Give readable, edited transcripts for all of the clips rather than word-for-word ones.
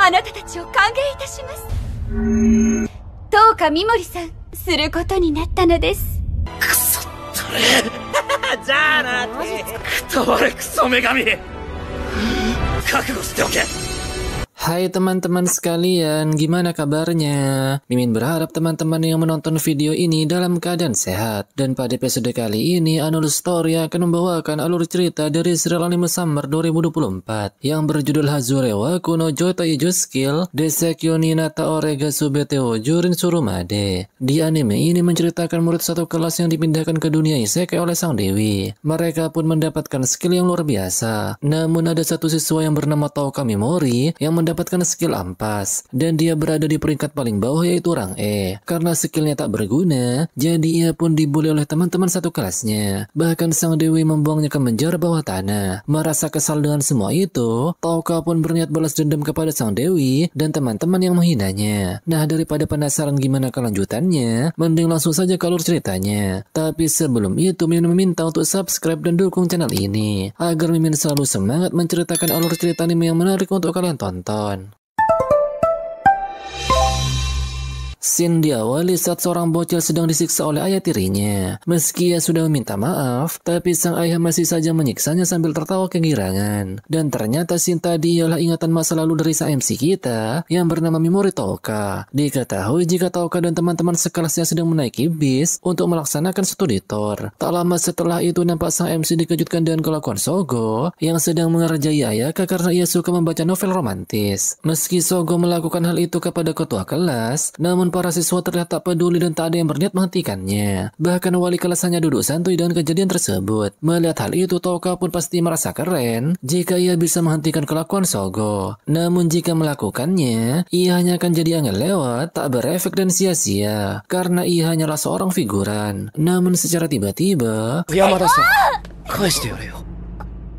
あなたたちを歓迎いたします。どうか三森さん、することになったのです。クソったれじゃあなって。くたばれクソ女神。覚悟しておけ。Hai teman-teman sekalian, gimana kabarnya? Mimin berharap teman-teman yang menonton video ini dalam keadaan sehat. Dan pada episode kali ini, Anulus Story akan membawakan alur cerita dari serial anime Summer 2024 yang berjudul Hazure wa Kuno Joto Ijo Skill Desekyo ni Nata Orega Subete wo Jurin Surumade. Di anime ini menceritakan murid satu kelas yang dipindahkan ke dunia isekai oleh sang dewi. Mereka pun mendapatkan skill yang luar biasa. Namun ada satu siswa yang bernama Touka Mimori yang mendapatkan skill ampas, dan dia berada di peringkat paling bawah yaitu rang E. Karena skillnya tak berguna, jadi ia pun dibully oleh teman-teman satu kelasnya. Bahkan sang dewi membuangnya ke penjara bawah tanah. Merasa kesal dengan semua itu, Touka pun berniat balas dendam kepada sang dewi dan teman-teman yang menghinanya. Nah, daripada penasaran gimana kelanjutannya, mending langsung saja ke alur ceritanya. Tapi sebelum itu, Mimin meminta untuk subscribe dan dukung channel ini agar Mimin selalu semangat menceritakan alur cerita anime yang menarik untuk kalian tonton. Scene diawali saat seorang bocil sedang disiksa oleh ayah tirinya. Meski ia sudah meminta maaf, tapi sang ayah masih saja menyiksanya sambil tertawa kegirangan. Dan ternyata scene tadi ialah ingatan masa lalu dari sang MC kita yang bernama Mimori Touka. Diketahui jika Touka dan teman-teman sekelasnya sedang menaiki bis untuk melaksanakan studi tour. Tak lama setelah itu nampak sang MC dikejutkan dengan kelakuan Sogo yang sedang mengerjai Ayaka karena ia suka membaca novel romantis. Meski Sogo melakukan hal itu kepada ketua kelas, namun para siswa terlihat tak peduli dan tak ada yang berniat menghentikannya. Bahkan wali kelas hanya duduk santuy dengan kejadian tersebut. Melihat hal itu, Touka pun pasti merasa keren jika ia bisa menghentikan kelakuan Sogo. Namun jika melakukannya, ia hanya akan jadi angin lewat, tak berefek dan sia-sia. Karena ia hanyalah seorang figuran. Namun secara tiba-tiba,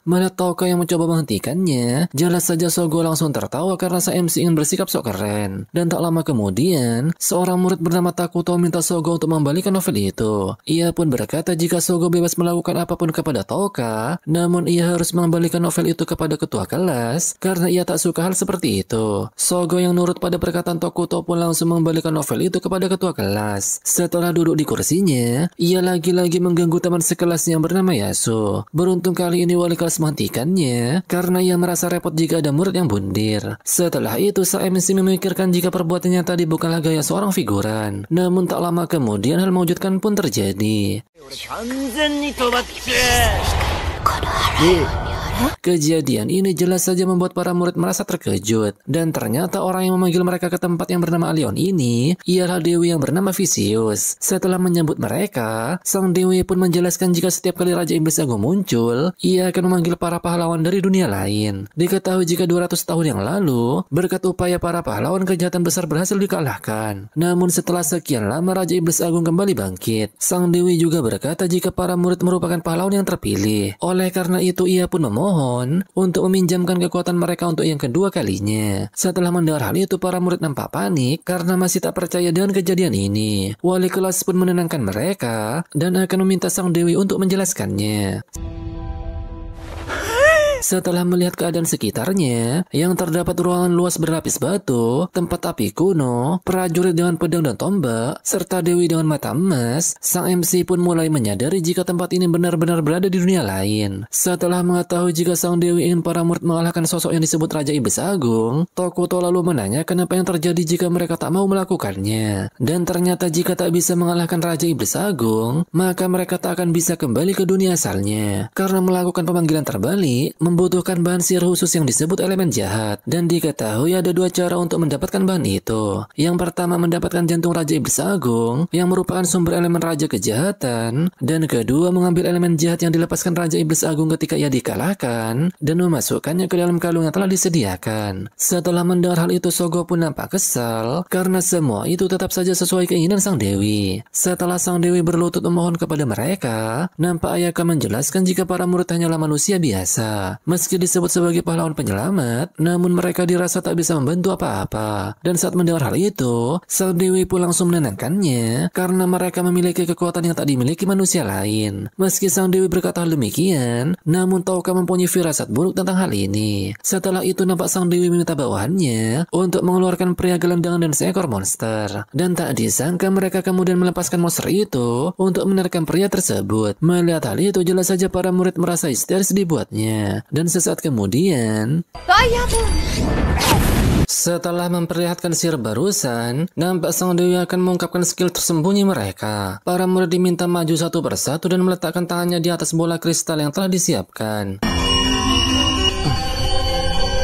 melihat Touka yang mencoba menghentikannya, jelas saja Sogo langsung tertawa karena sang MC ingin bersikap sok keren. Dan tak lama kemudian, seorang murid bernama Takuto minta Sogo untuk membalikan novel itu. Ia pun berkata jika Sogo bebas melakukan apapun kepada Touka, namun ia harus mengembalikan novel itu kepada ketua kelas karena ia tak suka hal seperti itu. Sogo yang nurut pada perkataan Takuto pun langsung mengembalikan novel itu kepada ketua kelas. Setelah duduk di kursinya, ia lagi-lagi mengganggu teman sekelasnya yang bernama Yasu. Beruntung kali ini wali kelas menghentikannya karena ia merasa repot jika ada murid yang bundir. Setelah itu sang MC memikirkan jika perbuatannya tadi bukanlah gaya seorang figuran. Namun tak lama kemudian hal mengejutkan pun terjadi. Kejadian ini jelas saja membuat para murid merasa terkejut. Dan ternyata orang yang memanggil mereka ke tempat yang bernama Alion ini ialah dewi yang bernama Vicious. Setelah menyambut mereka, sang dewi pun menjelaskan jika setiap kali Raja Iblis Agung muncul, ia akan memanggil para pahlawan dari dunia lain. Diketahui jika 200 tahun yang lalu, berkat upaya para pahlawan, kejahatan besar berhasil dikalahkan. Namun setelah sekian lama Raja Iblis Agung kembali bangkit. Sang dewi juga berkata jika para murid merupakan pahlawan yang terpilih. Oleh karena itu ia pun memohon untuk meminjamkan kekuatan mereka untuk yang kedua kalinya. Setelah mendengar hal itu, para murid nampak panik karena masih tak percaya dengan kejadian ini. Wali kelas pun menenangkan mereka dan akan meminta sang dewi untuk menjelaskannya. Setelah melihat keadaan sekitarnya, yang terdapat ruangan luas berlapis batu, tempat api kuno, prajurit dengan pedang dan tombak, serta dewi dengan mata emas, sang MC pun mulai menyadari jika tempat ini benar-benar berada di dunia lain. Setelah mengetahui jika sang dewi ingin para murid mengalahkan sosok yang disebut Raja Iblis Agung, Takuto lalu menanyakan apa yang terjadi jika mereka tak mau melakukannya. Dan ternyata jika tak bisa mengalahkan Raja Iblis Agung, maka mereka tak akan bisa kembali ke dunia asalnya. Karena melakukan pemanggilan terbalik membutuhkan bahan sihir khusus yang disebut elemen jahat. Dan diketahui ada dua cara untuk mendapatkan bahan itu. Yang pertama mendapatkan jantung Raja Iblis Agung yang merupakan sumber elemen Raja Kejahatan. Dan kedua mengambil elemen jahat yang dilepaskan Raja Iblis Agung ketika ia dikalahkan dan memasukkannya ke dalam kalung yang telah disediakan. Setelah mendengar hal itu, Sogo pun nampak kesal karena semua itu tetap saja sesuai keinginan sang dewi. Setelah sang dewi berlutut memohon kepada mereka, nampak Ayaka menjelaskan jika para murid hanyalah manusia biasa. Meski disebut sebagai pahlawan penyelamat, namun mereka dirasa tak bisa membantu apa-apa. Dan saat mendengar hal itu, sang dewi pun langsung menenangkannya karena mereka memiliki kekuatan yang tak dimiliki manusia lain. Meski sang dewi berkata hal demikian, namun Touka mempunyai firasat buruk tentang hal ini. Setelah itu nampak sang dewi meminta bawahannya untuk mengeluarkan pria gelandangan dan seekor monster. Dan tak disangka mereka kemudian melepaskan monster itu untuk menerkam pria tersebut. Melihat hal itu jelas saja para murid merasa histeris dibuatnya. Dan sesaat kemudian, setelah memperlihatkan sihir barusan, nampak sang dewi akan mengungkapkan skill tersembunyi mereka. Para murid diminta maju satu persatu dan meletakkan tangannya di atas bola kristal yang telah disiapkan.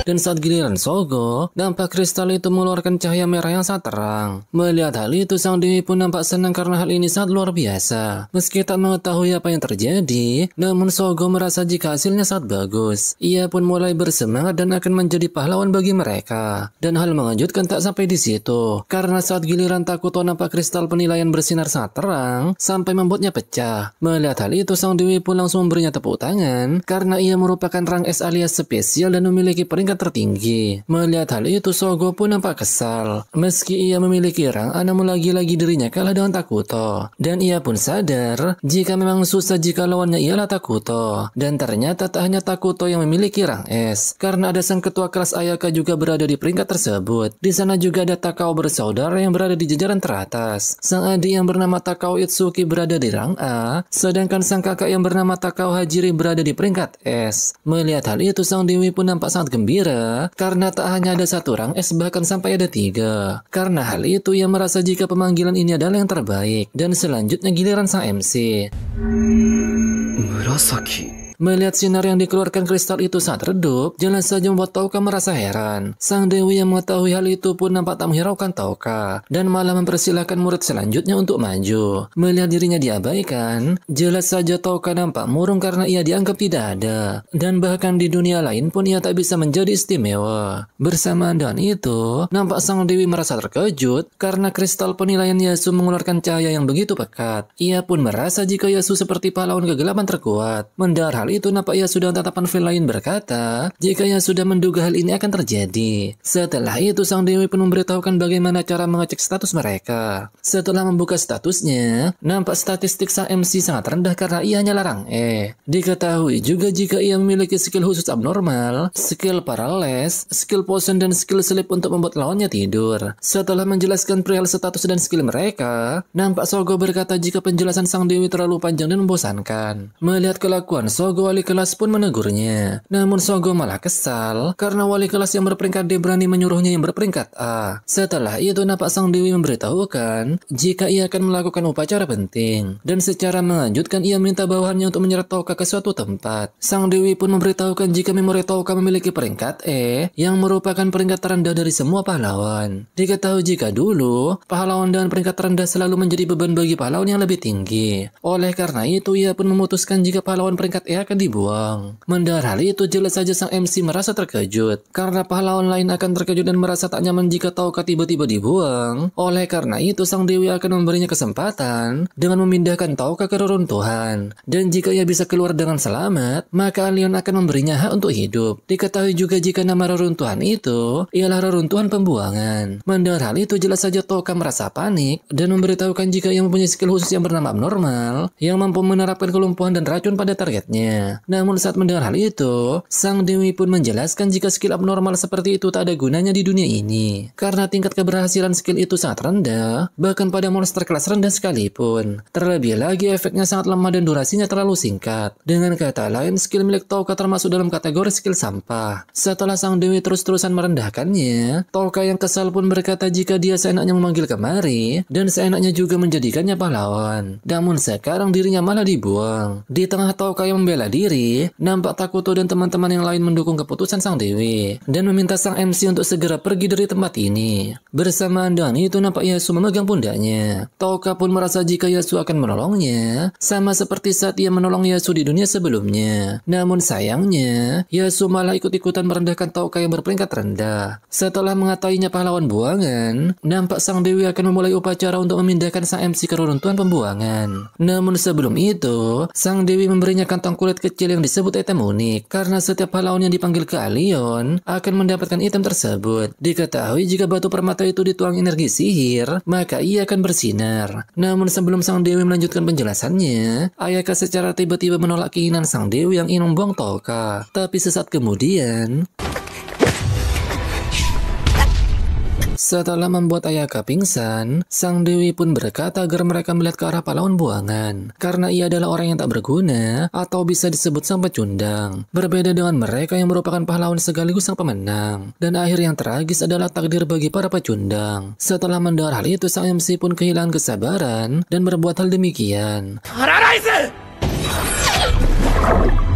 Dan saat giliran Sogo, nampak kristal itu mengeluarkan cahaya merah yang sangat terang. Melihat hal itu, sang dewi pun nampak senang karena hal ini sangat luar biasa. Meski tak mengetahui apa yang terjadi, namun Sogo merasa jika hasilnya sangat bagus. Ia pun mulai bersemangat dan akan menjadi pahlawan bagi mereka. Dan hal mengejutkan tak sampai di situ, karena saat giliran Takuto nampak kristal penilaian bersinar sangat terang sampai membuatnya pecah. Melihat hal itu, sang dewi pun langsung memberinya tepuk tangan karena ia merupakan rang S alias spesial dan memiliki peringkat tertinggi. Melihat hal itu, Sogo pun nampak kesal. Meski ia memiliki rang, namun lagi-lagi dirinya kalah dengan Takuto. Dan ia pun sadar jika memang susah jika lawannya ialah Takuto. Dan ternyata tak hanya Takuto yang memiliki rang S, karena ada sang ketua kelas Ayaka juga berada di peringkat tersebut. Di sana juga ada Takao bersaudara yang berada di jajaran teratas. Sang adik yang bernama Takao Itsuki berada di rang A, sedangkan sang kakak yang bernama Takao Hajiri berada di peringkat S. Melihat hal itu, sang dewi pun nampak sangat gembira karena tak hanya ada satu rang S, bahkan sampai ada 3. Karena hal itu ia merasa jika pemanggilan ini adalah yang terbaik. Dan selanjutnya giliran sang MC. Murasaki. Melihat sinar yang dikeluarkan kristal itu sangat redup, jelas saja membuat Touka merasa heran. Sang dewi yang mengetahui hal itu pun nampak tak menghiraukan Touka, dan malah mempersilahkan murid selanjutnya untuk maju. Melihat dirinya diabaikan, jelas saja Touka nampak murung karena ia dianggap tidak ada. Dan bahkan di dunia lain pun ia tak bisa menjadi istimewa. Bersamaan dengan itu, nampak sang dewi merasa terkejut karena kristal penilaian Yasu mengeluarkan cahaya yang begitu pekat. Ia pun merasa jika Yasu seperti pahlawan kegelapan terkuat. Mendengar hal itu, nampak ia sudah tatapan feel lain berkata jika ia sudah menduga hal ini akan terjadi. Setelah itu, sang dewi pun memberitahukan bagaimana cara mengecek status mereka. Setelah membuka statusnya, nampak statistik sang MC sangat rendah karena ia hanya larang E. Diketahui juga jika ia memiliki skill khusus abnormal, skill paralysis, skill potion, dan skill sleep untuk membuat lawannya tidur. Setelah menjelaskan perihal status dan skill mereka, nampak Sogo berkata jika penjelasan sang dewi terlalu panjang dan membosankan. Melihat kelakuan Sogo, wali kelas pun menegurnya. Namun Sogo malah kesal karena wali kelas yang berperingkat D berani menyuruhnya yang berperingkat A. Setelah itu nampak sang dewi memberitahukan jika ia akan melakukan upacara penting. Dan secara mengejutkan ia minta bawahannya untuk menyeret Touka ke suatu tempat. Sang dewi pun memberitahukan jika memori Touka memiliki peringkat E yang merupakan peringkat terendah dari semua pahlawan. Diketahui jika dulu pahlawan dengan peringkat terendah selalu menjadi beban bagi pahlawan yang lebih tinggi. Oleh karena itu ia pun memutuskan jika pahlawan peringkat E akan dibuang. Mendengar hal itu, jelas saja sang MC merasa terkejut karena pahlawan lain akan terkejut dan merasa tak nyaman jika Touka tiba-tiba dibuang. Oleh karena itu, sang dewi akan memberinya kesempatan dengan memindahkan Touka ke reruntuhan. Dan jika ia bisa keluar dengan selamat, maka Alien akan memberinya hak untuk hidup. Diketahui juga jika nama reruntuhan itu ialah reruntuhan pembuangan. Mendengar hal itu, jelas saja Touka merasa panik dan memberitahukan jika ia mempunyai skill khusus yang bernama abnormal yang mampu menerapkan kelumpuhan dan racun pada targetnya. Namun saat mendengar hal itu, sang dewi pun menjelaskan jika skill abnormal seperti itu tak ada gunanya di dunia ini. Karena tingkat keberhasilan skill itu sangat rendah, bahkan pada monster kelas rendah sekalipun. Terlebih lagi efeknya sangat lemah dan durasinya terlalu singkat. Dengan kata lain, skill milik Touka termasuk dalam kategori skill sampah. Setelah sang dewi terus-terusan merendahkannya, Touka yang kesal pun berkata jika dia seenaknya memanggil kemari, dan seenaknya juga menjadikannya pahlawan. Namun sekarang dirinya malah dibuang. Di tengah Touka yang membela diri, nampak Takuto dan teman-teman yang lain mendukung keputusan sang dewi dan meminta sang MC untuk segera pergi dari tempat ini. Bersamaan dengan itu nampak Yasu memegang pundaknya. Touka pun merasa jika Yasu akan menolongnya, sama seperti saat ia menolong Yasu di dunia sebelumnya. Namun sayangnya, Yasu malah ikut-ikutan merendahkan Touka yang berperingkat rendah. Setelah mengatakannya pahlawan buangan, nampak sang dewi akan memulai upacara untuk memindahkan sang MC ke reruntuhan pembuangan. Namun sebelum itu, sang dewi memberinya kantong kulit reward kecil yang disebut item unik, karena setiap pahlawan yang dipanggil ke Alion akan mendapatkan item tersebut. Diketahui jika batu permata itu dituang energi sihir, maka ia akan bersinar. Namun sebelum sang dewi melanjutkan penjelasannya, Ayaka secara tiba-tiba menolak keinginan sang dewi yang ingin membuang Touka. Tapi sesaat kemudian, setelah membuat Ayaka pingsan, sang dewi pun berkata agar mereka melihat ke arah pahlawan buangan, karena ia adalah orang yang tak berguna atau bisa disebut sang pecundang. Berbeda dengan mereka yang merupakan pahlawan sekaligus sang pemenang. Dan akhir yang tragis adalah takdir bagi para pecundang. Setelah mendengar hal itu, sang MC pun kehilangan kesabaran dan berbuat hal demikian.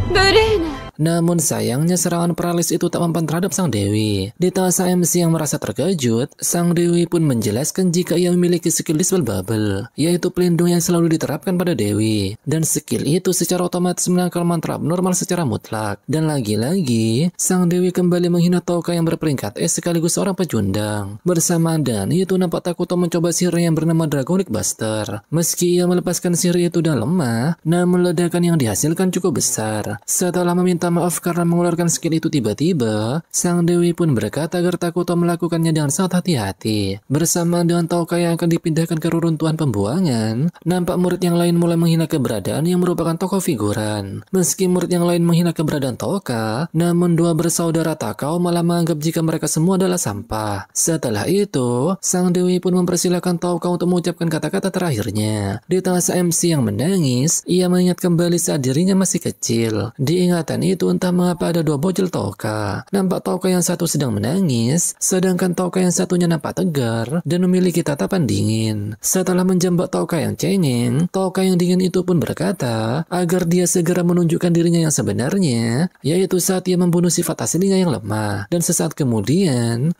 Burena. Namun sayangnya serangan paralis itu tak mempan terhadap sang dewi. Di tengah sang MC yang merasa terkejut, sang dewi pun menjelaskan jika ia memiliki skill Dispel Bubble, yaitu pelindung yang selalu diterapkan pada dewi. Dan skill itu secara otomatis menangkal mantra abnormal secara mutlak. Dan lagi-lagi, sang dewi kembali menghina Touka yang berperingkat S sekaligus seorang pecundang. Bersamaan dengan itu, nampak Takuto mencoba sihir yang bernama Dragonic Buster. Meski ia melepaskan sihir itu dan lemah, namun ledakan yang dihasilkan cukup besar. Setelah meminta maaf karena mengeluarkan skill itu tiba-tiba, sang dewi pun berkata agar Takuto melakukannya dengan sangat hati-hati. Bersamaan dengan Touka yang akan dipindahkan ke reruntuhan pembuangan, nampak murid yang lain mulai menghina keberadaan yang merupakan tokoh figuran. Meski murid yang lain menghina keberadaan Touka, namun dua bersaudara Takao malah menganggap jika mereka semua adalah sampah. Setelah itu, sang dewi pun mempersilahkan Touka untuk mengucapkan kata-kata terakhirnya. Di tengah sang MC yang menangis, ia mengingat kembali saat dirinya masih kecil. Diingatan itu entah mengapa ada dua bocil Touka. Nampak Touka yang satu sedang menangis, sedangkan Touka yang satunya nampak tegar dan memiliki tatapan dingin. Setelah menjambak Touka yang cengeng, Touka yang dingin itu pun berkata agar dia segera menunjukkan dirinya yang sebenarnya, yaitu saat ia membunuh sifat aslinya yang lemah. Dan sesaat kemudian,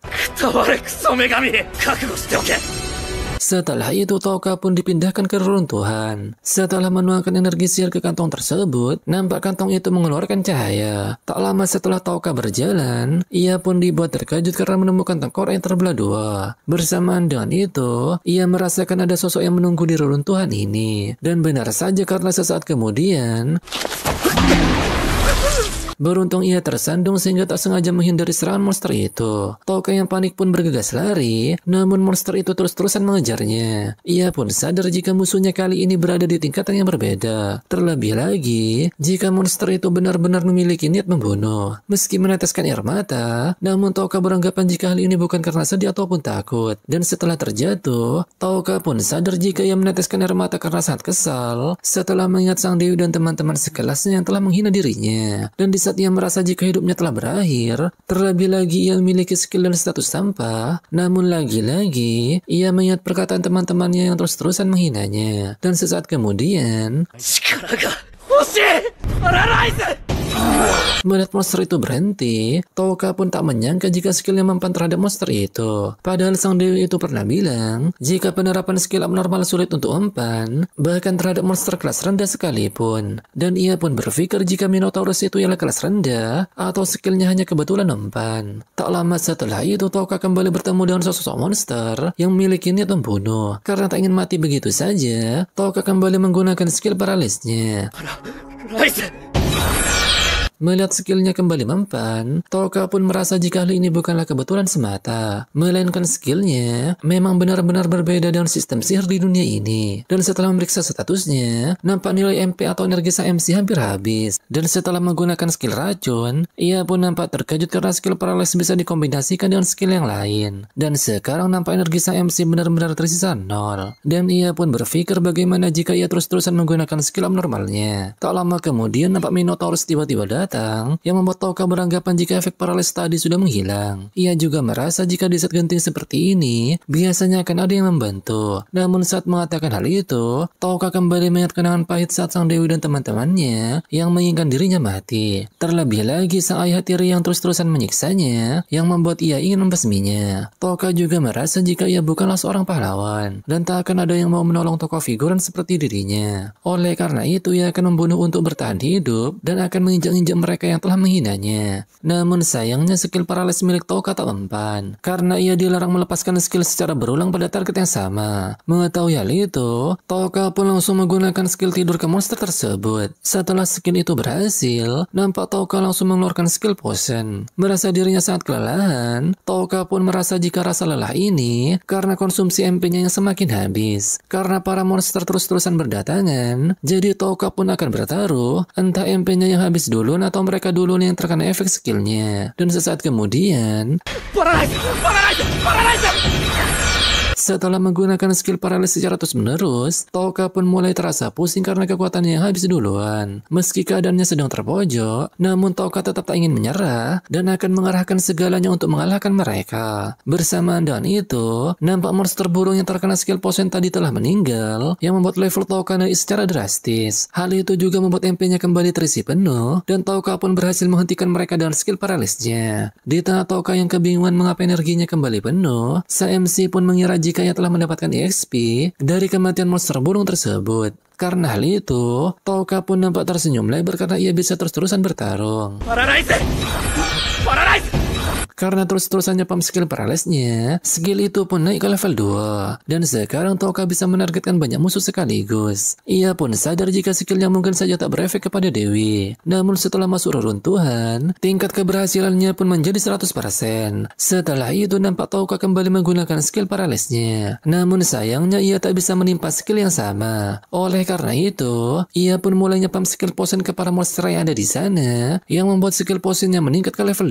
setelah itu Touka pun dipindahkan ke reruntuhan. Setelah menuangkan energi sihir ke kantong tersebut, nampak kantong itu mengeluarkan cahaya. Tak lama setelah Touka berjalan, ia pun dibuat terkejut karena menemukan tengkorak yang terbelah dua. Bersamaan dengan itu, ia merasakan ada sosok yang menunggu di reruntuhan ini. Dan benar saja karena sesaat kemudian, beruntung ia tersandung sehingga tak sengaja menghindari serangan monster itu. Touka yang panik pun bergegas lari, namun monster itu terus-terusan mengejarnya. Ia pun sadar jika musuhnya kali ini berada di tingkatan yang berbeda. Terlebih lagi, jika monster itu benar-benar memiliki niat membunuh. Meski meneteskan air mata, namun Touka beranggapan jika hal ini bukan karena sedih ataupun takut. Dan setelah terjatuh, Touka pun sadar jika ia meneteskan air mata karena sangat kesal setelah mengingat sang dewi dan teman-teman sekelasnya yang telah menghina dirinya. Dan di saat ia merasa jika hidupnya telah berakhir, terlebih lagi ia memiliki skill dan status sampah, namun lagi-lagi ia mengingat perkataan teman-temannya yang terus-terusan menghinanya. Dan sesaat kemudian, melihat monster itu berhenti, Touka pun tak menyangka jika skillnya mempan terhadap monster itu. Padahal sang dewi itu pernah bilang, jika penerapan skill abnormal sulit untuk mempan, bahkan terhadap monster kelas rendah sekalipun. Dan ia pun berpikir jika Minotaurus itu ialah kelas rendah, atau skillnya hanya kebetulan mempan. Tak lama setelah itu, Touka kembali bertemu dengan sosok monster yang memiliki niat membunuh. Karena tak ingin mati begitu saja, Touka kembali menggunakan skill paralisnya. Melihat skillnya kembali mempan, Touka pun merasa jika hal ini bukanlah kebetulan semata, melainkan skillnya memang benar-benar berbeda dengan sistem sihir di dunia ini. Dan setelah memeriksa statusnya, nampak nilai MP atau energi sang MC hampir habis. Dan setelah menggunakan skill racun, ia pun nampak terkejut karena skill paralysis bisa dikombinasikan dengan skill yang lain. Dan sekarang nampak energi sang MC benar-benar tersisa 0. Dan ia pun berpikir bagaimana jika ia terus-terusan menggunakan skill abnormalnya. Tak lama kemudian nampak Minotaurus tiba-tiba datang, yang membuat Touka beranggapan jika efek paralysis tadi sudah menghilang. Ia juga merasa jika di saat genting seperti ini, biasanya akan ada yang membantu. Namun saat mengatakan hal itu, Touka kembali mengingat kenangan pahit saat sang dewi dan teman-temannya yang menginginkan dirinya mati. Terlebih lagi sang ayah tiri yang terus-terusan menyiksanya, yang membuat ia ingin membasminya. Touka juga merasa jika ia bukanlah seorang pahlawan, dan tak akan ada yang mau menolong tokoh figuran seperti dirinya. Oleh karena itu, ia akan membunuh untuk bertahan hidup, dan akan menginjak-injak mereka yang telah menghinanya. Namun sayangnya skill paralysis milik Touka tak mempan, karena ia dilarang melepaskan skill secara berulang pada target yang sama. Mengetahui hal itu, Touka pun langsung menggunakan skill tidur ke monster tersebut. Setelah skill itu berhasil, nampak Touka langsung mengeluarkan skill potion. Merasa dirinya sangat kelelahan, Touka pun merasa jika rasa lelah ini karena konsumsi MP-nya yang semakin habis. Karena para monster terus-terusan berdatangan, jadi Touka pun akan bertaruh entah MP-nya yang habis duluan atau mereka duluan yang terkena efek skillnya. Dan sesaat kemudian, setelah menggunakan skill paralysis secara terus-menerus, Touka pun mulai terasa pusing karena kekuatannya yang habis duluan. Meski keadaannya sedang terpojok, namun Touka tetap tak ingin menyerah dan akan mengerahkan segalanya untuk mengalahkan mereka. Bersamaan dengan itu, nampak monster burung yang terkena skill potion tadi telah meninggal, yang membuat level Touka naik secara drastis. Hal itu juga membuat MP-nya kembali terisi penuh, dan Touka pun berhasil menghentikan mereka dengan skill paralysisnya. Di tengah Touka yang kebingungan mengapa energinya kembali penuh, MC pun mengira jika ia telah mendapatkan EXP dari kematian monster burung tersebut. Karena hal itu, Touka pun nampak tersenyum lebar karena ia bisa terus-terusan bertarung. Karena terus-terusannya pump skill paralysisnya, skill itu pun naik ke level 2. Dan sekarang Touka bisa menargetkan banyak musuh sekaligus. Ia pun sadar jika skillnya mungkin saja tak berefek kepada Dewi. Namun setelah masuk reruntuhan, tingkat keberhasilannya pun menjadi 100%. Setelah itu nampak Touka kembali menggunakan skill paralysisnya. Namun sayangnya ia tak bisa menimpa skill yang sama. Oleh karena itu, ia pun mulai pump skill potion ke para monster yang ada di sana, yang membuat skill potionnya meningkat ke level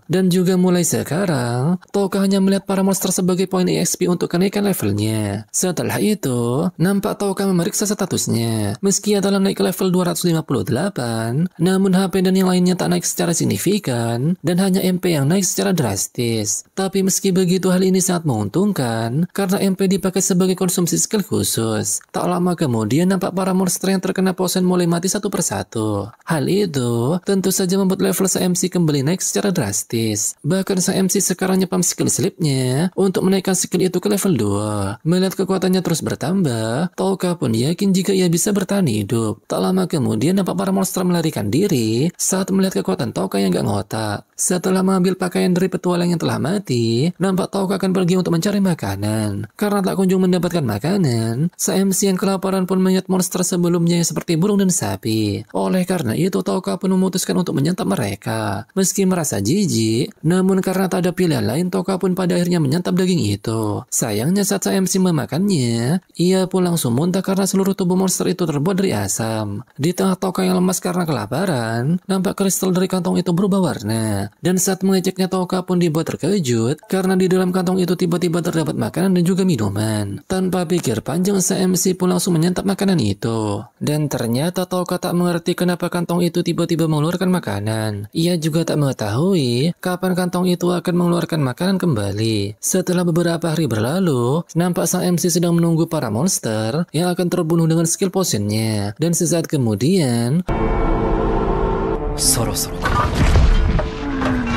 2. Dan juga mulai sekarang, Touka hanya melihat para monster sebagai poin EXP untuk kenaikan levelnya. Setelah itu, nampak Touka memeriksa statusnya. Meski ia telah naik ke level 258, namun HP dan yang lainnya tak naik secara signifikan, dan hanya MP yang naik secara drastis. Tapi meski begitu, hal ini sangat menguntungkan, karena MP dipakai sebagai konsumsi skill khusus. Tak lama kemudian, nampak para monster yang terkena potion mulai mati satu persatu. Hal itu tentu saja membuat level MC kembali naik secara drastis. Bahkan sang MC sekarang nyepam skill slipnya untuk menaikkan skill itu ke level 2. Melihat kekuatannya terus bertambah, Touka pun yakin jika ia bisa bertahan hidup. Tak lama kemudian nampak para monster melarikan diri saat melihat kekuatan Touka yang gak ngotak. Setelah mengambil pakaian dari petualang yang telah mati, nampak Touka akan pergi untuk mencari makanan. Karena tak kunjung mendapatkan makanan, sang MC yang kelaparan pun melihat monster sebelumnya yang seperti burung dan sapi. Oleh karena itu, Touka pun memutuskan untuk menyantap mereka. Meski merasa jijik, namun karena tak ada pilihan lain, Touka pun pada akhirnya menyantap daging itu. Sayangnya saat sang MC memakannya, ia pun langsung muntah karena seluruh tubuh monster itu terbuat dari asam. Di tengah Touka yang lemas karena kelaparan, nampak kristal dari kantong itu berubah warna. Dan saat mengeceknya, Touka pun dibuat terkejut karena di dalam kantong itu tiba-tiba terdapat makanan dan juga minuman. Tanpa pikir panjang, sang MC pun langsung menyantap makanan itu. Dan ternyata Touka tak mengerti kenapa kantong itu tiba-tiba mengeluarkan makanan. Ia juga tak mengetahui kapan kantong itu akan mengeluarkan makanan kembali. Setelah beberapa hari berlalu, nampak sang MC sedang menunggu para monster yang akan terbunuh dengan skill potionnya. Dan sesaat kemudian,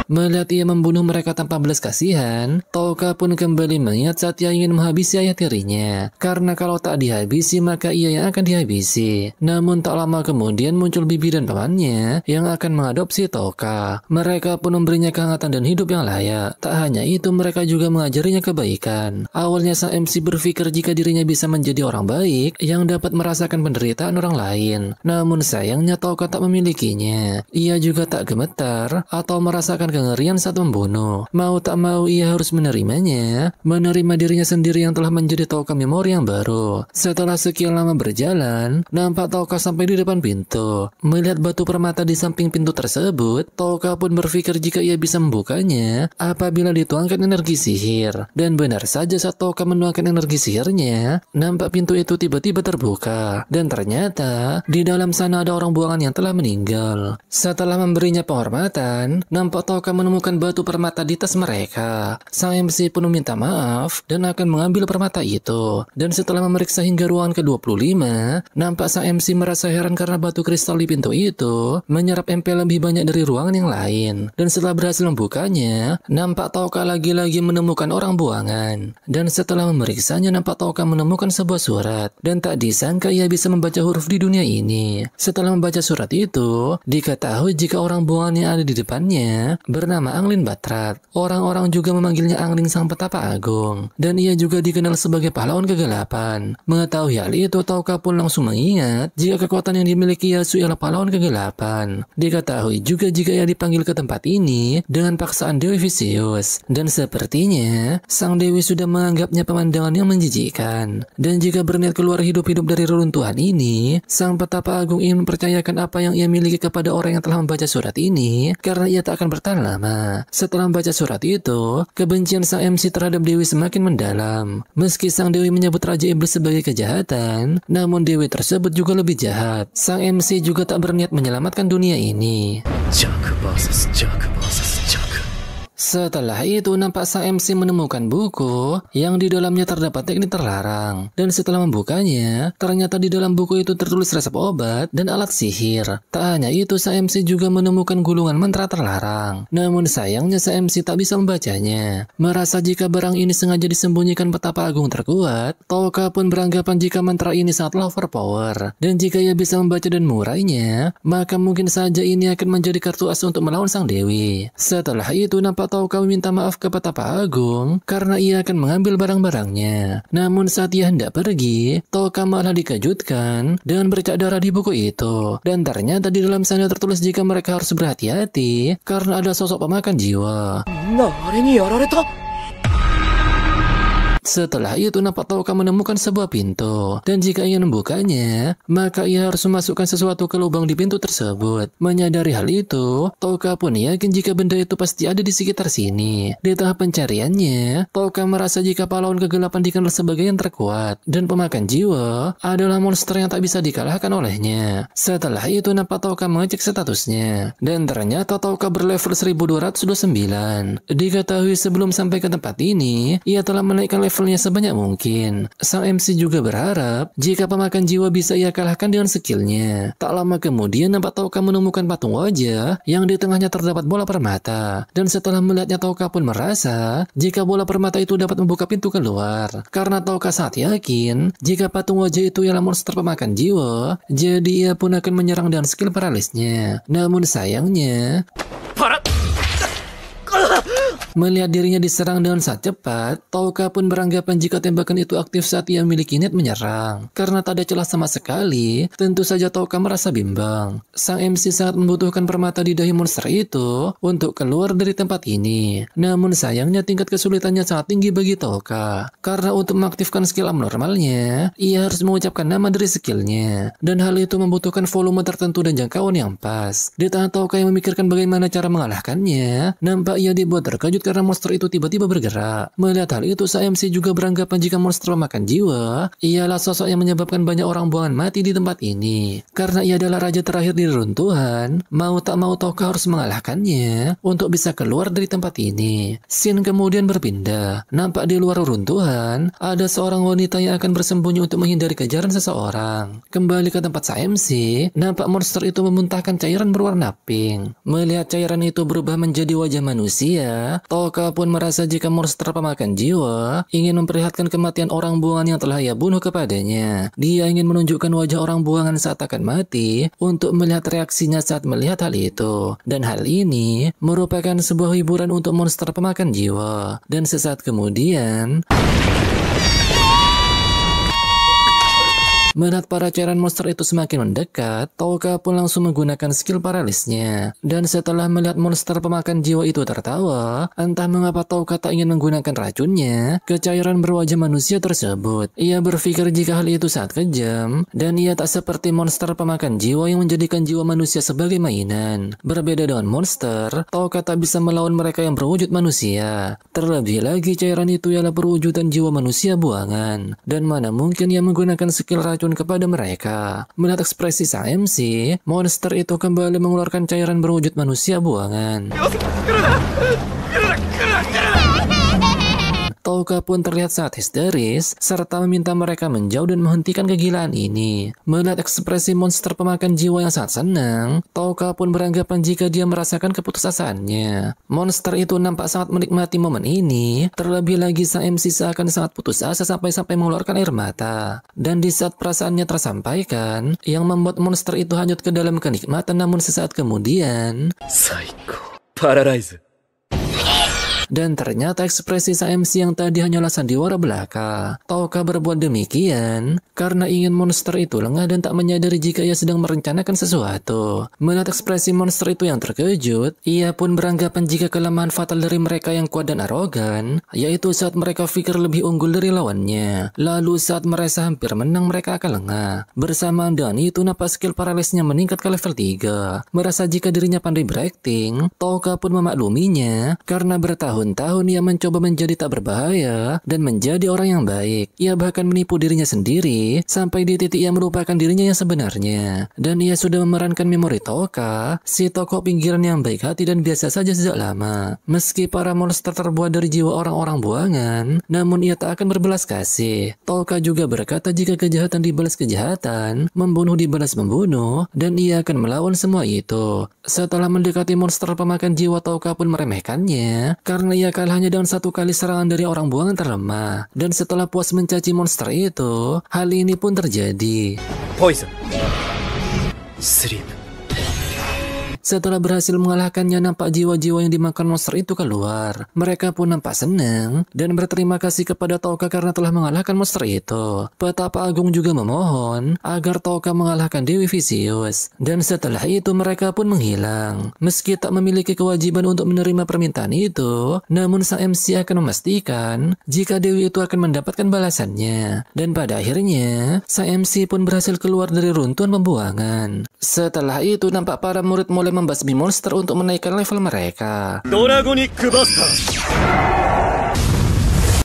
melihat ia membunuh mereka tanpa belas kasihan, Touka pun kembali mengingat saat ia ingin menghabisi ayah tirinya. Karena kalau tak dihabisi, maka ia yang akan dihabisi. Namun tak lama kemudian muncul Bibi dan pamannya yang akan mengadopsi Touka. Mereka pun memberinya kehangatan dan hidup yang layak. Tak hanya itu, mereka juga mengajarinya kebaikan. Awalnya sang MC berpikir jika dirinya bisa menjadi orang baik yang dapat merasakan penderitaan orang lain. Namun sayangnya Touka tak memilikinya. Ia juga tak gemetar atau merasakan kengerian saat membunuh. Mau tak mau ia harus menerimanya, menerima dirinya sendiri yang telah menjadi Touka memori yang baru. Setelah sekian lama berjalan, nampak Touka sampai di depan pintu. Melihat batu permata di samping pintu tersebut, Touka pun berpikir jika ia bisa membukanya apabila dituangkan energi sihir. Dan benar saja saat Touka menuangkan energi sihirnya, nampak pintu itu tiba-tiba terbuka. Dan ternyata di dalam sana ada orang buangan yang telah meninggal. Setelah memberinya penghormatan, nampak Touka Touka menemukan batu permata di tas mereka. Sang MC pun meminta maaf dan akan mengambil permata itu. Dan setelah memeriksa hingga ruangan ke-25, nampak sang MC merasa heran karena batu kristal di pintu itu menyerap MP lebih banyak dari ruangan yang lain. Dan setelah berhasil membukanya, nampak Touka lagi-lagi menemukan orang buangan. Dan setelah memeriksanya, nampak Touka menemukan sebuah surat. Dan tak disangka ia bisa membaca huruf di dunia ini. Setelah membaca surat itu, diketahui jika orang buangan yang ada di depannya bernama Anglin Batrat. Orang-orang juga memanggilnya Anglin Sang Petapa Agung. Dan ia juga dikenal sebagai pahlawan kegelapan. Mengetahui hal itu, Touka pun langsung mengingat jika kekuatan yang dimiliki Yasu ialah pahlawan kegelapan. Diketahui juga jika ia dipanggil ke tempat ini dengan paksaan Dewi Vicious. Dan sepertinya sang Dewi sudah menganggapnya pemandangan yang menjijikkan. Dan jika berniat keluar hidup-hidup dari reruntuhan ini, Sang Petapa Agung ingin mempercayakan apa yang ia miliki kepada orang yang telah membaca surat ini, karena ia tak akan bertahan lama. Setelah membaca surat itu, kebencian sang MC terhadap Dewi semakin mendalam. Meski sang Dewi menyebut Raja Iblis sebagai kejahatan, namun Dewi tersebut juga lebih jahat. Sang MC juga tak berniat menyelamatkan dunia ini. Jack versus Jack versus Jack. Setelah itu, nampak sang MC menemukan buku yang di dalamnya terdapat teknik terlarang. Dan setelah membukanya, ternyata di dalam buku itu tertulis resep obat dan alat sihir. Tak hanya itu, sang MC juga menemukan gulungan mantra terlarang. Namun sayangnya sang MC tak bisa membacanya. Merasa jika barang ini sengaja disembunyikan Petapa Agung terkuat, Touka pun beranggapan jika mantra ini sangatlah overpower. Dan jika ia bisa membaca dan mengurainya, maka mungkin saja ini akan menjadi kartu as untuk melawan sang Dewi. Setelah itu, nampak Touka meminta maaf ke Petapa Agung karena ia akan mengambil barang-barangnya. Namun saat ia hendak pergi, Touka malah dikejutkan dengan bercak darah di buku itu. Dan ternyata di dalam sana tertulis jika mereka harus berhati-hati karena ada sosok pemakan jiwa. Setelah itu, nampak Touka menemukan sebuah pintu. Dan jika ingin membukanya, maka ia harus memasukkan sesuatu ke lubang di pintu tersebut. Menyadari hal itu, Touka pun yakin jika benda itu pasti ada di sekitar sini. Di tahap pencariannya, Touka merasa jika pahlawan kegelapan dikenal sebagai yang terkuat. Dan pemakan jiwa adalah monster yang tak bisa dikalahkan olehnya. Setelah itu, nampak Touka mengecek statusnya. Dan ternyata Touka berlevel 1229. Diketahui sebelum sampai ke tempat ini, ia telah menaikkan levelnya sebanyak mungkin. Sang MC juga berharap jika pemakan jiwa bisa ia kalahkan dengan skillnya. Tak lama kemudian, nampak Touka menemukan patung wajah yang di tengahnya terdapat bola permata. Dan setelah melihatnya, Touka pun merasa jika bola permata itu dapat membuka pintu keluar. Karena Touka sangat yakin jika patung wajah itu ialah monster pemakan jiwa, jadi ia pun akan menyerang dengan skill paralisnya. Namun sayangnya, melihat dirinya diserang dengan sangat cepat, Touka pun beranggapan jika tembakan itu aktif saat ia memiliki niat menyerang. Karena tak ada celah sama sekali, tentu saja Touka merasa bimbang. Sang MC sangat membutuhkan permata di dahi monster itu untuk keluar dari tempat ini. Namun sayangnya tingkat kesulitannya sangat tinggi bagi Touka. Karena untuk mengaktifkan skill abnormalnya, ia harus mengucapkan nama dari skillnya. Dan hal itu membutuhkan volume tertentu dan jangkauan yang pas. Di tengah Touka yang memikirkan bagaimana cara mengalahkannya, nampak ia dibuat terkejut karena monster itu tiba-tiba bergerak. Melihat hal itu, sang MC juga beranggapan jika monster pemakan jiwa ialah sosok yang menyebabkan banyak orang buangan mati di tempat ini. Karena ia adalah raja terakhir di reruntuhan, mau tak mau Touka harus mengalahkannya untuk bisa keluar dari tempat ini. Scene kemudian berpindah. Nampak di luar reruntuhan ada seorang wanita yang akan bersembunyi untuk menghindari kejaran seseorang. Kembali ke tempat sang MC, nampak monster itu memuntahkan cairan berwarna pink. Melihat cairan itu berubah menjadi wajah manusia, Touka pun merasa jika monster pemakan jiwa ingin memperlihatkan kematian orang buangan yang telah ia bunuh kepadanya. Dia ingin menunjukkan wajah orang buangan saat akan mati untuk melihat reaksinya saat melihat hal itu. Dan hal ini merupakan sebuah hiburan untuk monster pemakan jiwa. Dan sesaat kemudian, melihat para cairan monster itu semakin mendekat, Touka pun langsung menggunakan skill paralisnya. Dan setelah melihat monster pemakan jiwa itu tertawa, entah mengapa Touka tak ingin menggunakan racunnya ke cairan berwajah manusia tersebut. Ia berpikir jika hal itu sangat kejam, dan ia tak seperti monster pemakan jiwa yang menjadikan jiwa manusia sebagai mainan. Berbeda dengan monster, Touka tak bisa melawan mereka yang berwujud manusia. Terlebih lagi cairan itu ialah perwujudan jiwa manusia buangan. Dan mana mungkin ia menggunakan skill racun beracun kepada mereka. Melihat ekspresi sang MC, monster itu kembali mengeluarkan cairan berwujud manusia buangan. Touka pun terlihat sangat histeris, serta meminta mereka menjauh dan menghentikan kegilaan ini. Melihat ekspresi monster pemakan jiwa yang sangat senang, Touka pun beranggapan jika dia merasakan keputusasaannya. Monster itu nampak sangat menikmati momen ini, terlebih lagi sang MC seakan sangat putus asa sampai-sampai mengeluarkan air mata. Dan di saat perasaannya tersampaikan, yang membuat monster itu hanyut ke dalam kenikmatan, namun sesaat kemudian... Saiko. Paralyze. Dan ternyata ekspresi sang MC yang tadi hanyalah sandiwara belaka. Touka berbuat demikian karena ingin monster itu lengah dan tak menyadari jika ia sedang merencanakan sesuatu. Melihat ekspresi monster itu yang terkejut, ia pun beranggapan jika kelemahan fatal dari mereka yang kuat dan arogan, yaitu saat mereka pikir lebih unggul dari lawannya. Lalu saat merasa hampir menang, mereka akan lengah. Bersamaan dengan itu, nampak skill paralysnya meningkat ke level 3. Merasa jika dirinya pandai berakting, Touka pun memakluminya karena bertahun-tahun ia mencoba menjadi tak berbahaya dan menjadi orang yang baik. Ia bahkan menipu dirinya sendiri sampai di titik ia melupakan dirinya yang sebenarnya. Dan ia sudah memerankan memori Touka, si tokoh pinggiran yang baik hati dan biasa saja sejak lama. Meski para monster terbuat dari jiwa orang-orang buangan, namun ia tak akan berbelas kasih. Touka juga berkata jika kejahatan dibalas kejahatan, membunuh dibalas membunuh, dan ia akan melawan semua itu. Setelah mendekati monster pemakan jiwa, Touka pun meremehkannya karena ia kalah hanya dengan satu kali serangan dari orang buangan terlemah. Dan setelah puas mencaci monster itu, hal ini pun terjadi. Poison. Sleep. Setelah berhasil mengalahkannya, nampak jiwa-jiwa yang dimakan monster itu keluar. Mereka pun nampak senang dan berterima kasih kepada Touka karena telah mengalahkan monster itu. Petapa Agung juga memohon agar Touka mengalahkan Dewi Vicious. Dan setelah itu mereka pun menghilang. Meski tak memiliki kewajiban untuk menerima permintaan itu, namun sang MC akan memastikan jika Dewi itu akan mendapatkan balasannya. Dan pada akhirnya, sang MC pun berhasil keluar dari runtuhan pembuangan. Setelah itu nampak para murid mulai membasmi monster untuk menaikkan level mereka. Dragonic Buster.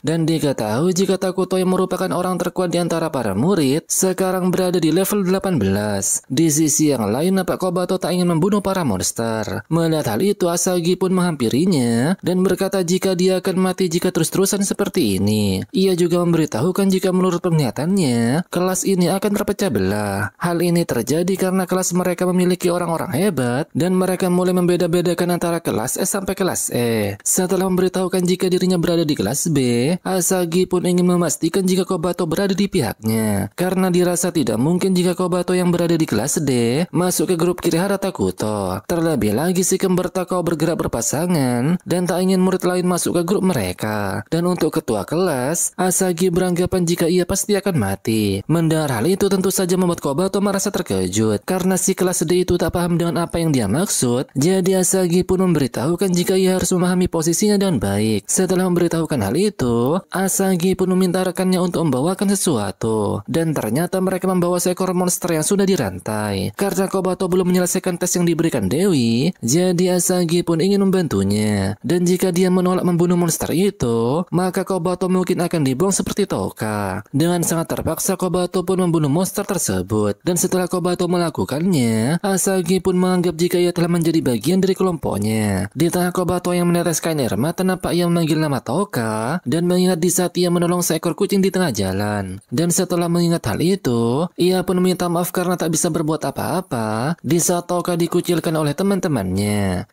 Dan diketahui jika Takuto yang merupakan orang terkuat di antara para murid sekarang berada di level 18. Di sisi yang lain, nampak Kobato tak ingin membunuh para monster. Melihat hal itu, Asagi pun menghampirinya dan berkata jika dia akan mati jika terus-terusan seperti ini. Ia juga memberitahukan jika menurut penglihatannya, kelas ini akan terpecah belah. Hal ini terjadi karena kelas mereka memiliki orang-orang hebat dan mereka mulai membeda-bedakan antara kelas S sampai kelas E. Setelah memberitahukan jika dirinya berada di kelas B, Asagi pun ingin memastikan jika Kobato berada di pihaknya, karena dirasa tidak mungkin jika Kobato yang berada di kelas D masuk ke grup Kirihara Takuto. Terlebih lagi si kembar Takao bergerak berpasangan dan tak ingin murid lain masuk ke grup mereka. Dan untuk ketua kelas, Asagi beranggapan jika ia pasti akan mati. Mendengar hal itu tentu saja membuat Kobato merasa terkejut, karena si kelas D itu tak paham dengan apa yang dia maksud. Jadi Asagi pun memberitahukan jika ia harus memahami posisinya dengan baik. Setelah memberitahukan hal itu, Asagi pun meminta rekannya untuk membawakan sesuatu. Dan ternyata mereka membawa seekor monster yang sudah dirantai. Karena Kobato belum menyelesaikan tes yang diberikan Dewi, jadi Asagi pun ingin membantunya. Dan jika dia menolak membunuh monster itu, maka Kobato mungkin akan dibuang seperti Touka. Dengan sangat terpaksa, Kobato pun membunuh monster tersebut. Dan setelah Kobato melakukannya, Asagi pun menganggap jika ia telah menjadi bagian dari kelompoknya. Di tengah Kobato yang meneteskan air mata, nampak ia memanggil nama Touka dan mengingat di saat ia menolong seekor kucing di tengah jalan. Dan setelah mengingat hal itu, ia pun meminta maaf karena tak bisa berbuat apa-apa di saat Touka dikucilkan oleh teman-temannya.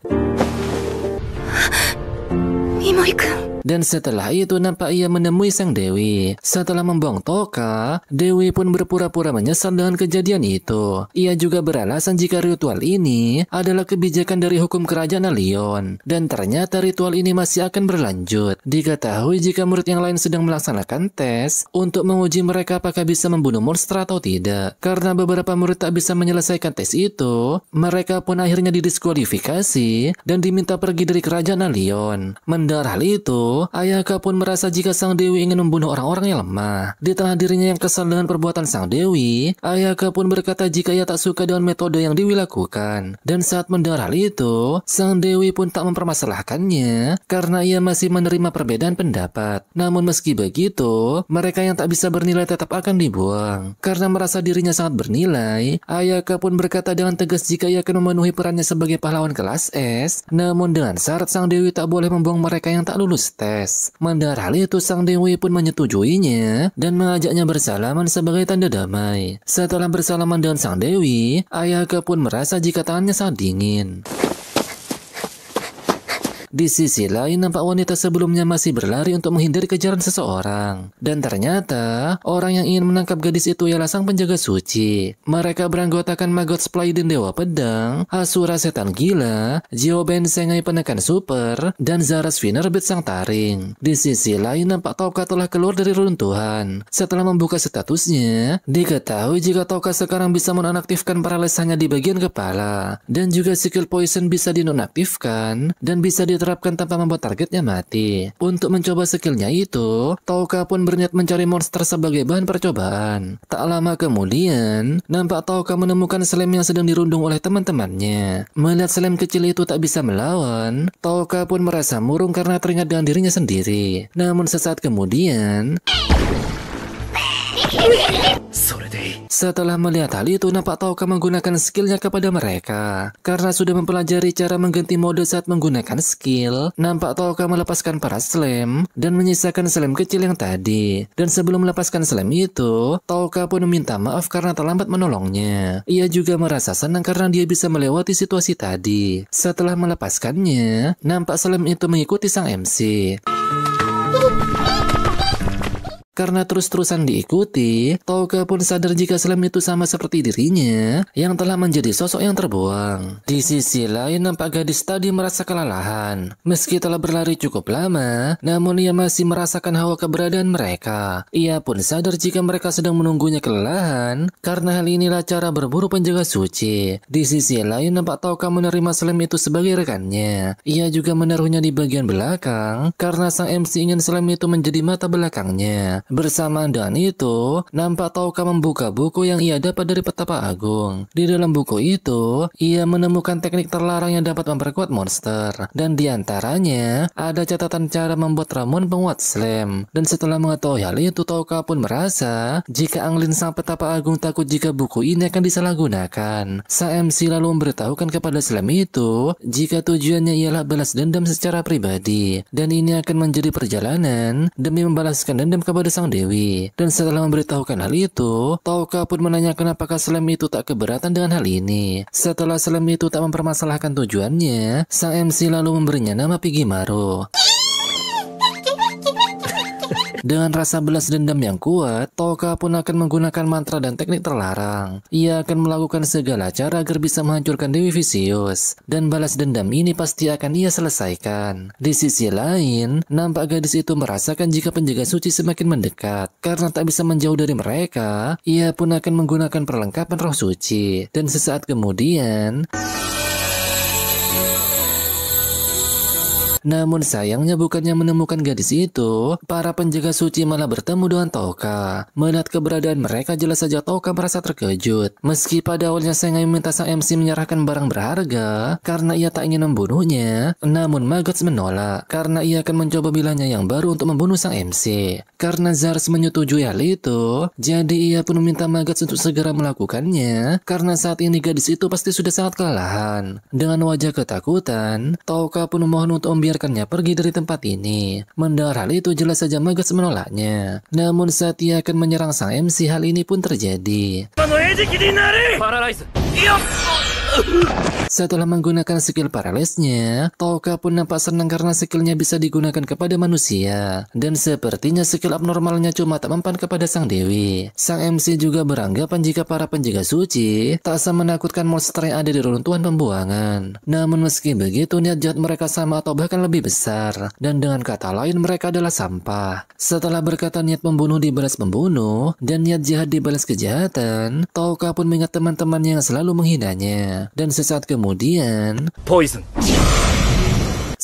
Mimori-kun. Dan setelah itu nampak ia menemui sang Dewi. Setelah membuang Touka, Dewi pun berpura-pura menyesal dengan kejadian itu. Ia juga beralasan jika ritual ini adalah kebijakan dari hukum kerajaan Alion. Dan ternyata ritual ini masih akan berlanjut. Diketahui jika murid yang lain sedang melaksanakan tes untuk menguji mereka apakah bisa membunuh monster atau tidak. Karena beberapa murid tak bisa menyelesaikan tes itu, mereka pun akhirnya didiskualifikasi dan diminta pergi dari kerajaan Alion. Mendengar hal itu, itu, Ayaka pun merasa jika sang dewi ingin membunuh orang-orang yang lemah. Di tengah dirinya yang kesal dengan perbuatan sang dewi, Ayaka pun berkata jika ia tak suka dengan metode yang Dewi lakukan. Dan saat mendengar hal itu, sang dewi pun tak mempermasalahkannya karena ia masih menerima perbedaan pendapat. Namun meski begitu, mereka yang tak bisa bernilai tetap akan dibuang. Karena merasa dirinya sangat bernilai, Ayaka pun berkata dengan tegas jika ia akan memenuhi perannya sebagai pahlawan kelas S, namun dengan syarat sang dewi tak boleh membuang mereka yang tak lulus tes. Mendengar hal itu, sang dewi pun menyetujuinya dan mengajaknya bersalaman sebagai tanda damai. Setelah bersalaman dengan sang dewi, Ayaka pun merasa jika tangannya sangat dingin. Di sisi lain, nampak wanita sebelumnya masih berlari untuk menghindari kejaran seseorang. Dan ternyata, orang yang ingin menangkap gadis itu ialah sang penjaga suci. Mereka beranggotakan Maggot Splaiden Dewa Pedang, Asura Setan Gila, Jioben Sengai Penekan Super, dan Zaras Finerbit Sang Taring. Di sisi lain, nampak Touka telah keluar dari reruntuhan. Setelah membuka statusnya, diketahui jika Touka sekarang bisa menonaktifkan paralysis hanya di bagian kepala. Dan juga skill Poison bisa dinonaktifkan, dan bisa diterapkan tanpa membuat targetnya mati. Untuk mencoba skillnya itu, Touka pun berniat mencari monster sebagai bahan percobaan. Tak lama kemudian, nampak Touka menemukan slime yang sedang dirundung oleh teman-temannya. Melihat slime kecil itu tak bisa melawan, Touka pun merasa murung karena teringat dengan dirinya sendiri. Namun sesaat kemudian, setelah melihat hal itu, nampak Touka menggunakan skillnya kepada mereka. Karena sudah mempelajari cara mengganti mode saat menggunakan skill, nampak Touka melepaskan para slime dan menyisakan slime kecil yang tadi. Dan sebelum melepaskan slime itu, Touka pun meminta maaf karena terlambat menolongnya. Ia juga merasa senang karena dia bisa melewati situasi tadi. Setelah melepaskannya, nampak slime itu mengikuti sang MC. Karena terus-terusan diikuti, Touka pun sadar jika slime itu sama seperti dirinya yang telah menjadi sosok yang terbuang. Di sisi lain, nampak gadis tadi merasa kelelahan. Meski telah berlari cukup lama, namun ia masih merasakan hawa keberadaan mereka. Ia pun sadar jika mereka sedang menunggunya kelelahan, karena hal inilah cara berburu penjaga suci. Di sisi lain, nampak Touka menerima slime itu sebagai rekannya. Ia juga menaruhnya di bagian belakang, karena sang MC ingin slime itu menjadi mata belakangnya. Bersamaan dengan itu, nampak Touka membuka buku yang ia dapat dari Petapa Agung. Di dalam buku itu, ia menemukan teknik terlarang yang dapat memperkuat monster. Dan diantaranya, ada catatan cara membuat ramuan penguat slime. Dan setelah mengetahui hal itu, Touka pun merasa jika Anglin sang Petapa Agung takut jika buku ini akan disalahgunakan. Sang MC lalu memberitahukan kepada slime itu jika tujuannya ialah balas dendam secara pribadi. Dan ini akan menjadi perjalanan demi membalaskan dendam kepada sang dewi. Dan setelah memberitahukan hal itu, Touka pun menanyakan apakah slime itu tak keberatan dengan hal ini. Setelah slime itu tak mempermasalahkan tujuannya, sang MC lalu memberinya nama Pigimaro. Dengan rasa balas dendam yang kuat, Touka pun akan menggunakan mantra dan teknik terlarang. Ia akan melakukan segala cara agar bisa menghancurkan Dewi Vicious. Dan balas dendam ini pasti akan ia selesaikan. Di sisi lain, nampak gadis itu merasakan jika penjaga suci semakin mendekat. Karena tak bisa menjauh dari mereka, ia pun akan menggunakan perlengkapan roh suci. Dan sesaat kemudian, namun sayangnya bukannya menemukan gadis itu, para penjaga suci malah bertemu dengan Touka. Melihat keberadaan mereka, jelas saja Touka merasa terkejut. Meski pada awalnya Sengai meminta sang MC menyerahkan barang berharga karena ia tak ingin membunuhnya, namun Maggots menolak karena ia akan mencoba bilahnya yang baru untuk membunuh sang MC. Karena Zars menyetujui hal itu, jadi ia pun meminta Maggots untuk segera melakukannya karena saat ini gadis itu pasti sudah sangat kelelahan. Dengan wajah ketakutan, Touka pun memohon untuk membiarkannya pergi dari tempat ini. Mendengar hal itu, jelas saja Maggots menolaknya. Namun saat ia akan menyerang sang MC, hal ini pun terjadi. Setelah menggunakan skill paralysnya, Touka pun nampak senang karena skillnya bisa digunakan kepada manusia. Dan sepertinya skill abnormalnya cuma tak mempan kepada sang dewi. Sang MC juga beranggapan jika para penjaga suci tak semenakutkan monster yang ada di reruntuhan pembuangan. Namun meski begitu, niat jahat mereka sama atau bahkan lebih besar. Dan dengan kata lain, mereka adalah sampah. Setelah berkata niat membunuh dibalas membunuh, dan niat jahat dibalas kejahatan, Touka pun mengingat teman-temannya yang selalu menghinanya. Dan sesaat kemudian, Poison.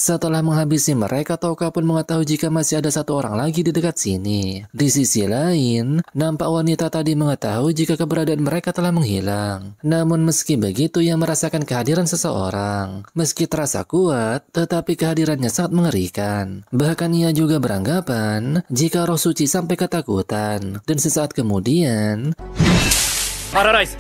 Setelah menghabisi mereka, Touka pun mengetahui jika masih ada satu orang lagi di dekat sini. Di sisi lain, nampak wanita tadi mengetahui jika keberadaan mereka telah menghilang. Namun meski begitu, ia merasakan kehadiran seseorang. Meski terasa kuat, tetapi kehadirannya sangat mengerikan. Bahkan ia juga beranggapan jika roh suci sampai ketakutan. Dan sesaat kemudian, Paralyze.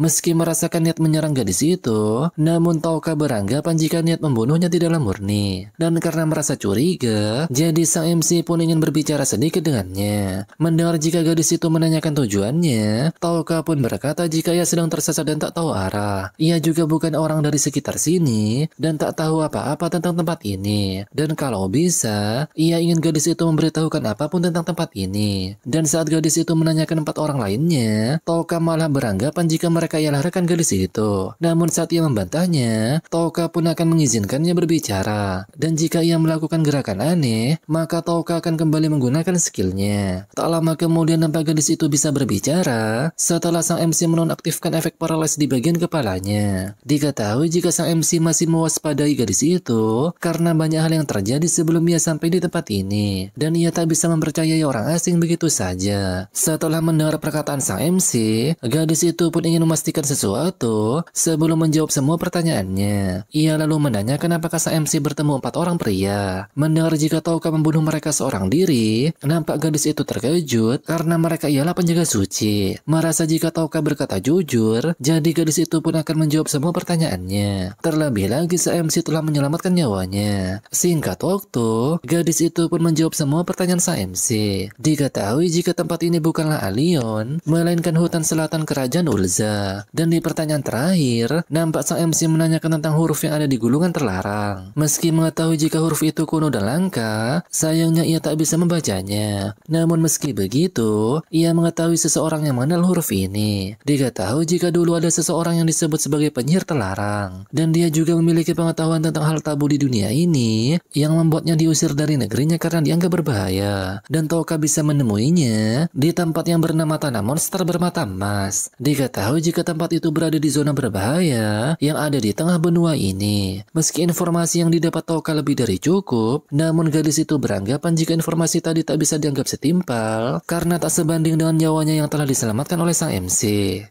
meski merasakan niat menyerang gadis itu, namun Touka beranggapan jika niat membunuhnya tidaklah murni. Dan karena merasa curiga, jadi sang MC pun ingin berbicara sedikit dengannya. Mendengar jika gadis itu menanyakan tujuannya, Touka pun berkata jika ia sedang tersesat dan tak tahu arah. Ia juga bukan orang dari sekitar sini dan tak tahu apa-apa tentang tempat ini. Dan kalau bisa, ia ingin gadis itu memberitahukan apapun tentang tempat ini. Dan saat gadis itu menanyakan 4 orang lainnya, Touka malah beranggapan jika mereka ialah rekan gadis itu. Namun saat ia membantahnya, Touka pun akan mengizinkannya berbicara. Dan jika ia melakukan gerakan aneh, maka Touka akan kembali menggunakan skillnya. Tak lama kemudian nampak gadis itu bisa berbicara setelah sang MC menonaktifkan efek paralysis di bagian kepalanya. Diketahui jika sang MC masih mewaspadai gadis itu karena banyak hal yang terjadi sebelum ia sampai di tempat ini. Dan ia tak bisa mempercayai orang asing begitu saja. Setelah mendengar perkataan sang MC, gadis itu pun ingin memastikan sesuatu sebelum menjawab semua pertanyaannya. Ia lalu menanyakan apakah sang MC bertemu 4 orang pria. Mendengar jika Touka membunuh mereka seorang diri, nampak gadis itu terkejut karena mereka ialah penjaga suci. Merasa jika Touka berkata jujur, jadi gadis itu pun akan menjawab semua pertanyaannya. Terlebih lagi sang MC telah menyelamatkan nyawanya. Singkat waktu, gadis itu pun menjawab semua pertanyaan sang MC. Diketahui jika tempat ini bukanlah Alion, melainkan hutan selatan kerajaan Ulza. Dan di pertanyaan terakhir, nampak sang MC menanyakan tentang huruf yang ada di gulungan terlarang. Meski mengetahui jika huruf itu kuno dan langka, sayangnya ia tak bisa membacanya. Namun meski begitu, ia mengetahui seseorang yang mengenal huruf ini. Diketahui jika dulu ada seseorang yang disebut sebagai penyihir terlarang. Dan dia juga memiliki pengetahuan tentang hal tabu di dunia ini, yang membuatnya diusir dari negerinya karena dianggap berbahaya. Dan Touka bisa menemuinya di tempat yang bernama Tanah Monster Bermata Emas. Diketahui jika tempat itu berada di zona berbahaya yang ada di tengah benua ini. Meski informasi yang didapat Touka lebih dari cukup, namun gadis itu beranggapan jika informasi tadi tak bisa dianggap setimpal karena tak sebanding dengan nyawanya yang telah diselamatkan oleh sang MC.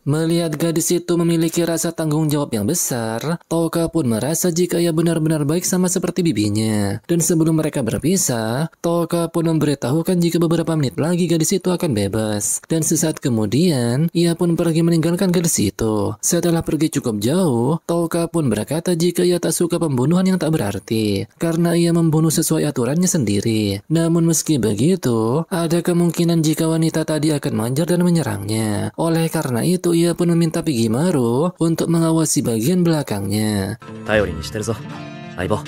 Melihat gadis itu memiliki rasa tanggung jawab yang besar, Touka pun merasa jika ia benar-benar baik sama seperti bibinya. Dan sebelum mereka berpisah, Touka pun memberitahukan jika beberapa menit lagi gadis itu akan bebas. Dan sesaat kemudian, ia pun pergi meninggalkan gadis itu. Setelah pergi cukup jauh, Touka pun berkata jika ia tak suka pembunuhan yang tak berarti, karena ia membunuh sesuai aturannya sendiri. Namun meski begitu, ada kemungkinan jika wanita tadi akan mengejar dan menyerangnya. Oleh karena itu, ia pun meminta Pigimaru untuk mengawasi bagian belakangnya. Aibo.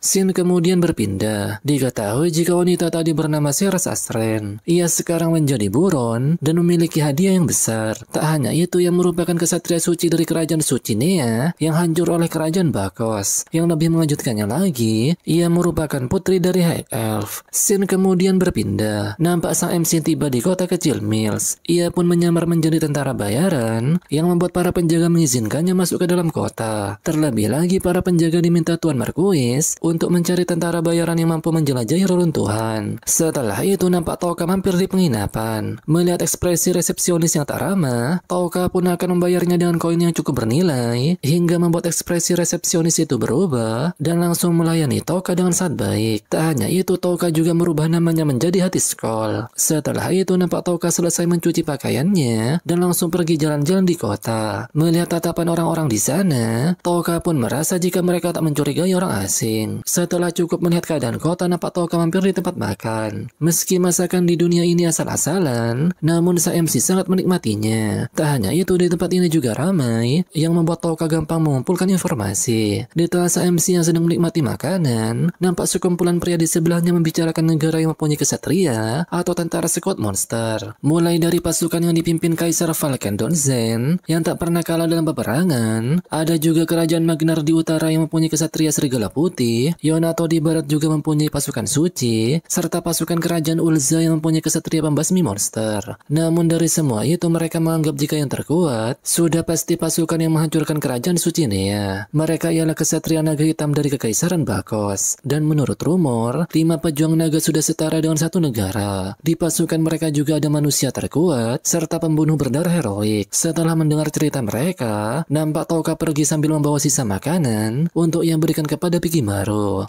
Scene kemudian berpindah. Diketahui jika wanita tadi bernama Ceres Astren. Ia sekarang menjadi buron dan memiliki hadiah yang besar. Tak hanya itu, ia merupakan kesatria suci dari kerajaan Suci Nea yang hancur oleh kerajaan Bakos. Yang lebih mengejutkannya lagi, ia merupakan putri dari High Elf. Scene kemudian berpindah. Nampak sang MC tiba di kota kecil Mills. Ia pun menyamar menjadi tentara bayaran yang membuat para penjaga mengizinkannya masuk ke dalam kota. Terlebih lagi, para penjaga diminta Tuan Marquis untuk mencari tentara bayaran yang mampu menjelajahi reruntuhan. Setelah itu nampak Touka mampir di penginapan. Melihat ekspresi resepsionis yang tak ramah, Touka pun akan membayarnya dengan koin yang cukup bernilai, hingga membuat ekspresi resepsionis itu berubah dan langsung melayani Touka dengan sangat baik. Tak hanya itu, Touka juga merubah namanya menjadi Hati Skull. Setelah itu nampak Touka selesai mencuci pakaiannya dan langsung pergi jalan-jalan di kota. Melihat tatapan orang-orang di sana, Touka pun merasa jika mereka tak mencurigai orang asing. Setelah cukup melihat keadaan kota, nampak Touka mampir di tempat makan. Meski masakan di dunia ini asal-asalan, namun sang MC sangat menikmatinya. Tak hanya itu, di tempat ini juga ramai, yang membuat Touka gampang mengumpulkan informasi. Di tengah sang MC yang sedang menikmati makanan, nampak sekumpulan pria di sebelahnya membicarakan negara yang mempunyai kesatria atau tentara sekuat monster. Mulai dari pasukan yang dipimpin Kaisar Falken Donzen yang tak pernah kalah dalam peperangan, ada juga kerajaan Magnar di utara yang mempunyai kesatria serigala putih Yonato di barat juga mempunyai pasukan suci, serta pasukan kerajaan Ulza yang mempunyai kesatria pembasmi monster. Namun dari semua itu mereka menganggap jika yang terkuat sudah pasti pasukan yang menghancurkan kerajaan suci Nea. Mereka ialah kesatria naga hitam dari Kekaisaran Bakos. Dan menurut rumor, 5 pejuang naga sudah setara dengan satu negara. Di pasukan mereka juga ada manusia terkuat, serta pembunuh berdarah heroik. Setelah mendengar cerita mereka, nampak Touka pergi sambil membawa sisa makanan untuk yang berikan kepada Bikimaru.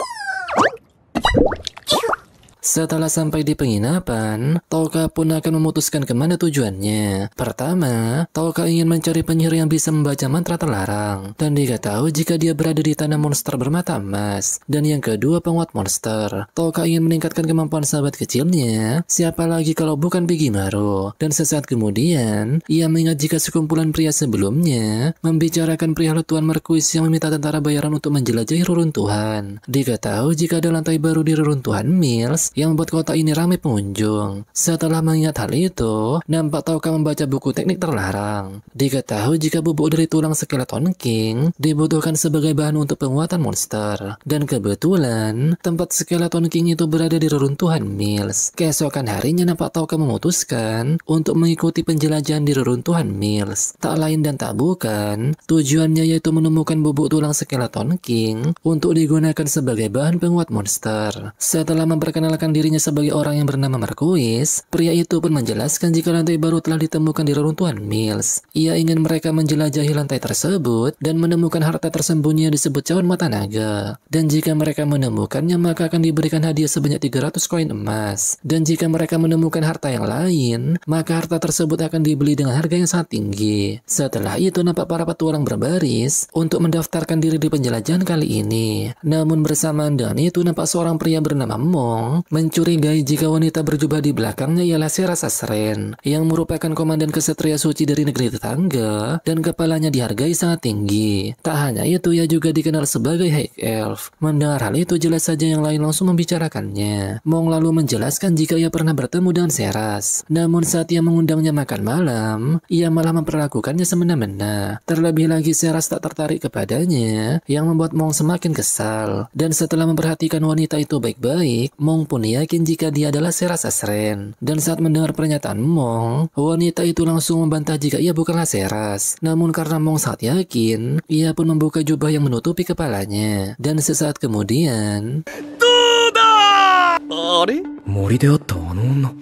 Setelah sampai di penginapan, Touka pun akan memutuskan kemana tujuannya. Pertama, Touka ingin mencari penyihir yang bisa membaca mantra terlarang, dan dia tahu jika dia berada di tanah monster bermata emas. Dan yang kedua, penguat monster. Touka ingin meningkatkan kemampuan sahabat kecilnya, siapa lagi kalau bukan Bikimaru. Dan sesaat kemudian, ia mengingat jika sekumpulan pria sebelumnya membicarakan perihal Tuan Marquis yang meminta tentara bayaran untuk menjelajahi reruntuhan. Dia tahu jika ada lantai baru di reruntuhan Mills yang membuat kota ini ramai pengunjung. Setelah mengingat hal itu, nampak Touka membaca buku teknik terlarang. Diketahui jika bubuk dari tulang Skeleton King dibutuhkan sebagai bahan untuk penguatan monster. Dan kebetulan, tempat Skeleton King itu berada di reruntuhan Mills. Keesokan harinya nampak Touka memutuskan untuk mengikuti penjelajahan di reruntuhan Mills. Tak lain dan tak bukan, tujuannya yaitu menemukan bubuk tulang Skeleton King untuk digunakan sebagai bahan penguat monster. Setelah memperkenalkan dirinya sebagai orang yang bernama Marquis, pria itu pun menjelaskan jika lantai baru telah ditemukan di reruntuhan Mills. Ia ingin mereka menjelajahi lantai tersebut dan menemukan harta tersembunyi yang disebut cawan mata naga. Dan jika mereka menemukannya, maka akan diberikan hadiah sebanyak 300 koin emas. Dan jika mereka menemukan harta yang lain, maka harta tersebut akan dibeli dengan harga yang sangat tinggi. Setelah itu nampak para petualang berbaris untuk mendaftarkan diri di penjelajahan kali ini. Namun bersamaan dengan itu nampak seorang pria bernama Mong mencurigai jika wanita berjubah di belakangnya ialah Sera Sasren, yang merupakan komandan kesatria suci dari negeri tetangga dan kepalanya dihargai sangat tinggi. Tak hanya itu, ia juga dikenal sebagai High Elf. Mendengar hal itu, jelas saja yang lain langsung membicarakannya. Mong lalu menjelaskan jika ia pernah bertemu dengan Seras. Namun saat ia mengundangnya makan malam, ia malah memperlakukannya semena-mena. Terlebih lagi Seras tak tertarik kepadanya, yang membuat Mong semakin kesal. Dan setelah memperhatikan wanita itu baik-baik, Mong pun yakin jika dia adalah Sera Sasren. Dan saat mendengar pernyataan Mong, wanita itu langsung membantah jika ia bukanlah Seras. Namun karena Mong sangat yakin, ia pun membuka jubah yang menutupi kepalanya. Dan sesaat kemudian,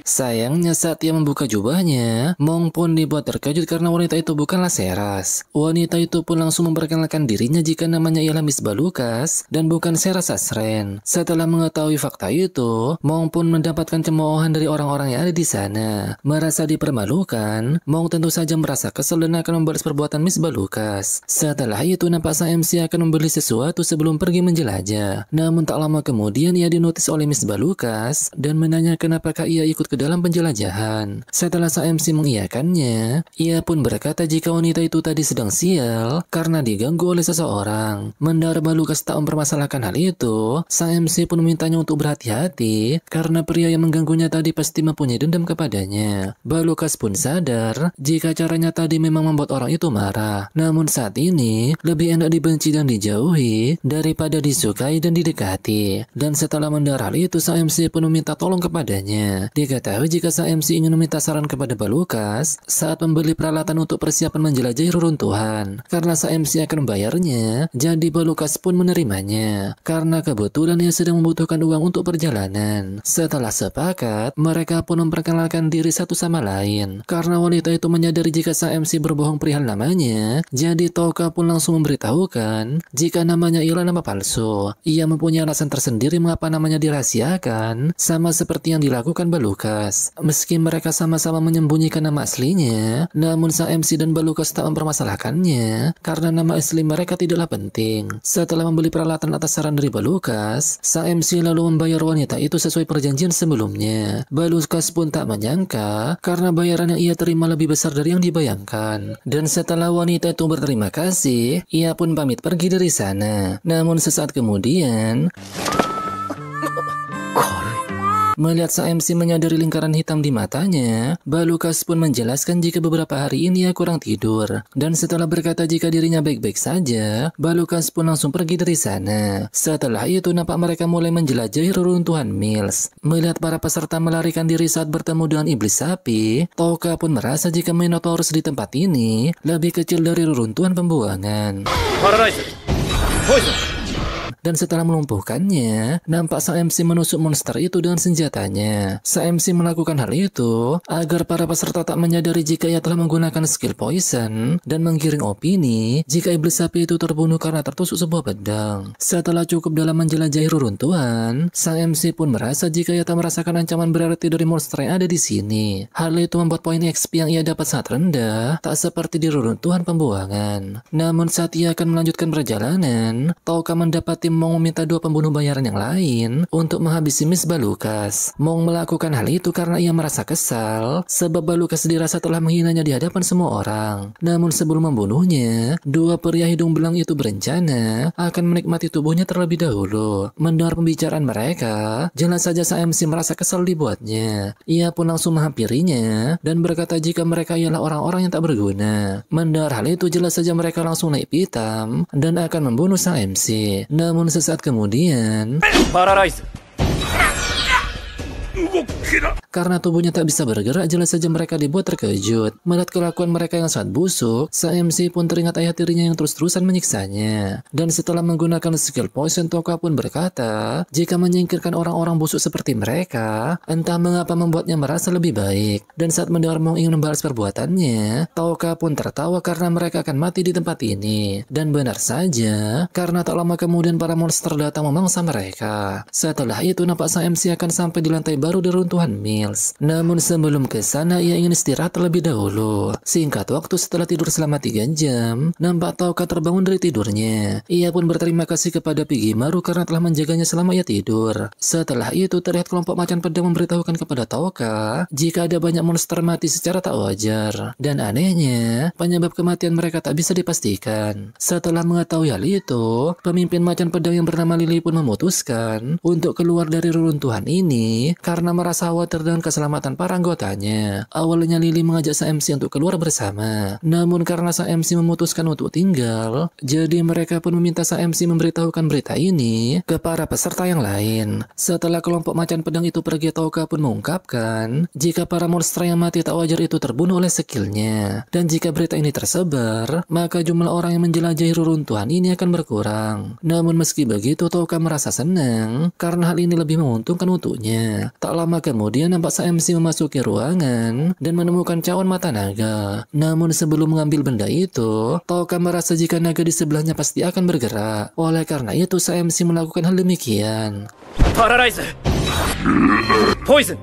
sayangnya saat ia membuka jubahnya, Mong pun dibuat terkejut karena wanita itu bukanlah Seras. Wanita itu pun langsung memperkenalkan dirinya jika namanya ialah Miss Balukas dan bukan Sera Sasren. Setelah mengetahui fakta itu, Mong pun mendapatkan cemoohan dari orang-orang yang ada di sana. Merasa dipermalukan, Mong tentu saja merasa kesal dan akan membalas perbuatan Miss Balukas. Setelah itu nampak sang MC akan membeli sesuatu sebelum pergi menjelajah. Namun tak lama kemudian ia dinotis oleh Miss Balukas dan menanyakan apakah ia ikut ke dalam penjelajahan. Setelah sang MC mengiyakannya, ia pun berkata jika wanita itu tadi sedang sial karena diganggu oleh seseorang. Mendengar Balukas tak mempermasalahkan hal itu, sang MC pun memintanya untuk berhati-hati karena pria yang mengganggunya tadi pasti mempunyai dendam kepadanya. Balukas pun sadar jika caranya tadi memang membuat orang itu marah. Namun saat ini lebih enak dibenci dan dijauhi daripada disukai dan didekati. Dan setelah mendengar hal itu, sang MC pun meminta tolong kepadanya. Diketahui jika sang MC ingin meminta saran kepada Balukas saat membeli peralatan untuk persiapan menjelajahi reruntuhan. Karena sang MC akan membayarnya, jadi Balukas pun menerimanya. Karena kebetulan ia sedang membutuhkan uang untuk perjalanan. Setelah sepakat, mereka pun memperkenalkan diri satu sama lain. Karena wanita itu menyadari jika sang MC berbohong perihal namanya, jadi Touka pun langsung memberitahukan jika namanya ialah nama palsu. Ia mempunyai alasan tersendiri mengapa namanya dirahasiakan, sama seperti yang dilakukan Balukas. Meski mereka sama-sama menyembunyikan nama aslinya, namun sang MC dan Balukas tak mempermasalahkannya karena nama asli mereka tidaklah penting. Setelah membeli peralatan atas saran dari Balukas, sang MC lalu membayar wanita itu sesuai perjanjian sebelumnya. Balukas pun tak menyangka karena bayaran yang ia terima lebih besar dari yang dibayangkan. Dan setelah wanita itu berterima kasih, ia pun pamit pergi dari sana. Namun sesaat kemudian, Melihat sang MC menyadari lingkaran hitam di matanya, Balukas pun menjelaskan jika beberapa hari ini ia kurang tidur. Dan setelah berkata jika dirinya baik-baik saja, Balukas pun langsung pergi dari sana. Setelah itu nampak mereka mulai menjelajahi reruntuhan Mills. Melihat para peserta melarikan diri saat bertemu dengan iblis sapi, Touka pun merasa jika Minotaurus di tempat ini lebih kecil dari reruntuhan pembuangan. Dan setelah melumpuhkannya, nampak sang MC menusuk monster itu dengan senjatanya. Sang MC melakukan hal itu agar para peserta tak menyadari jika ia telah menggunakan skill poison dan menggiring opini jika iblis sapi itu terbunuh karena tertusuk sebuah pedang. Setelah cukup dalam menjelajahi reruntuhan, sang MC pun merasa jika ia tak merasakan ancaman berarti dari monster yang ada di sini. Hal itu membuat poin XP yang ia dapat sangat rendah, tak seperti di reruntuhan pembuangan. Namun saat ia akan melanjutkan perjalanan, Touka mendapati Mong meminta dua pembunuh bayaran yang lain untuk menghabisi Miss Balukas. Mong melakukan hal itu karena ia merasa kesal sebab Balukas dirasa telah menghinanya di hadapan semua orang. Namun sebelum membunuhnya, dua pria hidung belang itu berencana akan menikmati tubuhnya terlebih dahulu. Mendengar pembicaraan mereka, jelas saja sang MC merasa kesal dibuatnya. Ia pun langsung menghampirinya dan berkata jika mereka ialah orang-orang yang tak berguna. Mendengar hal itu, jelas saja mereka langsung naik pitam dan akan membunuh sang MC. Namun sesaat kemudian, karena tubuhnya tak bisa bergerak, jelas saja mereka dibuat terkejut. Melihat kelakuan mereka yang sangat busuk, sang MC pun teringat ayah tirinya yang terus-terusan menyiksanya. Dan setelah menggunakan skill poison, Touka pun berkata, jika menyingkirkan orang-orang busuk seperti mereka, entah mengapa membuatnya merasa lebih baik. Dan saat mendengar Mong ingin membalas perbuatannya, Touka pun tertawa karena mereka akan mati di tempat ini. Dan benar saja, karena tak lama kemudian para monster datang memangsa mereka. Setelah itu nampak sang MC akan sampai di lantai baru di runtuhan Mills. Namun sebelum ke sana ia ingin istirahat terlebih dahulu. Singkat waktu setelah tidur selama 3 jam, nampak Touka terbangun dari tidurnya. Ia pun berterima kasih kepada Pigimaru karena telah menjaganya selama ia tidur. Setelah itu terlihat kelompok macan pedang memberitahukan kepada Touka jika ada banyak monster mati secara tak wajar. Dan anehnya, penyebab kematian mereka tak bisa dipastikan. Setelah mengetahui hal itu, pemimpin macan pedang yang bernama Lily pun memutuskan untuk keluar dari reruntuhan ini karena merasa khawatir dengan keselamatan para anggotanya. Awalnya Lily mengajak sang MC untuk keluar bersama. Namun karena sang MC memutuskan untuk tinggal, jadi mereka pun meminta sang MC memberitahukan berita ini ke para peserta yang lain. Setelah kelompok macan pedang itu pergi, Touka pun mengungkapkan jika para monster yang mati tak wajar itu terbunuh oleh skillnya. Dan jika berita ini tersebar, maka jumlah orang yang menjelajahi reruntuhan ini akan berkurang. Namun meski begitu, Touka merasa senang karena hal ini lebih menguntungkan untuknya. Tak lama kemudian nampak sang MC memasuki ruangan dan menemukan cawan mata naga. Namun sebelum mengambil benda itu, Touka merasa jika naga di sebelahnya pasti akan bergerak. Oleh karena itu sang MC melakukan hal demikian. Poison.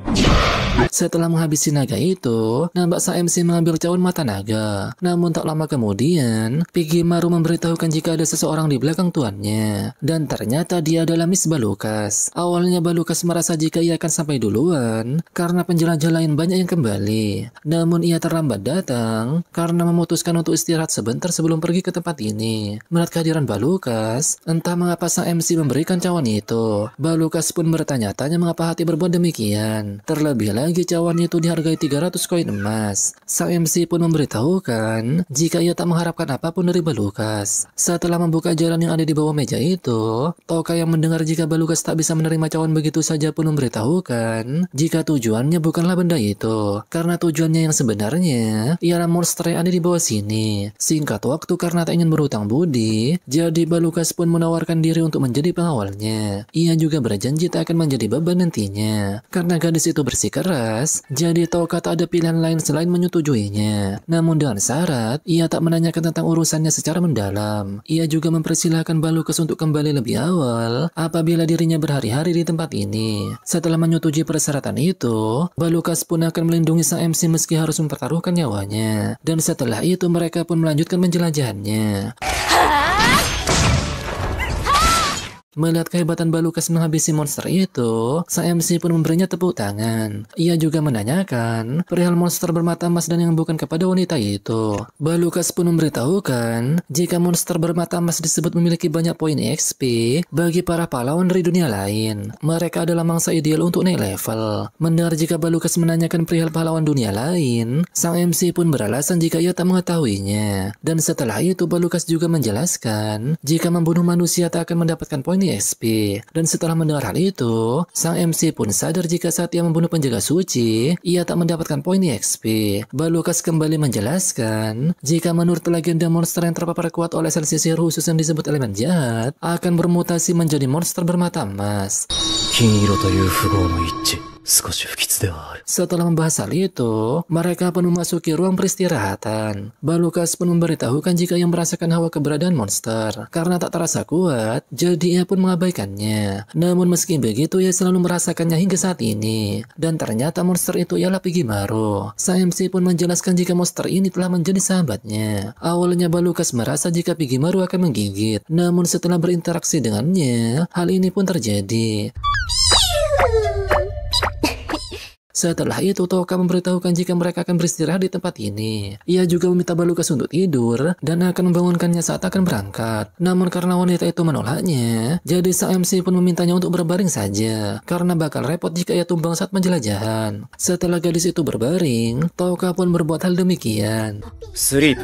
Setelah menghabisi naga itu, nampak sang MC mengambil cawan mata naga. Namun tak lama kemudian, Pigimaru memberitahukan jika ada seseorang di belakang tuannya. Dan ternyata dia adalah Miss Balukas. Awalnya Balukas merasa jika ia akan sampai duluan karena penjelajah lain banyak yang kembali. Namun ia terlambat datang karena memutuskan untuk istirahat sebentar sebelum pergi ke tempat ini. Melihat kehadiran Balukas, entah mengapa sang MC memberikan cawan itu. Balukas pun bertanya-tanya mengapa hati berbuat demikian. Terlebih lagi cawan itu dihargai 300 koin emas. Sang MC pun memberitahukan jika ia tak mengharapkan apapun dari Balukas. Setelah membuka jalan yang ada di bawah meja itu, Touka yang mendengar jika Balukas tak bisa menerima cawan begitu saja pun memberitahukan jika tujuannya bukanlah benda itu, karena tujuannya yang sebenarnya ialah monster yang ada di bawah sini. Singkat waktu karena tak ingin berhutang budi, jadi Balukas pun menawarkan diri untuk menjadi pengawalnya. Ia juga berjanji tak akan menjadi beban nantinya. Karena gadis itu bersikeras, jadi Touka tak ada pilihan lain selain menyetujuinya. Namun dengan syarat, ia tak menanyakan tentang urusannya secara mendalam. Ia juga mempersilahkan Balukas untuk kembali lebih awal apabila dirinya berhari-hari di tempat ini. Setelah menyetujui persyaratan itu, Balukas pun akan melindungi sang MC meski harus mempertaruhkan nyawanya. Dan setelah itu mereka pun melanjutkan penjelajahannya. Melihat kehebatan Balukas menghabisi monster itu, sang MC pun memberinya tepuk tangan. Ia juga menanyakan perihal monster bermata emas dan yang bukan kepada wanita itu. Balukas pun memberitahukan jika monster bermata emas disebut memiliki banyak poin XP bagi para pahlawan dari dunia lain. Mereka adalah mangsa ideal untuk naik level. Mendengar jika Balukas menanyakan perihal pahlawan dunia lain, sang MC pun beralasan jika ia tak mengetahuinya. Dan setelah itu Balukas juga menjelaskan jika membunuh manusia tak akan mendapatkan poin XP. Dan setelah mendengar hal itu, sang MC pun sadar jika saat ia membunuh penjaga suci, ia tak mendapatkan poin XP. Balukas kembali menjelaskan jika menurut legenda monster yang terpapar kuat oleh sel sihir khusus yang disebut elemen jahat akan bermutasi menjadi monster bermata emas. Setelah membahas hal itu, mereka pun memasuki ruang peristirahatan. Balukas pun memberitahukan jika ia merasakan hawa keberadaan monster. Karena tak terasa kuat, jadi ia pun mengabaikannya. Namun meski begitu, ia selalu merasakannya hingga saat ini. Dan ternyata monster itu ialah Pigimaro. Sang MC pun menjelaskan jika monster ini telah menjadi sahabatnya. Awalnya Balukas merasa jika Pigimaro akan menggigit. Namun setelah berinteraksi dengannya, hal ini pun terjadi. Setelah itu, Toka memberitahukan jika mereka akan beristirahat di tempat ini. Ia juga meminta Balukas untuk tidur dan akan membangunkannya saat akan berangkat. Namun karena wanita itu menolaknya, jadi sang MC pun memintanya untuk berbaring saja, karena bakal repot jika ia tumbang saat penjelajahan. Setelah gadis itu berbaring, Toka pun berbuat hal demikian. Sleep.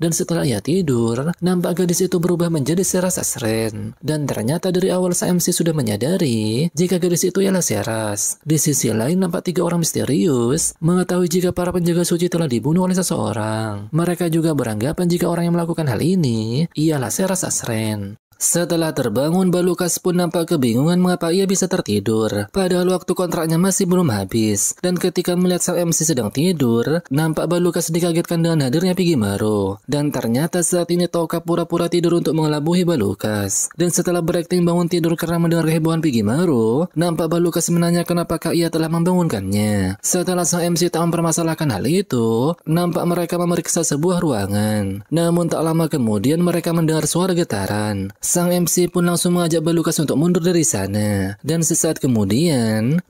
Dan setelah ia tidur, nampak gadis itu berubah menjadi Seras Asren. Dan ternyata dari awal sang MC sudah menyadari jika gadis itu ialah Seras. Di sisi lain nampak 3 orang misterius mengetahui jika para penjaga suci telah dibunuh oleh seseorang. Mereka juga beranggapan jika orang yang melakukan hal ini ialah Seras Asren. Setelah terbangun, Balukas pun nampak kebingungan mengapa ia bisa tertidur. Padahal waktu kontraknya masih belum habis. Dan ketika melihat sang MC sedang tidur, nampak Balukas dikagetkan dengan hadirnya Pigimaro. Dan ternyata saat ini Toka pura-pura tidur untuk mengelabuhi Balukas. Dan setelah berakting bangun tidur karena mendengar kehebohan Pigimaro, nampak Balukas menanyakan apakah ia telah membangunkannya. Setelah sang MC tak mempermasalahkan hal itu, nampak mereka memeriksa sebuah ruangan. Namun tak lama kemudian mereka mendengar suara getaran. Sang MC pun langsung mengajak Balukas untuk mundur dari sana. Dan sesaat kemudian,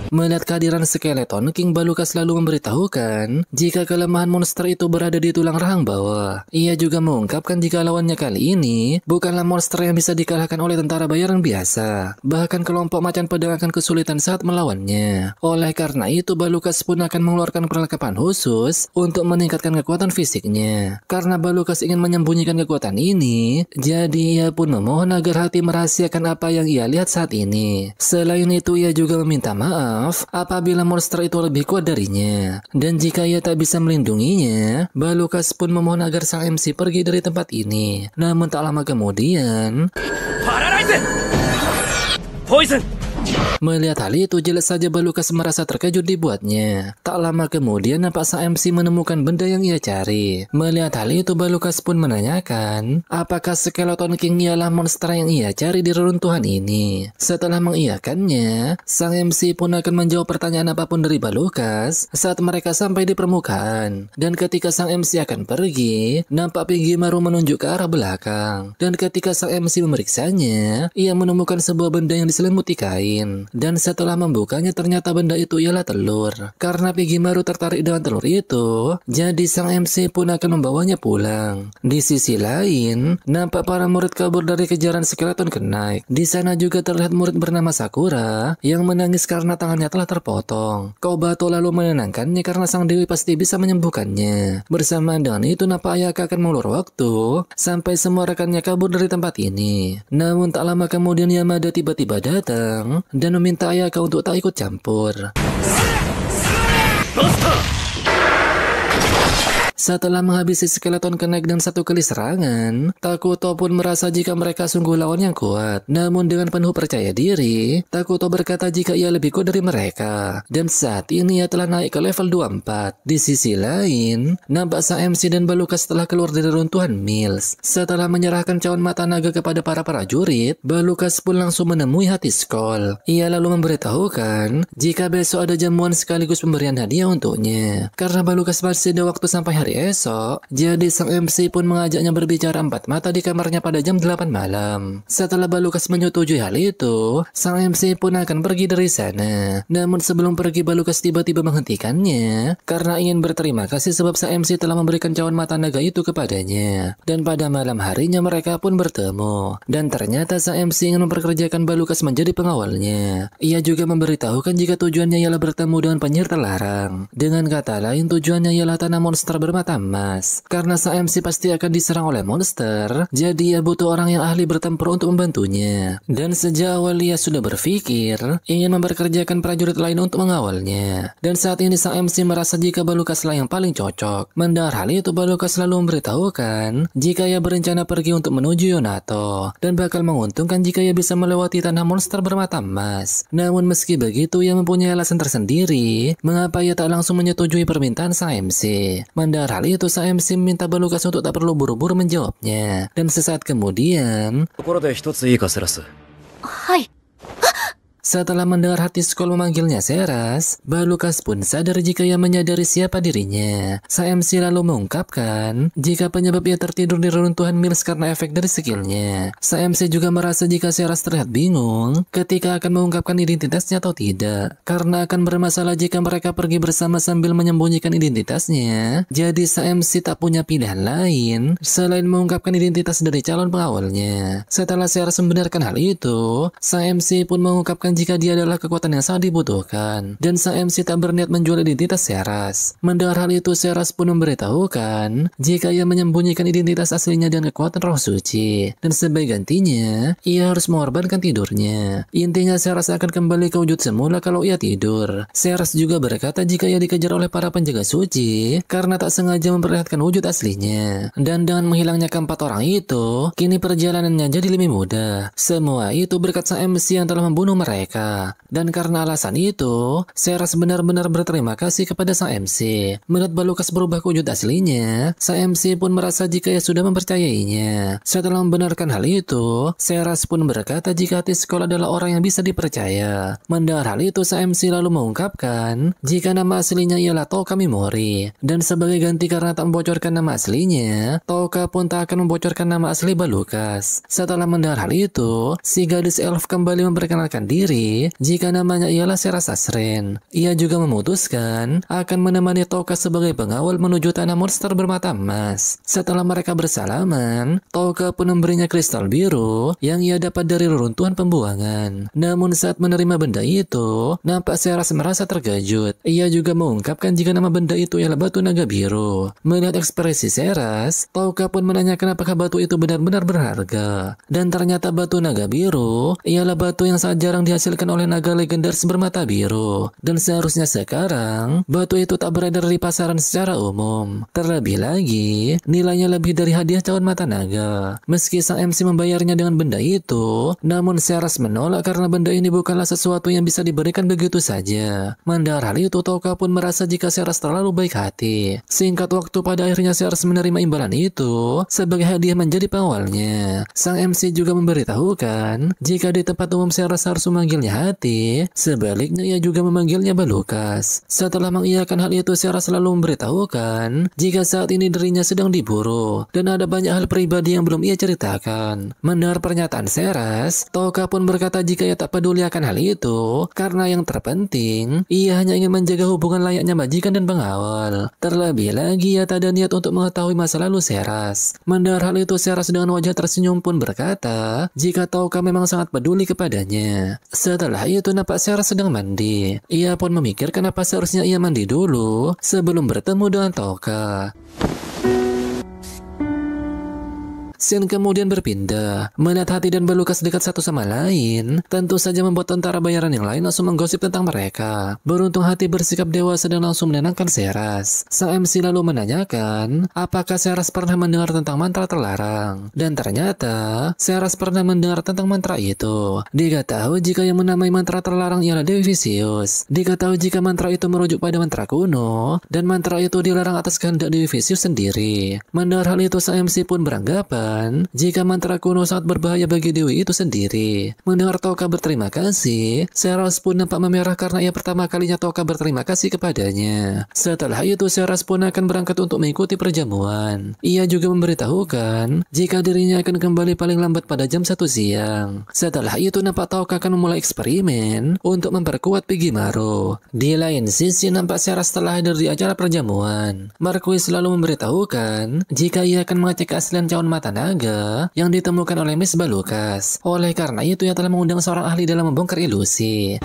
melihat kehadiran Skeleton King, Balukas lalu memberitahukan jika kelemahan monster itu berada di tulang rahang bawah. Ia juga mengungkapkan jika lawannya kali ini bukanlah monster yang bisa dikalahkan oleh tentara bayaran biasa. Bahkan kelompok macan pedang akan kesulitan saat melawannya. Oleh karena itu, Balukas pun akan mengeluarkan perlengkapan khusus untuk meningkatkan kekuatan fisiknya. Karena Balukas ingin menyembunyikan kekuatan ini, jadi ia pun memohon agar hati merahasiakan apa yang ia lihat saat ini. Selain itu, ia juga meminta maaf apabila monster itu lebih kuat darinya. Dan jika ia tak bisa melindunginya, Balukas pun memohon agar sang MC pergi dari tempat ini. Namun tak lama kemudian, Paralyze! Poison! melihat hal itu, jelas saja Balukas merasa terkejut dibuatnya. Tak lama kemudian nampak sang MC menemukan benda yang ia cari. Melihat hal itu, Balukas pun menanyakan apakah Skeleton King ialah monster yang ia cari di reruntuhan ini. Setelah mengiyakannya, sang MC pun akan menjawab pertanyaan apapun dari Balukas saat mereka sampai di permukaan. Dan ketika sang MC akan pergi, nampak Pigimaro menunjuk ke arah belakang. Dan ketika sang MC memeriksanya, ia menemukan sebuah benda yang diselimuti kain. Dan setelah membukanya, ternyata benda itu ialah telur. Karena Pigimaro tertarik dengan telur itu, jadi sang MC pun akan membawanya pulang. Di sisi lain, nampak para murid kabur dari kejaran Skeleton Knight. Di sana juga terlihat murid bernama Sakura yang menangis karena tangannya telah terpotong. Kobato lalu menenangkannya karena sang dewi pasti bisa menyembuhkannya. Bersamaan dengan itu, nampak Ayaka akan mengulur waktu sampai semua rekannya kabur dari tempat ini. Namun tak lama kemudian Yamada tiba-tiba datang dan meminta Ayaka untuk tak ikut campur. Setelah menghabisi Skeleton Knight dan satu kali serangan, Takuto pun merasa jika mereka sungguh lawan yang kuat. Namun dengan penuh percaya diri, Takuto berkata jika ia lebih kuat dari mereka. Dan saat ini ia telah naik ke level 24. Di sisi lain, nampak sang MC dan Balukas telah keluar dari runtuhan Mills. Setelah menyerahkan cawan mata naga kepada para prajurit, Balukas pun langsung menemui hati Skull. Ia lalu memberitahukan jika besok ada jamuan sekaligus pemberian hadiah untuknya. Karena Balukas masih ada waktu sampai hari hari esok, jadi sang MC pun mengajaknya berbicara empat mata di kamarnya pada jam 8 malam. Setelah Balukas menyetujui hal itu, sang MC pun akan pergi dari sana. Namun sebelum pergi, Balukas tiba-tiba menghentikannya karena ingin berterima kasih sebab sang MC telah memberikan cawan mata naga itu kepadanya. Dan pada malam harinya mereka pun bertemu. Dan ternyata sang MC ingin memperkerjakan Balukas menjadi pengawalnya. Ia juga memberitahukan jika tujuannya ialah bertemu dengan penyihir terlarang. Dengan kata lain, tujuannya ialah tanah monster bermata emas. Karena sang MC pasti akan diserang oleh monster, jadi ia butuh orang yang ahli bertempur untuk membantunya. Dan sejak awal ia sudah berpikir ingin memperkerjakan prajurit lain untuk mengawalnya. Dan saat ini sang MC merasa jika Balukaslah yang paling cocok. Mendengar hal itu, Balukas selalu memberitahukan jika ia berencana pergi untuk menuju Yonato dan bakal menguntungkan jika ia bisa melewati tanah monster bermata emas. Namun meski begitu, ia mempunyai alasan tersendiri mengapa ia tak langsung menyetujui permintaan sang MC. Mendengar hal itu, sang MC meminta Balukas untuk tak perlu buru-buru menjawabnya. Dan sesaat kemudian, ところで一ついいかセラス。はい。 setelah mendengar hati Skoll memanggilnya Seras, Balukas pun sadar jika ia menyadari siapa dirinya. Sang MC lalu mengungkapkan jika penyebab ia tertidur di reruntuhan Mills karena efek dari skillnya. Sang MC juga merasa jika Seras terlihat bingung ketika akan mengungkapkan identitasnya atau tidak, karena akan bermasalah jika mereka pergi bersama sambil menyembunyikan identitasnya. Jadi sang MC tak punya pilihan lain selain mengungkapkan identitas dari calon pengawalnya. Setelah Seras membenarkan hal itu, sang MC pun mengungkapkan jika dia adalah kekuatan yang sangat dibutuhkan, dan sang MC tak berniat menjual identitas Seras. Mendengar hal itu, Seras pun memberitahukan jika ia menyembunyikan identitas aslinya dan kekuatan roh suci, dan sebagai gantinya, ia harus mengorbankan tidurnya. Intinya Seras akan kembali ke wujud semula kalau ia tidur. Seras juga berkata jika ia dikejar oleh para penjaga suci karena tak sengaja memperlihatkan wujud aslinya. Dan dengan menghilangnya keempat orang itu, kini perjalanannya jadi lebih mudah. Semua itu berkat sang MC yang telah membunuh mereka. Dan karena alasan itu, Seras benar-benar berterima kasih kepada sang MC. Melihat Balukas berubah ke wujud aslinya, sang MC pun merasa jika ia sudah mempercayainya. Setelah membenarkan hal itu, Seras pun berkata jika hati Skoll adalah orang yang bisa dipercaya. Mendengar hal itu, sang MC lalu mengungkapkan jika nama aslinya ialah Touka Mimori. Dan sebagai ganti karena tak membocorkan nama aslinya, Touka pun tak akan membocorkan nama asli Balukas. Setelah mendengar hal itu, si gadis elf kembali memperkenalkan diri jika namanya ialah Seras Asren. Ia juga memutuskan akan menemani Touka sebagai pengawal menuju tanah monster bermata emas. Setelah mereka bersalaman, Touka pun memberinya kristal biru yang ia dapat dari reruntuhan pembuangan. Namun saat menerima benda itu, nampak Seras merasa terkejut. Ia juga mengungkapkan jika nama benda itu ialah batu naga biru. Melihat ekspresi Seras, Touka pun menanyakan apakah batu itu benar-benar berharga. Dan ternyata batu naga biru ialah batu yang sangat jarang dihasilkan oleh naga legendaris bermata biru, dan seharusnya sekarang batu itu tak beredar di pasaran secara umum. Terlebih lagi, nilainya lebih dari hadiah cawan mata naga. Meski sang MC membayarnya dengan benda itu, namun Seras menolak karena benda ini bukanlah sesuatu yang bisa diberikan begitu saja. Mendengar hal itu, Touka pun merasa jika Seras terlalu baik hati. Singkat waktu, pada akhirnya Seras menerima imbalan itu sebagai hadiah menjadi pengawalnya. Sang MC juga memberitahukan jika di tempat umum Seras harus memanggilnya Hati, sebaliknya ia juga memanggilnya Balukas. Setelah mengiyakan hal itu, Seras selalu memberitahukan jika saat ini dirinya sedang diburu dan ada banyak hal pribadi yang belum ia ceritakan. Mendengar pernyataan Seras, Touka pun berkata jika ia tak peduli akan hal itu karena yang terpenting ia hanya ingin menjaga hubungan layaknya majikan dan pengawal. Terlebih lagi ia tak ada niat untuk mengetahui masa lalu Seras. Mendengar hal itu, Seras dengan wajah tersenyum pun berkata jika Touka memang sangat peduli kepadanya. Setelah itu nampak Seras sedang mandi. Ia pun memikirkan apa seharusnya ia mandi dulu sebelum bertemu dengan Touka. Scene kemudian berpindah. Melihat Hati dan Balukas dekat satu sama lain, tentu saja membuat tentara bayaran yang lain langsung menggosip tentang mereka. Beruntung Hati bersikap dewasa dan langsung menenangkan Seras. Sang MC lalu menanyakan apakah Seras pernah mendengar tentang mantra terlarang. Dan ternyata Seras pernah mendengar tentang mantra itu. Diketahui jika yang menamai mantra terlarang ialah Dewi Vicious. Diketahui jika mantra itu merujuk pada mantra kuno, dan mantra itu dilarang atas kehendak Dewi Vicious sendiri. Mendengar hal itu, sang MC pun beranggapan memberitahukan jika mantra kuno sangat berbahaya bagi Dewi itu sendiri. Mendengar Toka berterima kasih, Seras pun nampak memerah karena ia pertama kalinya Toka berterima kasih kepadanya. Setelah itu Seras pun akan berangkat untuk mengikuti perjamuan. Ia juga memberitahukan jika dirinya akan kembali paling lambat pada jam 1 siang. Setelah itu nampak Toka akan memulai eksperimen untuk memperkuat Pigimaro. Di lain sisi nampak Seras telah hadir di acara perjamuan. Marquis selalu memberitahukan jika ia akan mengecek keaslian cawan mata naga yang ditemukan oleh Miss Balukas. Oleh karena itu ia telah mengundang seorang ahli dalam membongkar ilusi.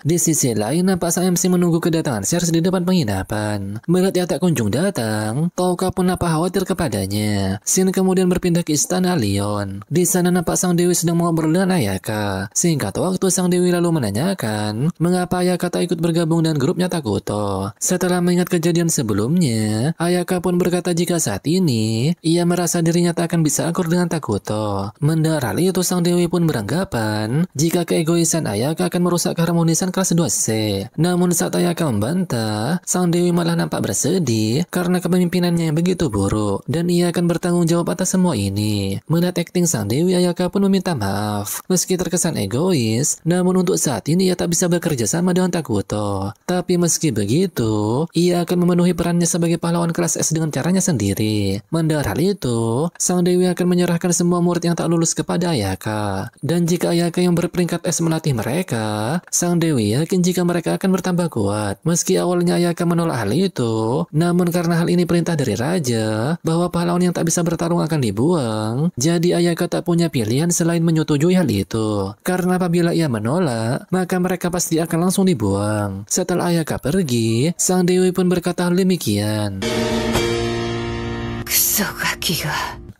Di sisi lain nampak sang MC menunggu kedatangan Seras di depan penginapan. Melihat ia tak kunjung datang, Toka pun nampak khawatir kepadanya. Shin kemudian berpindah ke istana Leon. Di sana nampak sang Dewi sedang mengobrol dengan Ayaka. Singkat waktu sang Dewi lalu menanyakan mengapa Ayaka tak ikut bergabung dengan grupnya Takuto. Setelah mengingat kejadian sebelumnya, Ayaka pun berkata jika saat ini ia merasa dirinya tak akan bisa akur dengan Takuto. Mendengar hal itu sang Dewi pun beranggapan jika keegoisan Ayaka akan merusak keharmonisan kelas 2C. Namun saat Ayaka membantah, sang Dewi malah nampak bersedih karena kepemimpinannya yang begitu buruk dan ia akan bertanggung jawab atas semua ini. Melihat akting sang Dewi, Ayaka pun meminta maaf. Meski terkesan egois, namun untuk saat ini ia tak bisa bekerja sama dengan Takuto. Tapi meski begitu, ia akan memenuhi perannya sebagai pahlawan kelas S dengan caranya sendiri. Mendengar hal itu, sang Dewi akan menyerahkan semua murid yang tak lulus kepada Ayaka. Dan jika Ayaka yang berperingkat S melatih mereka, sang Dewi yakin jika mereka akan bertambah kuat. Meski awalnya Ayaka menolak hal itu, namun karena hal ini perintah dari raja bahwa pahlawan yang tak bisa bertarung akan dibuang, jadi Ayaka tak punya pilihan selain menyetujui hal itu. Karena apabila ia menolak, maka mereka pasti akan langsung dibuang. Setelah Ayaka pergi, sang Dewi pun berkata hal demikian.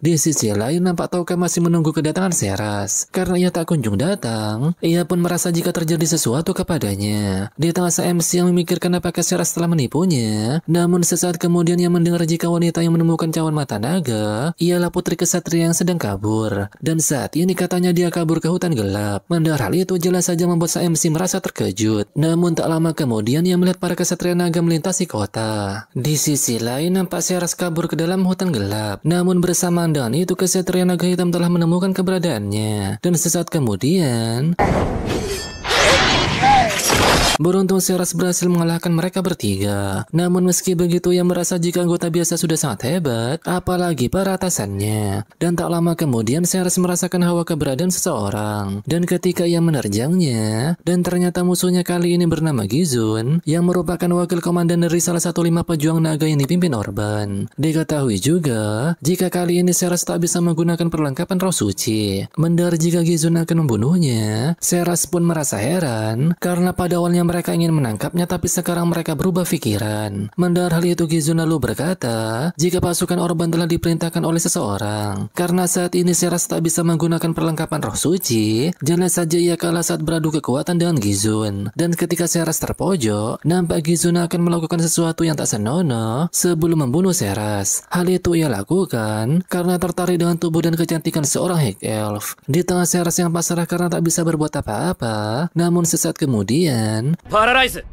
Di sisi lain nampak Toka masih menunggu kedatangan Seras. Karena ia tak kunjung datang, ia pun merasa jika terjadi sesuatu kepadanya. Di tengah sang MC yang memikirkan apakah Seras telah menipunya, namun sesaat kemudian ia mendengar jika wanita yang menemukan cawan mata naga ialah putri kesatria yang sedang kabur. Dan saat ini katanya dia kabur ke hutan gelap. Mendengar hal itu jelas saja membuat sang MC merasa terkejut. Namun tak lama kemudian ia melihat para kesatria naga melintasi kota. Di sisi lain nampak Seras kabur ke dalam hutan gelap. Namun bersamaan dengan itu kesatria naga hitam telah menemukan keberadaannya. Dan sesaat kemudian beruntung Seras berhasil mengalahkan mereka bertiga. Namun meski begitu ia merasa jika anggota biasa sudah sangat hebat, apalagi para atasannya. Dan tak lama kemudian Seras merasakan hawa keberadaan seseorang. Dan ketika ia menerjangnya, dan ternyata musuhnya kali ini bernama Gizun, yang merupakan wakil komandan dari salah satu 5 pejuang naga yang dipimpin Orban. Diketahui juga jika kali ini Seras tak bisa menggunakan perlengkapan roh suci. Mendengar jika Gizun akan membunuhnya, Seras pun merasa heran karena pada awalnya mereka ingin menangkapnya, tapi sekarang mereka berubah pikiran. Mendengar hal itu Gizun lalu berkata jika pasukan Orban telah diperintahkan oleh seseorang. Karena saat ini Seras tak bisa menggunakan perlengkapan roh suci, jelas saja ia kalah saat beradu kekuatan dengan Gizun. Dan ketika Seras terpojok, nampak Gizun akan melakukan sesuatu yang tak senonoh sebelum membunuh Seras. Hal itu ia lakukan karena tertarik dengan tubuh dan kecantikan seorang High Elf. Di tengah Seras yang pasrah karena tak bisa berbuat apa-apa, namun sesaat kemudian Paralyze!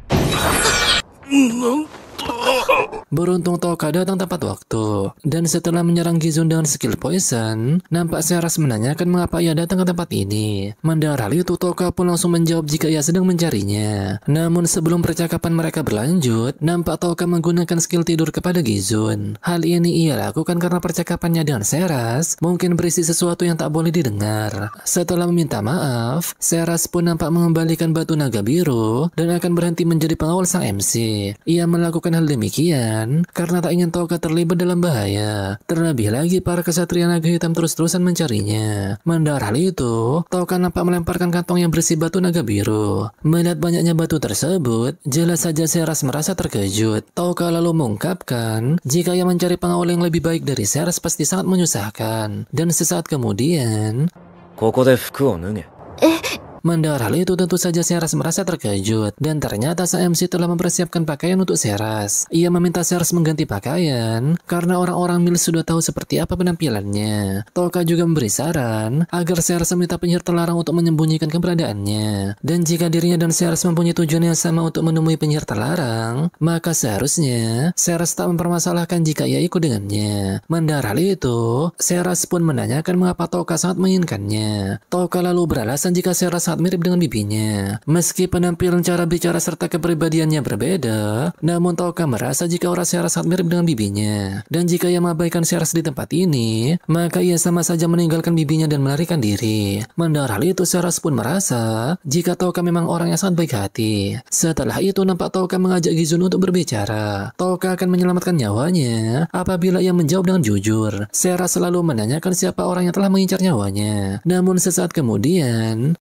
beruntung Toka datang tepat waktu. Dan setelah menyerang Gizun dengan skill poison, nampak Seras menanyakan mengapa ia datang ke tempat ini. Mendengar hal itu Toka pun langsung menjawab jika ia sedang mencarinya. Namun sebelum percakapan mereka berlanjut, nampak Toka menggunakan skill tidur kepada Gizun. Hal ini ia lakukan karena percakapannya dengan Seras mungkin berisi sesuatu yang tak boleh didengar. Setelah meminta maaf, Seras pun nampak mengembalikan batu naga biru dan akan berhenti menjadi pengawal sang MC. Ia melakukan hal demikian karena tak ingin Toka terlibat dalam bahaya. Terlebih lagi para kesatria naga hitam terus-terusan mencarinya. Mendengar hal itu, Toka nampak melemparkan kantong yang berisi batu naga biru. Melihat banyaknya batu tersebut, jelas saja Seras merasa terkejut. Toka lalu mengungkapkan jika ia mencari pengawal yang lebih baik dari Seras pasti sangat menyusahkan. Dan sesaat kemudian, Mendengar hal itu tentu saja Seras merasa terkejut, dan ternyata sang MC telah mempersiapkan pakaian untuk Seras. Ia meminta Seras mengganti pakaian karena orang-orang Mil sudah tahu seperti apa penampilannya. Toka juga memberi saran agar Seras meminta penyihir terlarang untuk menyembunyikan keberadaannya. Dan jika dirinya dan Seras mempunyai tujuan yang sama untuk menemui penyihir terlarang, maka seharusnya Seras tak mempermasalahkan jika ia ikut dengannya. Mendengar hal itu, Seras pun menanyakan mengapa Toka sangat menginginkannya. Toka lalu beralasan jika Seras sangat mirip dengan bibinya. Meski penampilan, cara bicara serta kepribadiannya berbeda, namun Toka merasa jika orang Seras sangat mirip dengan bibinya. Dan jika ia mengabaikan Seras di tempat ini, maka ia sama saja meninggalkan bibinya dan melarikan diri. Mendengar hal itu, Seras pun merasa jika Toka memang orang yang sangat baik hati. Setelah itu nampak Toka mengajak Gizun untuk berbicara. Toka akan menyelamatkan nyawanya apabila ia menjawab dengan jujur. Seras selalu menanyakan siapa orang yang telah mengincar nyawanya. Namun sesaat kemudian,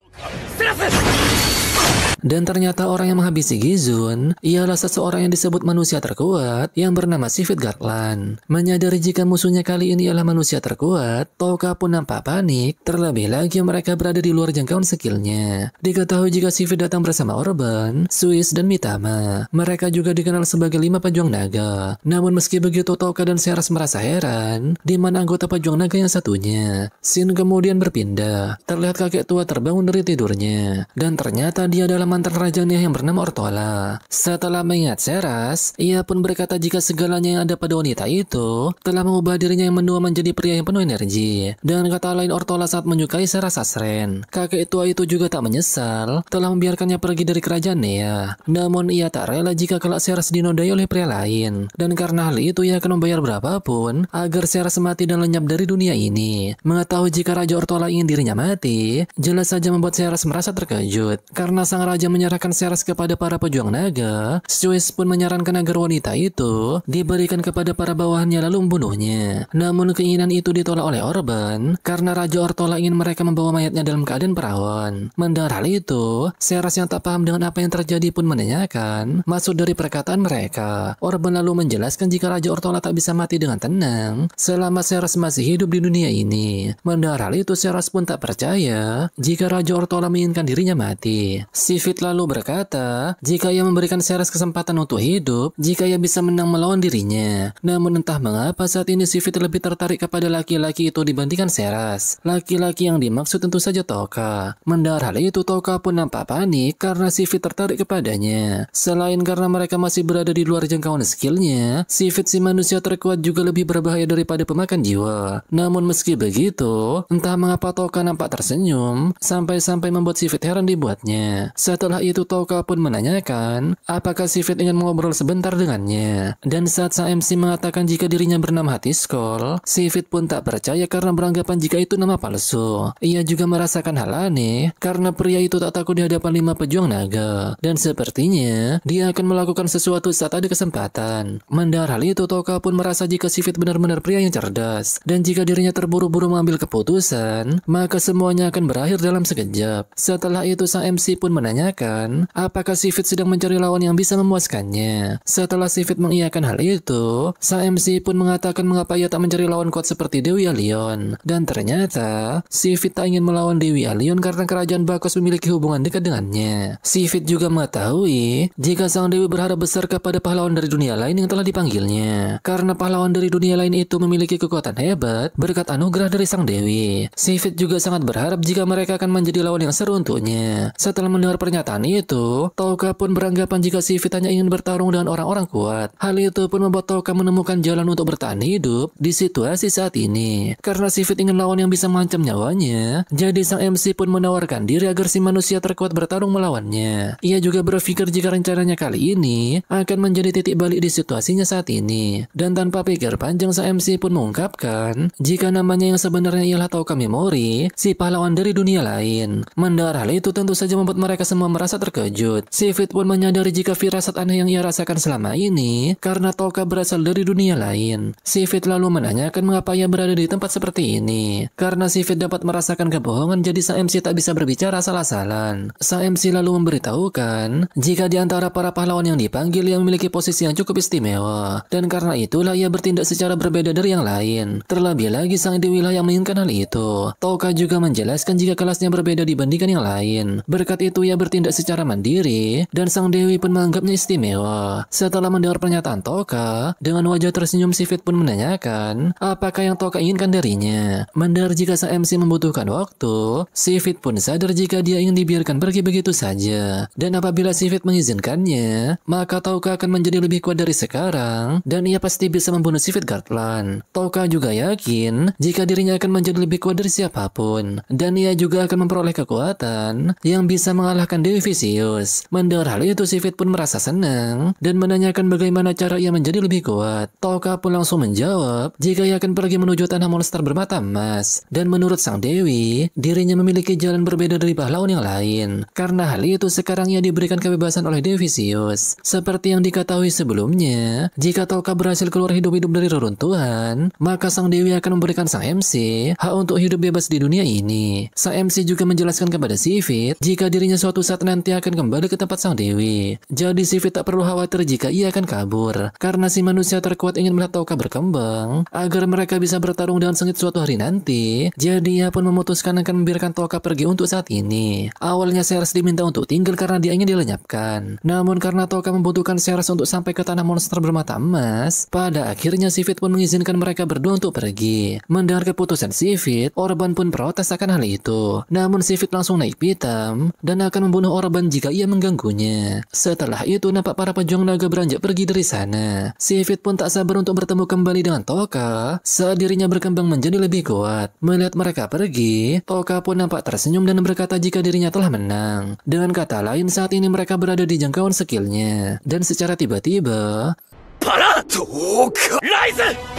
dan ternyata orang yang menghabisi Gizun ialah seseorang yang disebut manusia terkuat yang bernama Sivit Garland. Menyadari jika musuhnya kali ini ialah manusia terkuat, Toka pun nampak panik. Terlebih lagi mereka berada di luar jangkauan skillnya. Diketahui jika Sivit datang bersama Orban, Suis, dan Mitama. Mereka juga dikenal sebagai 5 pejuang naga. Namun meski begitu, Toka dan Seras merasa heran di mana anggota pejuang naga yang satunya. Scene kemudian berpindah. Terlihat kakek tua terbangun dari tidurnya, dan ternyata dia adalah mantan rajanya yang bernama Ortola. Setelah mengingat Seras, ia pun berkata jika segalanya yang ada pada wanita itu telah mengubah dirinya yang menua menjadi pria yang penuh energi. Dengan kata lain, Ortola sangat menyukai Seras Asren. Kakek tua itu juga tak menyesal telah membiarkannya pergi dari kerajaan Nea. Namun ia tak rela jika kelak Seras dinodai oleh pria lain. Dan karena hal itu ia akan membayar berapapun agar Seras mati dan lenyap dari dunia ini. Mengetahui jika Raja Ortola ingin dirinya mati, jelas saja membuat Seras merasa terkejut. Karena sang raja menyerahkan Seras kepada para pejuang naga, Suis pun menyarankan agar wanita itu diberikan kepada para bawahannya lalu membunuhnya. Namun keinginan itu ditolak oleh Orban karena Raja Ortola ingin mereka membawa mayatnya dalam keadaan perawan. Mendengar hal itu, Seras yang tak paham dengan apa yang terjadi pun menanyakan maksud dari perkataan mereka. Orban lalu menjelaskan jika Raja Ortola tak bisa mati dengan tenang selama Seras masih hidup di dunia ini. Mendengar hal itu, Seras pun tak percaya jika Raja Ortola menginginkan dirinya mati. Sivit lalu berkata jika ia memberikan Seras kesempatan untuk hidup, jika ia bisa menang melawan dirinya. Namun entah mengapa saat ini Sivit lebih tertarik kepada laki-laki itu dibandingkan Seras. Laki-laki yang dimaksud tentu saja Toka. Mendengar hal itu, Toka pun nampak panik karena Sivit tertarik kepadanya. Selain karena mereka masih berada di luar jangkauan skillnya, Sivit si manusia terkuat juga lebih berbahaya daripada pemakan jiwa. Namun meski begitu, entah mengapa Toka nampak tersenyum sampai-sampai membuat Sivit heran dibuatnya. Setelah itu Toka pun menanyakan apakah Sivit ingin mengobrol sebentar dengannya. Dan saat sang MC mengatakan jika dirinya bernama Hatiskol, Sivit pun tak percaya karena beranggapan jika itu nama palsu. Ia juga merasakan hal aneh karena pria itu tak takut di hadapan 5 pejuang naga. Dan sepertinya dia akan melakukan sesuatu saat ada kesempatan. Mendengar hal itu, Toka pun merasa jika Sivit benar-benar pria yang cerdas. Dan jika dirinya terburu-buru mengambil keputusan, maka semuanya akan berakhir dalam sekejap. Setelah itu sang MC pun menanyakan apakah Sivit sedang mencari lawan yang bisa memuaskannya. Setelah Sivit mengiyakan hal itu, sang MC pun mengatakan mengapa ia tak mencari lawan kuat seperti Dewi Alion. Dan ternyata Sivit tak ingin melawan Dewi Alion karena kerajaan Bakos memiliki hubungan dekat dengannya. Sivit juga mengetahui jika sang Dewi berharap besar kepada pahlawan dari dunia lain yang telah dipanggilnya. Karena pahlawan dari dunia lain itu memiliki kekuatan hebat berkat anugerah dari sang Dewi. Sivit juga sangat berharap jika mereka akan menjadi lawan yang seru untuknya. Setelah mendengar pernyataan itu, Toka pun beranggapan jika Sivit hanya ingin bertarung dengan orang-orang kuat. Hal itu pun membuat Toka menemukan jalan untuk bertahan hidup di situasi saat ini. Karena Sivit ingin lawan yang bisa mengancam nyawanya, jadi sang MC pun menawarkan diri agar si manusia terkuat bertarung melawannya. Ia juga berpikir jika rencananya kali ini akan menjadi titik balik di situasinya saat ini. Dan tanpa pikir panjang, sang MC pun mengungkapkan jika namanya yang sebenarnya ialah Toka Memori, si pahlawan dari dunia lain. Mendengar hal itu tentu saja membuat mereka semua semua merasa terkejut. Sivit pun menyadari jika firasat aneh yang ia rasakan selama ini karena Toka berasal dari dunia lain. Sivit lalu menanyakan mengapa ia berada di tempat seperti ini. Karena Sivit dapat merasakan kebohongan, jadi sang MC tak bisa berbicara asal-asalan. Sang MC lalu memberitahukan jika di antara para pahlawan yang dipanggil ia memiliki posisi yang cukup istimewa, dan karena itulah ia bertindak secara berbeda dari yang lain. Terlebih lagi sang dewi lah yang menginginkan hal itu. Toka juga menjelaskan jika kelasnya berbeda dibandingkan yang lain. Berkat itu ia bertindak secara mandiri dan sang dewi pun menganggapnya istimewa. Setelah mendengar pernyataan Toka, dengan wajah tersenyum Sivit pun menanyakan apakah yang Toka inginkan darinya. Mendengar jika sang MC membutuhkan waktu, Sivit pun sadar jika dia ingin dibiarkan pergi begitu saja. Dan apabila Sivit mengizinkannya, maka Toka akan menjadi lebih kuat dari sekarang dan ia pasti bisa membunuh Sivit Guardland. Toka juga yakin jika dirinya akan menjadi lebih kuat dari siapapun dan ia juga akan memperoleh kekuatan yang bisa mengalahkan Dewi Vicious. Mendengar hal itu, Sivit pun merasa senang dan menanyakan bagaimana cara ia menjadi lebih kuat. Toka pun langsung menjawab jika ia akan pergi menuju tanah monster bermata emas, dan menurut sang dewi, dirinya memiliki jalan berbeda dari pahlawan yang lain. Karena hal itu sekarang ia diberikan kebebasan oleh Dewi Vicious. Seperti yang diketahui sebelumnya, jika Toka berhasil keluar hidup-hidup dari reruntuhan, maka sang dewi akan memberikan sang MC hak untuk hidup bebas di dunia ini. Sang MC juga menjelaskan kepada Sivit jika dirinya suatu saat nanti akan kembali ke tempat sang dewi. Jadi Sivit tak perlu khawatir jika ia akan kabur, karena si manusia terkuat ingin melihat Toka berkembang agar mereka bisa bertarung dengan sengit suatu hari nanti. Jadi ia pun memutuskan akan membiarkan Toka pergi untuk saat ini. Awalnya Ceres diminta untuk tinggal karena dia ingin dilenyapkan. Namun karena Toka membutuhkan Ceres untuk sampai ke tanah monster bermata emas, pada akhirnya Sivit pun mengizinkan mereka berdua untuk pergi. Mendengar keputusan Sivit, Orban pun protes akan hal itu. Namun Sivit langsung naik pitam dan akan membunuh Orban jika ia mengganggunya. Setelah itu nampak para pejuang naga beranjak pergi dari sana. Sivit pun tak sabar untuk bertemu kembali dengan Toka saat dirinya berkembang menjadi lebih kuat. Melihat mereka pergi, Toka pun nampak tersenyum dan berkata jika dirinya telah menang. Dengan kata lain, saat ini mereka berada di jangkauan skillnya. Dan secara tiba-tiba, Toka Rise!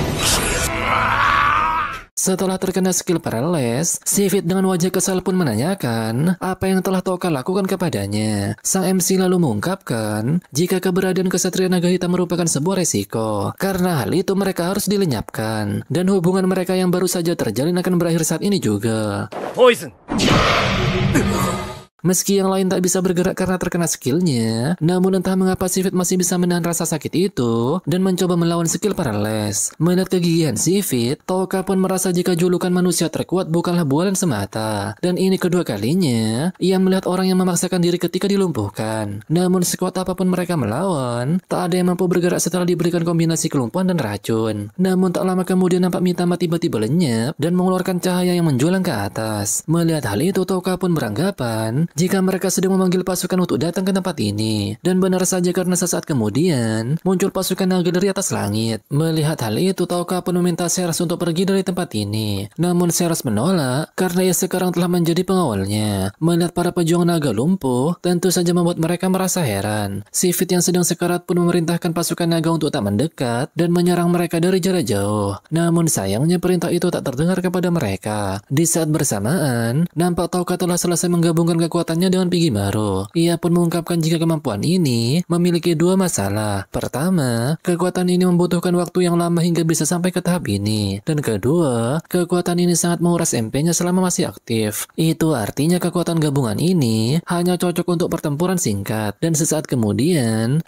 setelah terkena skill paralys, Sivit dengan wajah kesal pun menanyakan apa yang telah Toka lakukan kepadanya. Sang MC lalu mengungkapkan jika keberadaan kesatria naga hitam merupakan sebuah resiko. Karena hal itu mereka harus dilenyapkan, dan hubungan mereka yang baru saja terjalin akan berakhir saat ini juga. Poison! Meski yang lain tak bisa bergerak karena terkena skillnya, namun entah mengapa Sivit masih bisa menahan rasa sakit itu dan mencoba melawan skill paralys. Melihat kegigihan Sivit, Toka pun merasa jika julukan manusia terkuat bukanlah bualan semata. Dan ini kedua kalinya ia melihat orang yang memaksakan diri ketika dilumpuhkan. Namun sekuat apapun mereka melawan, tak ada yang mampu bergerak setelah diberikan kombinasi kelumpuhan dan racun. Namun tak lama kemudian nampak Mitama tiba-tiba lenyap dan mengeluarkan cahaya yang menjulang ke atas. Melihat hal itu, Toka pun beranggapan jika mereka sedang memanggil pasukan untuk datang ke tempat ini. Dan benar saja karena sesaat kemudian muncul pasukan naga dari atas langit. Melihat hal itu, Toka pun meminta Ceres untuk pergi dari tempat ini. Namun Ceres menolak karena ia sekarang telah menjadi pengawalnya. Melihat para pejuang naga lumpuh, tentu saja membuat mereka merasa heran. Sivit yang sedang sekarat pun memerintahkan pasukan naga untuk tak mendekat dan menyerang mereka dari jarak jauh. Namun sayangnya perintah itu tak terdengar kepada mereka. Di saat bersamaan, nampak Toka telah selesai menggabungkan kekuatannya dengan Pigimaru. Ia pun mengungkapkan jika kemampuan ini memiliki dua masalah. Pertama, kekuatan ini membutuhkan waktu yang lama hingga bisa sampai ke tahap ini. Dan kedua, kekuatan ini sangat menguras MP-nya selama masih aktif. Itu artinya kekuatan gabungan ini hanya cocok untuk pertempuran singkat. Dan sesaat kemudian,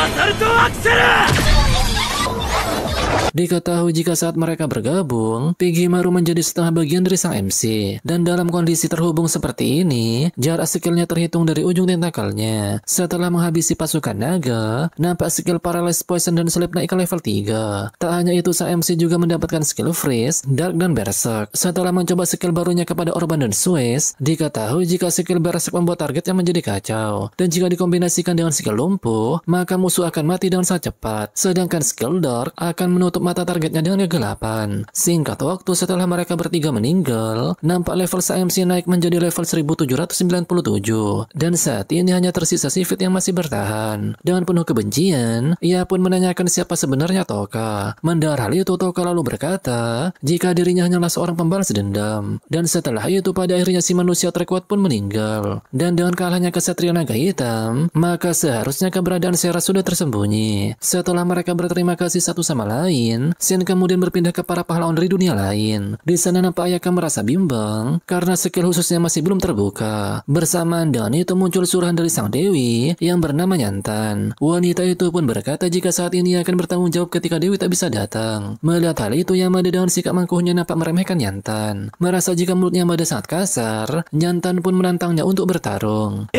diketahui jika saat mereka bergabung, Pigimaru menjadi setengah bagian dari sang MC. Dan dalam kondisi terhubung seperti ini, jarak skillnya terhitung dari ujung tentakelnya. Setelah menghabisi pasukan naga, nampak skill Paralyze, Poison, dan Sleep naik ke level 3. Tak hanya itu, sang MC juga mendapatkan skill Freeze, Dark, dan Berserk. Setelah mencoba skill barunya kepada Orban dan Swiss, diketahui jika skill Berserk membuat target yang menjadi kacau. Dan jika dikombinasikan dengan skill lumpuh, maka musuh akan mati dengan sangat cepat. Sedangkan skill Dark akan menutup menutup mata targetnya dengan kegelapan. Singkat waktu setelah mereka bertiga meninggal, nampak level SAMC naik menjadi level 1797. Dan saat ini hanya tersisa Sivit yang masih bertahan. Dengan penuh kebencian, ia pun menanyakan siapa sebenarnya Toka. Mendengar hal itu, Toka lalu berkata, jika dirinya hanyalah seorang pembalas dendam. Dan setelah itu pada akhirnya si manusia terkuat pun meninggal. Dan dengan kalahnya kesatria naga hitam, maka seharusnya keberadaan Seras sudah tersembunyi. Setelah mereka berterima kasih satu sama lain, Shin kemudian berpindah ke para pahlawan dari dunia lain. Di sana nampak Ayaka merasa bimbang karena skill khususnya masih belum terbuka. Bersamaan dengan itu muncul suruhan dari sang dewi yang bernama Nyantan. Wanita itu pun berkata jika saat ini akan bertanggung jawab ketika Dewi tak bisa datang. Melihat hal itu, Yamada dengan sikap mangkuhnya nampak meremehkan Nyantan. Merasa jika mulutnya Yamada sangat kasar, Nyantan pun menantangnya untuk bertarung.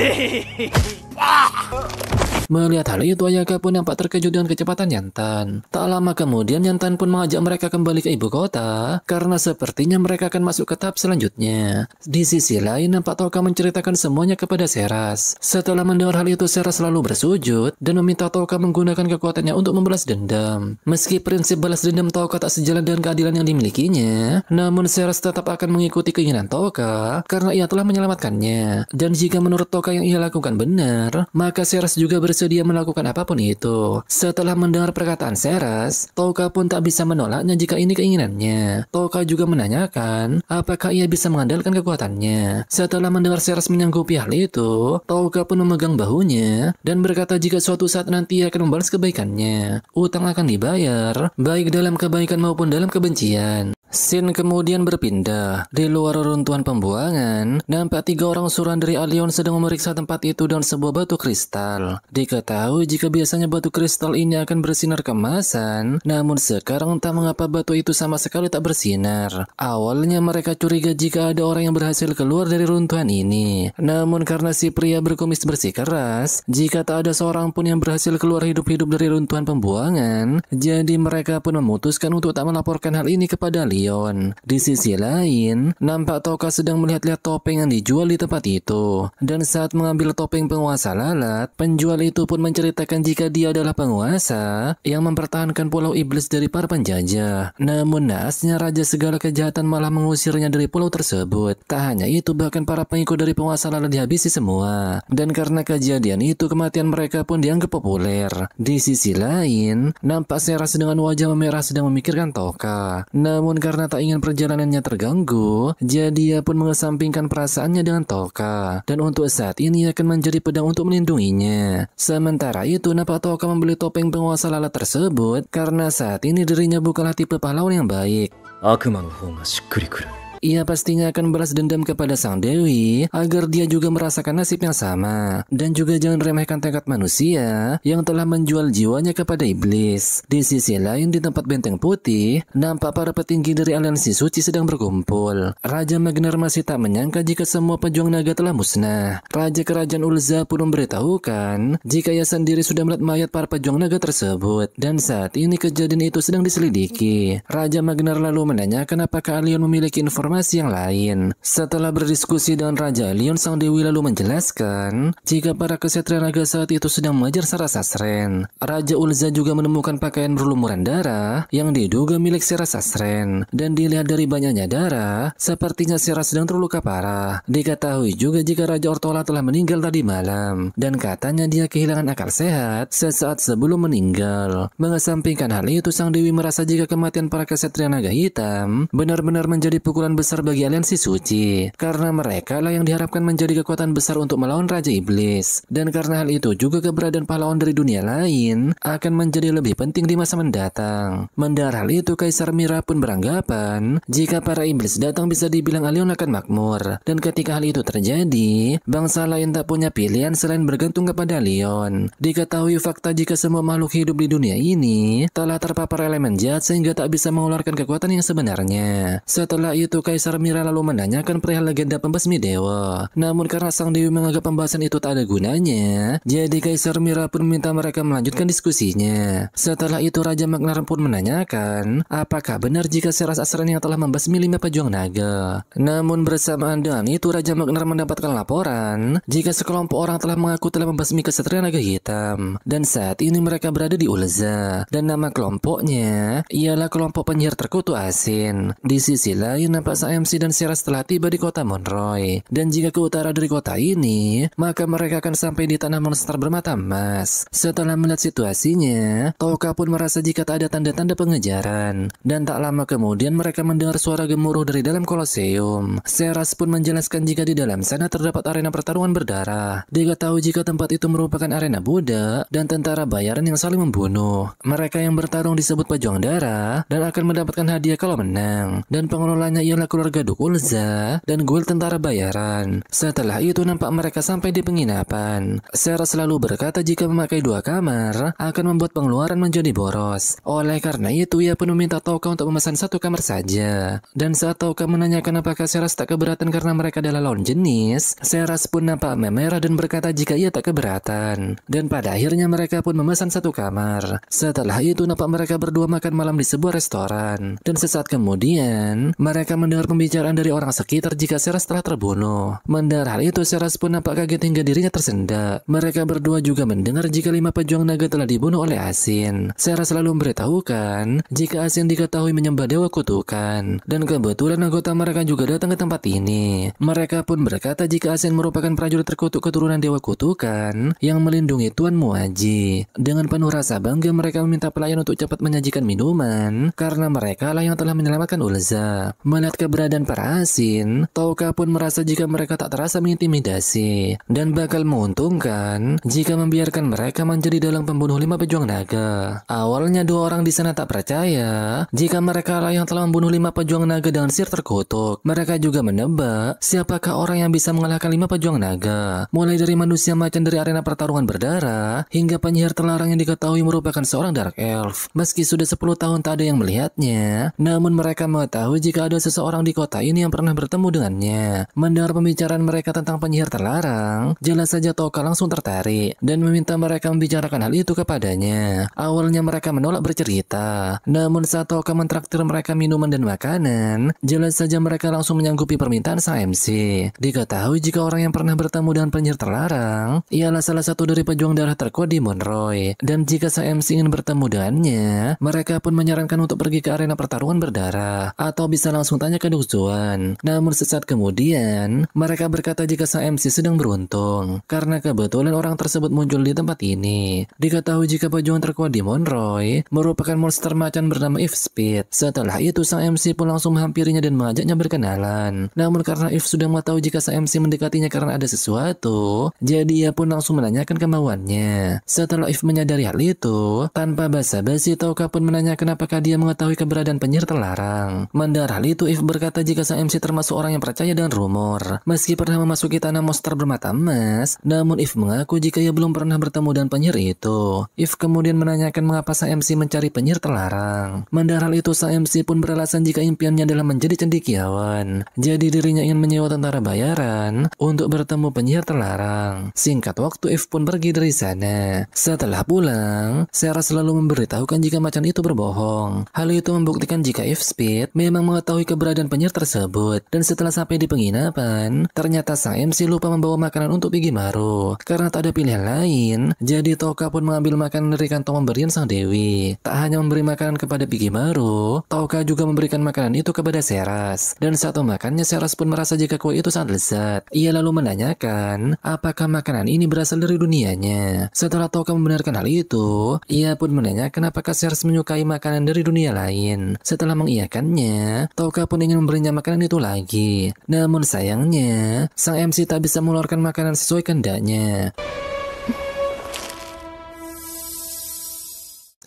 Melihat hal itu, Ayaka pun nampak terkejut dengan kecepatan Nyantan. Tak lama kemudian Nyantan pun mengajak mereka kembali ke ibu kota karena sepertinya mereka akan masuk ke tahap selanjutnya. Di sisi lain, nampak Toka menceritakan semuanya kepada Seras. Setelah mendengar hal itu, Seras selalu bersujud dan meminta Toka menggunakan kekuatannya untuk membalas dendam. Meski prinsip balas dendam Toka tak sejalan dengan keadilan yang dimilikinya, namun Seras tetap akan mengikuti keinginan Toka karena ia telah menyelamatkannya. Dan jika menurut Toka yang ia lakukan benar, maka Seras juga bersedia melakukan apapun itu. Setelah mendengar perkataan Seras, Toka pun tak bisa menolaknya jika ini keinginannya. Toka juga menanyakan apakah ia bisa mengandalkan kekuatannya. Setelah mendengar Seras menyanggupi hal itu, Toka pun memegang bahunya dan berkata jika suatu saat nanti ia akan membalas kebaikannya. Utang akan dibayar, baik dalam kebaikan maupun dalam kebencian. Shin kemudian berpindah. Di luar reruntuhan pembuangan, nampak 3 orang suruhan dari Allion sedang memeriksa tempat itu dengan sebuah batu kristal. Diketahui jika biasanya batu kristal ini akan bersinar keemasan, namun sekarang entah mengapa batu itu sama sekali tak bersinar. Awalnya mereka curiga jika ada orang yang berhasil keluar dari runtuhan ini. Namun karena si pria berkumis bersikeras, jika tak ada seorang pun yang berhasil keluar hidup-hidup dari runtuhan pembuangan, jadi mereka pun memutuskan untuk tak melaporkan hal ini kepada Allion. Di sisi lain, nampak Toka sedang melihat-lihat topeng yang dijual di tempat itu. Dan saat mengambil topeng penguasa lalat, penjual itu pun menceritakan jika dia adalah penguasa yang mempertahankan pulau iblis dari para penjajah. Namun naasnya raja segala kejahatan malah mengusirnya dari pulau tersebut. Tak hanya itu, bahkan para pengikut dari penguasa lalat dihabisi semua. Dan karena kejadian itu, kematian mereka pun dianggap populer. Di sisi lain, nampak Seras dengan wajah memerah sedang memikirkan Toka. Namun karena tak ingin perjalanannya terganggu, jadi ia pun mengesampingkan perasaannya dengan Toka. Dan untuk saat ini akan menjadi pedang untuk melindunginya. Sementara itu, nampak Toka membeli topeng penguasa lalat tersebut karena saat ini dirinya bukanlah tipe pahlawan yang baik. Ia pastinya akan balas dendam kepada sang dewi agar dia juga merasakan nasib yang sama. Dan juga jangan remehkan tekad manusia yang telah menjual jiwanya kepada iblis. Di sisi lain, di tempat benteng putih, nampak para petinggi dari aliansi suci sedang berkumpul. Raja Magnar masih tak menyangka jika semua pejuang naga telah musnah. Raja kerajaan Ulza pun memberitahukan jika ia sendiri sudah melihat mayat para pejuang naga tersebut. Dan saat ini kejadian itu sedang diselidiki. Raja Magnar lalu menanyakan apakah Allion memiliki informasi yang lain. Setelah berdiskusi dengan Raja Allion, sang dewi lalu menjelaskan jika para kesatria naga saat itu sedang mengejar Seras Asren. Raja Ulza juga menemukan pakaian berlumuran darah yang diduga milik Seras Asren. Dan dilihat dari banyaknya darah, sepertinya Seras sedang terluka parah. Diketahui juga jika Raja Ortola telah meninggal tadi malam. Dan katanya dia kehilangan akal sehat sesaat sebelum meninggal. Mengesampingkan hal itu, sang dewi merasa jika kematian para kesatria naga hitam benar-benar menjadi pukulan besar bagi aliansi suci, karena mereka lah yang diharapkan menjadi kekuatan besar untuk melawan Raja Iblis. Dan karena hal itu juga keberadaan pahlawan dari dunia lain akan menjadi lebih penting di masa mendatang. Mendengar hal itu, Kaisar Mira pun beranggapan jika para iblis datang bisa dibilang Allion akan makmur. Dan ketika hal itu terjadi, bangsa lain tak punya pilihan selain bergantung kepada Allion. Diketahui fakta jika semua makhluk hidup di dunia ini telah terpapar elemen jahat sehingga tak bisa mengeluarkan kekuatan yang sebenarnya. Setelah itu Kaisar Mira lalu menanyakan perihal legenda pembasmi dewa. Namun karena sang dewi menganggap pembahasan itu tak ada gunanya, jadi Kaisar Mira pun meminta mereka melanjutkan diskusinya. Setelah itu Raja Magnar pun menanyakan apakah benar jika Seras Asrani yang telah membasmi 5 pejuang naga. Namun bersamaan dengan itu Raja Magnar mendapatkan laporan jika sekelompok orang telah mengaku telah membasmi kesatria naga hitam, dan saat ini mereka berada di Ulza, dan nama kelompoknya ialah kelompok penyihir terkutuk Asin. Di sisi lain nampak sang MC dan Seras telah tiba di kota Monroy, dan jika ke utara dari kota ini maka mereka akan sampai di tanah monster bermata emas. Setelah melihat situasinya, Touka pun merasa jika tak ada tanda-tanda pengejaran, dan tak lama kemudian mereka mendengar suara gemuruh dari dalam Koloseum. Seras pun menjelaskan jika di dalam sana terdapat arena pertarungan berdarah. Dia tahu jika tempat itu merupakan arena budak dan tentara bayaran yang saling membunuh. Mereka yang bertarung disebut pejuang darah dan akan mendapatkan hadiah kalau menang, dan pengelolanya ialah keluarga Dukulza dan guild tentara bayaran. Setelah itu nampak mereka sampai di penginapan. Seras selalu berkata jika memakai 2 kamar akan membuat pengeluaran menjadi boros. Oleh karena itu ia pun meminta Touka untuk memesan 1 kamar saja. Dan saat Touka menanyakan apakah Seras tak keberatan karena mereka adalah lawan jenis, Seras pun nampak memerah dan berkata jika ia tak keberatan. Dan pada akhirnya mereka pun memesan 1 kamar. Setelah itu nampak mereka berdua makan malam di sebuah restoran. Dan sesaat kemudian mereka mendengar pembicaraan dari orang sekitar jika Seras telah terbunuh. Mendengar hal itu Seras pun nampak kaget hingga dirinya tersendak. Mereka berdua juga mendengar jika 5 pejuang naga telah dibunuh oleh Asin. Seras selalu memberitahukan jika Asin diketahui menyembah dewa kutukan, dan kebetulan anggota mereka juga datang ke tempat ini. Mereka pun berkata jika Asin merupakan prajurit terkutuk keturunan dewa kutukan yang melindungi Tuan Muaji. Dengan penuh rasa bangga mereka meminta pelayan untuk cepat menyajikan minuman karena mereka lah yang telah menyelamatkan Ulza. Melihat keberadaan para Asin, Touka pun merasa jika mereka tak terasa mengintimidasi dan bakal menguntungkan jika membiarkan mereka menjadi dalang pembunuh 5 pejuang naga. Awalnya 2 orang di sana tak percaya jika mereka lah yang telah membunuh 5 pejuang naga dengan sihir terkutuk. Mereka juga menebak siapakah orang yang bisa mengalahkan 5 pejuang naga, mulai dari manusia macan dari arena pertarungan berdarah hingga penyihir terlarang yang diketahui merupakan seorang Dark Elf. Meski sudah 10 tahun tak ada yang melihatnya, namun mereka mengetahui jika ada seseorang di kota ini yang pernah bertemu dengannya. Mendengar pembicaraan mereka tentang penyihir terlarang, jelas saja Touka langsung tertarik dan meminta mereka membicarakan hal itu kepadanya. Awalnya mereka menolak bercerita, namun saat Touka mentraktir mereka minuman dan makanan, jelas saja mereka langsung menyanggupi permintaan sang MC. Diketahui jika orang yang pernah bertemu dengan penyihir terlarang ialah salah satu dari pejuang darah terkuat di Monroy, dan jika sang MC ingin bertemu dengannya, mereka pun menyarankan untuk pergi ke arena pertarungan berdarah atau bisa langsung tanya ke Duxuan. Namun sesaat kemudian mereka berkata jika sang MC sedang beruntung karena kebetulan orang tersebut muncul di tempat ini. Diketahui jika pejuang terkuat di Monroy merupakan monster macan bernama If Speed. Setelah itu sang MC pun langsung menghampirinya dan mengajaknya berkenalan. Namun karena If sudah mengetahui jika sang MC mendekatinya karena ada sesuatu, jadi ia pun langsung menanyakan kemauannya. Setelah If menyadari hal itu, tanpa basa-basi Touka pun menanyakan apakah dia mengetahui keberadaan penyihir terlarang. Mendengar hal itu If berkata jika sang MC termasuk orang yang percaya dengan rumor. Meski pernah memasuki tanah monster bermata emas, namun If mengaku jika ia belum pernah bertemu dengan penyihir itu. If kemudian menanyakan mengapa sang MC mencari penyihir terlarang. Mendengar hal itu sang MC pun beralasan jika impiannya adalah menjadi cendekiawan. Jadi dirinya ingin menyewa tentara bayaran untuk bertemu penyihir terlarang. Singkat waktu If pun pergi dari sana. Setelah pulang, Seras selalu memberitahukan jika macan itu berbohong. Hal itu membuktikan jika If Speed memang mengetahui keberadaan penyihir tersebut. Dan setelah sampai di penginapan, ternyata sang MC lupa membawa makanan untuk Bigimaru. Karena tak ada pilihan lain, jadi Touka pun mengambil makanan dari kantong pemberian sang dewi. Tak hanya memberi makanan kepada Bigimaru, Touka juga memberikan makanan itu kepada Seras. Dan saat memakannya Seras pun merasa jika kue itu sangat lezat. Ia lalu menanyakan apakah makanan ini berasal dari dunianya. Setelah Touka membenarkan hal itu, ia pun menanyakan apakah Seras menyukai makanan dari dunia lain. Setelah mengiyakannya, Touka pun ingin memberinya makanan itu lagi. Namun sayangnya, sang MC tak bisa mengeluarkan makanan sesuai kehendaknya.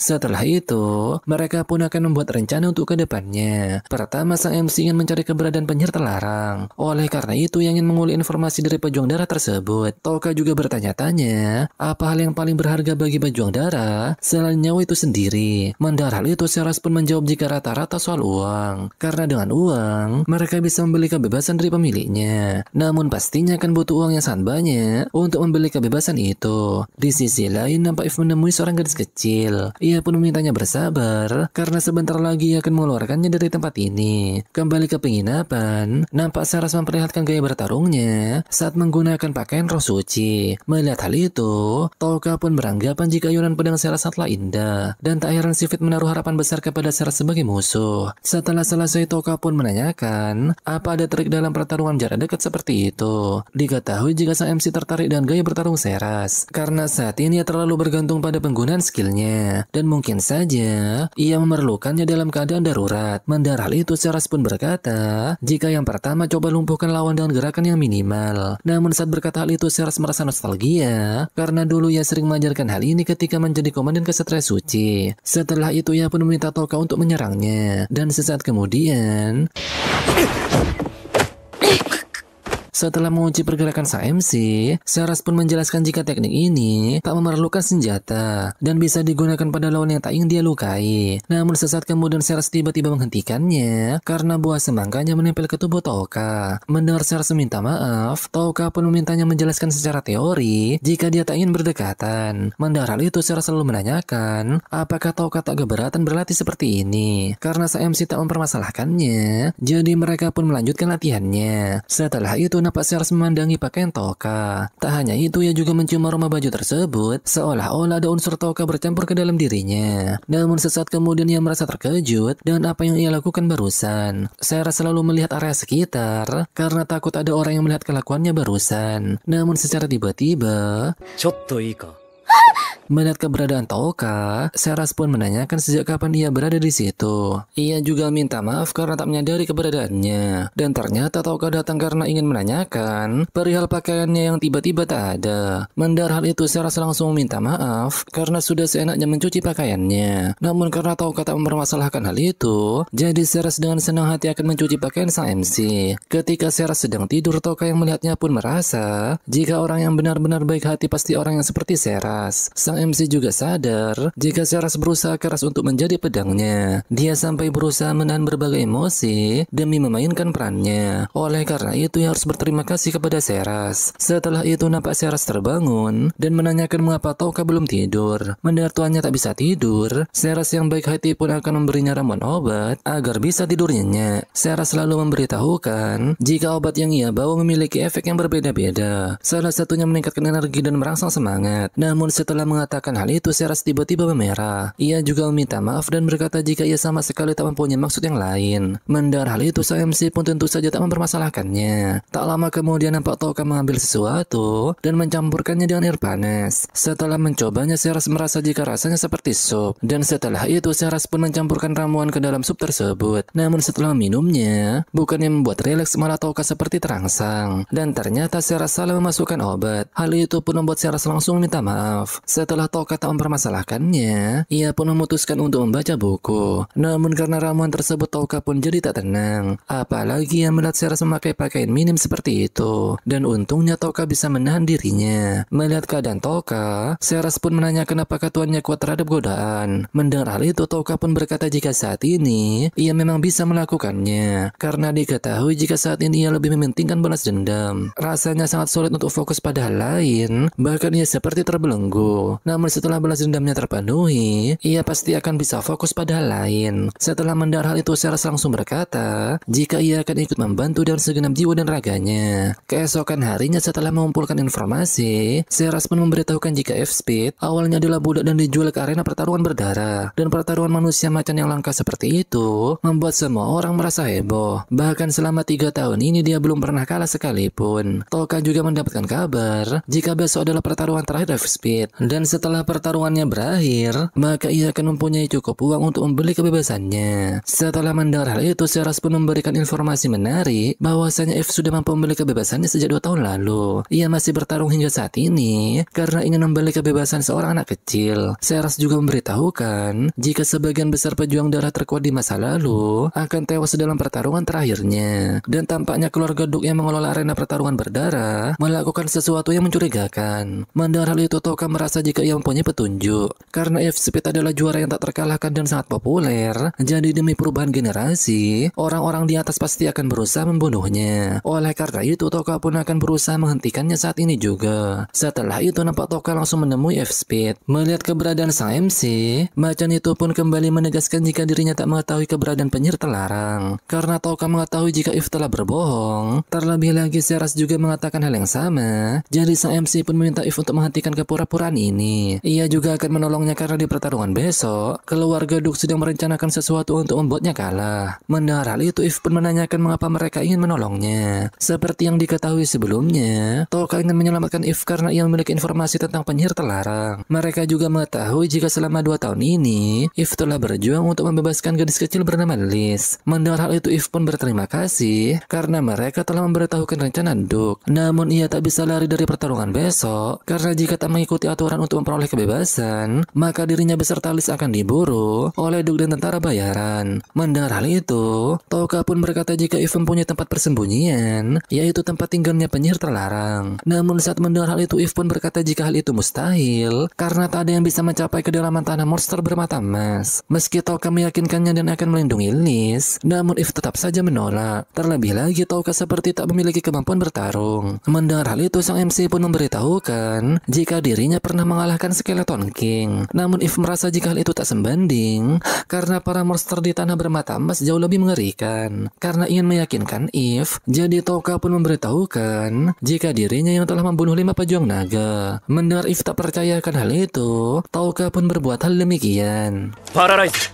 Setelah itu, mereka pun akan membuat rencana untuk ke depannya. Pertama, sang MC ingin mencari keberadaan penyihir terlarang. Oleh karena itu, yang ingin mengulik informasi dari pejuang darah tersebut. Toka juga bertanya-tanya, apa hal yang paling berharga bagi pejuang darah selain nyawa itu sendiri. Mendengar hal itu, Seras pun menjawab jika rata-rata soal uang. Karena dengan uang, mereka bisa membeli kebebasan dari pemiliknya. Namun pastinya akan butuh uang yang sangat banyak untuk membeli kebebasan itu. Di sisi lain, nampak Eve menemui seorang gadis kecil. Ia pun memintanya bersabar karena sebentar lagi ia akan mengeluarkannya dari tempat ini. Kembali ke penginapan, nampak Seras memperlihatkan gaya bertarungnya saat menggunakan pakaian roh suci. Melihat hal itu, Toka pun beranggapan jika ayunan pedang Seras sangatlah indah, dan tak heran si Fit menaruh harapan besar kepada Seras sebagai musuh. Setelah selesai, Toka pun menanyakan apa ada trik dalam pertarungan jarak dekat seperti itu. Diketahui jika sang MC tertarik dengan gaya bertarung Seras karena saat ini ia terlalu bergantung pada penggunaan skillnya, dan mungkin saja ia memerlukannya dalam keadaan darurat. Mendengar hal itu, Seras pun berkata jika yang pertama coba lumpuhkan lawan dengan gerakan yang minimal. Namun saat berkata hal itu, Seras merasa nostalgia karena dulu ia sering mengajarkan hal ini ketika menjadi komandan kesatria suci. Setelah itu ia pun meminta Toka untuk menyerangnya, dan sesaat kemudian setelah menguji pergerakan sang MC, Seras pun menjelaskan jika teknik ini tak memerlukan senjata dan bisa digunakan pada lawan yang tak ingin dia lukai. Namun sesaat kemudian Seras tiba-tiba menghentikannya karena buah semangkanya menempel ke tubuh Toka. Mendengar Seras meminta maaf, Toka pun memintanya menjelaskan secara teori jika dia tak ingin berdekatan. Mendengar hal itu, Seras selalu menanyakan apakah Toka tak keberatan berlatih seperti ini. Karena sang MC tak mempermasalahkannya, jadi mereka pun melanjutkan latihannya. Setelah itu, nampak Seras memandangi pakaian Toka. Tak hanya itu, ia juga mencium aroma baju tersebut, seolah-olah ada unsur Toka bercampur ke dalam dirinya. Namun sesaat kemudian ia merasa terkejut dengan apa yang ia lakukan barusan. Seras selalu melihat area sekitar karena takut ada orang yang melihat kelakuannya barusan. Namun secara tiba-tiba, melihat keberadaan Toka, Seras pun menanyakan sejak kapan ia berada di situ. Ia juga minta maaf karena tak menyadari keberadaannya. Dan ternyata Toka datang karena ingin menanyakan perihal pakaiannya yang tiba-tiba tak ada. Mendengar hal itu, Seras langsung meminta maaf karena sudah seenaknya mencuci pakaiannya. Namun karena Toka tak mempermasalahkan hal itu, jadi Seras dengan senang hati akan mencuci pakaian sang MC. Ketika Seras sedang tidur, Toka yang melihatnya pun merasa jika orang yang benar-benar baik hati pasti orang yang seperti Seras. Sang MC juga sadar jika Seras berusaha keras untuk menjadi pedangnya. Dia sampai berusaha menahan berbagai emosi demi memainkan perannya. Oleh karena itu, ia harus berterima kasih kepada Seras. Setelah itu, nampak Seras terbangun dan menanyakan mengapa Toka belum tidur. Mendengar tuannya tak bisa tidur, Seras yang baik hati pun akan memberinya ramuan obat agar bisa tidur nyenyak. Seras selalu memberitahukan jika obat yang ia bawa memiliki efek yang berbeda-beda. Salah satunya meningkatkan energi dan merangsang semangat. Namun setelah mengatakan hal itu, Seras tiba-tiba memerah. Ia juga meminta maaf dan berkata jika ia sama sekali tak mempunyai maksud yang lain. Mendengar hal itu, sang MC pun tentu saja tak mempermasalahkannya. Tak lama kemudian nampak Toka mengambil sesuatu dan mencampurkannya dengan air panas. Setelah mencobanya, Seras merasa jika rasanya seperti sup. Dan setelah itu, Seras pun mencampurkan ramuan ke dalam sup tersebut. Namun setelah minumnya, bukannya membuat rileks, malah Toka seperti terangsang. Dan ternyata Seras salah memasukkan obat. Hal itu pun membuat Seras langsung minta maaf. Setelah Toka tak mempermasalahkannya, ia pun memutuskan untuk membaca buku. Namun karena ramuan tersebut, Toka pun jadi tak tenang. Apalagi yang melihat Seras memakai pakaian minim seperti itu. Dan untungnya Toka bisa menahan dirinya. Melihat keadaan Toka, Seras pun menanyakan apakah tuannya kuat terhadap godaan. Mendengar hal itu, Toka pun berkata jika saat ini ia memang bisa melakukannya. Karena diketahui jika saat ini ia lebih mementingkan balas dendam. Rasanya sangat sulit untuk fokus pada hal lain. Bahkan ia seperti terbelenggu. Namun setelah balas dendamnya terpenuhi, ia pasti akan bisa fokus pada hal lain. Setelah mendengar hal itu, Seras langsung berkata jika ia akan ikut membantu dengan segenap jiwa dan raganya. Keesokan harinya, setelah mengumpulkan informasi, Seras pun memberitahukan jika F-Speed awalnya adalah budak dan dijual ke arena pertarungan berdarah. Dan pertarungan manusia macan yang langka seperti itu membuat semua orang merasa heboh. Bahkan selama 3 tahun ini dia belum pernah kalah sekalipun. Toka juga mendapatkan kabar jika besok adalah pertarungan terakhir F-Speed. Speed. Dan setelah pertarungannya berakhir, maka ia akan mempunyai cukup uang untuk membeli kebebasannya. Setelah mendengar hal itu, Seras pun memberikan informasi menarik bahwasanya Eve sudah mampu membeli kebebasannya sejak 2 tahun lalu. Ia masih bertarung hingga saat ini karena ingin membeli kebebasan seorang anak kecil. Seras juga memberitahukan jika sebagian besar pejuang darah terkuat di masa lalu akan tewas dalam pertarungan terakhirnya. Dan tampaknya keluarga Duke yang mengelola arena pertarungan berdarah melakukan sesuatu yang mencurigakan. Mendengar hal itu, Toka merasa jika ia mempunyai petunjuk. Karena Eve Speed adalah juara yang tak terkalahkan dan sangat populer, jadi demi perubahan generasi, orang-orang di atas pasti akan berusaha membunuhnya. Oleh karena itu, Toka pun akan berusaha menghentikannya saat ini juga. Setelah itu, nampak Toka langsung menemui Eve Speed. Melihat keberadaan sang MC, macan itu pun kembali menegaskan jika dirinya tak mengetahui keberadaan penyihir terlarang. Karena Toka mengetahui jika Eve telah berbohong, terlebih lagi Seras juga mengatakan hal yang sama. Jadi sang MC pun meminta Eve untuk menghentikan kepura-puraan ini. Ia juga akan menolongnya karena di pertarungan besok, keluarga Duke sedang merencanakan sesuatu untuk membuatnya kalah. Mendengar hal itu, Eve pun menanyakan mengapa mereka ingin menolongnya. Seperti yang diketahui sebelumnya, Toka ingin menyelamatkan Eve karena ia memiliki informasi tentang penyihir terlarang. Mereka juga mengetahui jika selama 2 tahun ini, Eve telah berjuang untuk membebaskan gadis kecil bernama Liz. Mendengar hal itu, Eve pun berterima kasih karena mereka telah memberitahukan rencana Duke. Namun ia tak bisa lari dari pertarungan besok karena jika tak mengikuti aturan untuk memperoleh kebebasan, maka dirinya beserta Liz akan diburu oleh Duke dan tentara bayaran. Mendengar hal itu, Toka pun berkata jika Eve mempunyai tempat persembunyian, yaitu tempat tinggalnya penyihir terlarang. Namun saat mendengar hal itu, Eve pun berkata jika hal itu mustahil karena tak ada yang bisa mencapai kedalaman tanah monster bermata emas. Meski Toka meyakinkannya dan akan melindungi Liz, namun Eve tetap saja menolak. Terlebih lagi Toka seperti tak memiliki kemampuan bertarung. Mendengar hal itu, sang MC pun memberitahukan jika dirinya pernah mengalahkan Skeleton King. Namun Eve merasa jika hal itu tak sebanding karena para monster di tanah bermata emas jauh lebih mengerikan. Karena ingin meyakinkan Eve, jadi Toka pun memberitahukan jika dirinya yang telah membunuh 5 pejuang naga. Mendengar Eve tak percaya akan hal itu, Toka pun berbuat hal demikian. Paralyze.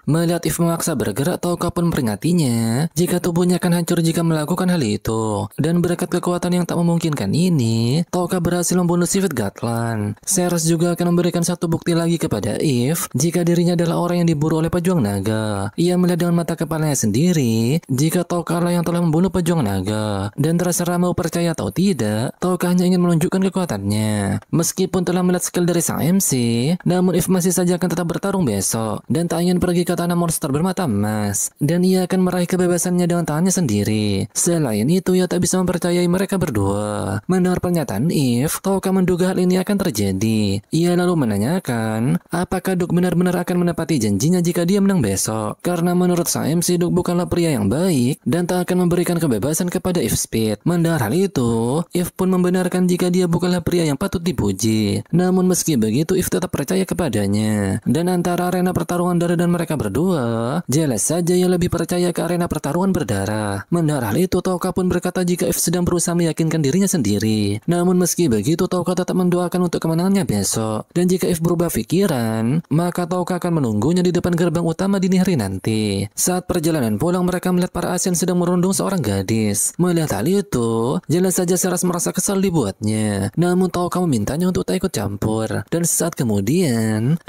Melihat Eve memaksa bergerak, Toka pun memperingatinya jika tubuhnya akan hancur jika melakukan hal itu. Dan berkat kekuatan yang tak memungkinkan ini, Toka berhasil membunuh Sivit Gatlan. Seras juga akan memberikan satu bukti lagi kepada Eve jika dirinya adalah orang yang diburu oleh pejuang naga. Ia melihat dengan mata kepalanya sendiri jika Toka lah yang telah membunuh pejuang naga. Dan terserah mau percaya atau tidak, Toka hanya ingin menunjukkan kekuatannya. Meskipun telah melihat skill dari sang MC, namun Eve masih saja akan tetap bertarung besok dan tak ingin pergi ke tanah monster bermata emas, dan ia akan meraih kebebasannya dengan tangannya sendiri. Selain itu, ia tak bisa mempercayai mereka berdua. Mendengar pernyataan Eve, Toka menduga hal ini akan terjadi. Ia lalu menanyakan apakah Duke benar-benar akan menepati janjinya jika dia menang besok. Karena menurut sang MC, Duke bukanlah pria yang baik dan tak akan memberikan kebebasan kepada Eve Speed. Mendengar hal itu, Eve pun membenarkan jika dia bukanlah pria yang patut dipuji. Namun meski begitu, Eve tetap percaya kepadanya. Dan antara arena pertarungan dan mereka berdua, jelas saja ia lebih percaya ke arena pertarungan berdarah. Mendengar hal itu, Toka pun berkata jika Eve sedang berusaha meyakinkan dirinya sendiri. Namun meski begitu, Toka tetap mendoakan untuk kemenangannya besok. Dan jika Eve berubah pikiran, maka Toka akan menunggunya di depan gerbang utama dini hari nanti. Saat perjalanan pulang, mereka melihat para asing sedang merundung seorang gadis. Melihat hal itu, jelas saja Seras merasa kesal dibuatnya. Namun Toka memintanya untuk tak ikut campur. Dan saat kemudian,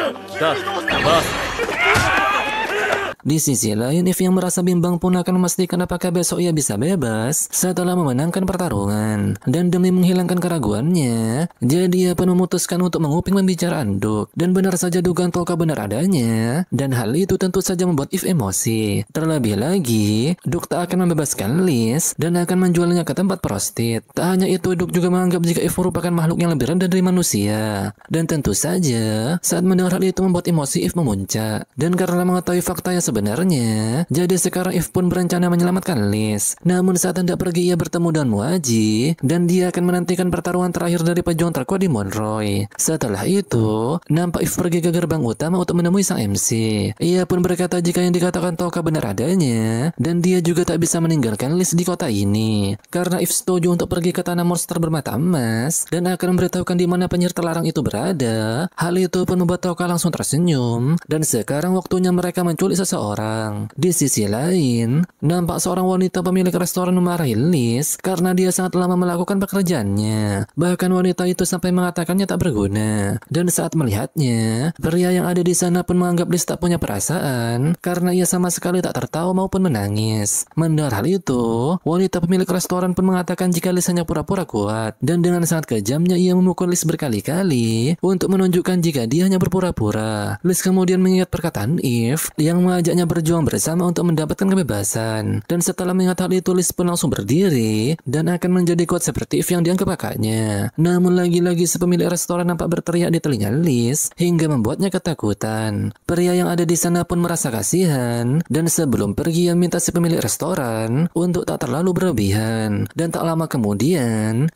di sisi lain, Eve yang merasa bimbang pun akan memastikan apakah besok ia bisa bebas setelah memenangkan pertarungan. Dan demi menghilangkan keraguannya, jadi ia pun memutuskan untuk menguping pembicaraan Duke. Dan benar saja dugaan Toka benar adanya, dan hal itu tentu saja membuat Eve emosi. Terlebih lagi, Duke tak akan membebaskan Liz dan akan menjualnya ke tempat prostit. Tak hanya itu, Duke juga menganggap jika Eve merupakan makhluk yang lebih rendah dari manusia. Dan tentu saja, saat mendengar hal itu membuat emosi Eve memuncak. Dan karena mengetahui fakta yang sebenarnya, jadi sekarang Eve pun berencana menyelamatkan Liz. Namun saat hendak pergi, ia bertemu dengan Muaji dan dia akan menantikan pertarungan terakhir dari pejuang terkuat di Monroy. Setelah itu, nampak Eve pergi ke gerbang utama untuk menemui sang MC. Ia pun berkata jika yang dikatakan Toka benar adanya, dan dia juga tak bisa meninggalkan Liz di kota ini. Karena Eve setuju untuk pergi ke tanah monster bermata emas dan akan memberitahukan di mana penyihir terlarang itu berada. Hal itu pun membuat Toka langsung tersenyum, dan sekarang waktunya mereka menculik seseorang. seseorang. Di sisi lain, nampak seorang wanita pemilik restoran memarahi Liz karena dia sangat lama melakukan pekerjaannya. Bahkan wanita itu sampai mengatakannya tak berguna. Dan saat melihatnya, pria yang ada di sana pun menganggap Liz tak punya perasaan karena ia sama sekali tak tertawa maupun menangis. Mendengar hal itu, wanita pemilik restoran pun mengatakan jika Liz hanya pura-pura kuat. Dan dengan sangat kejamnya ia memukul Liz berkali-kali untuk menunjukkan jika dia hanya berpura-pura. Liz kemudian mengingat perkataan Eve yang mengajaknya berjuang bersama untuk mendapatkan kebebasan. Dan setelah mengingat hal itu, Liz pun langsung berdiri dan akan menjadi kuat seperti Eve yang dianggap kakaknya. Namun lagi-lagi si pemilik restoran nampak berteriak di telinga Liz hingga membuatnya ketakutan. Pria yang ada di sana pun merasa kasihan dan sebelum pergi ia minta si pemilik restoran untuk tak terlalu berlebihan. Dan tak lama kemudian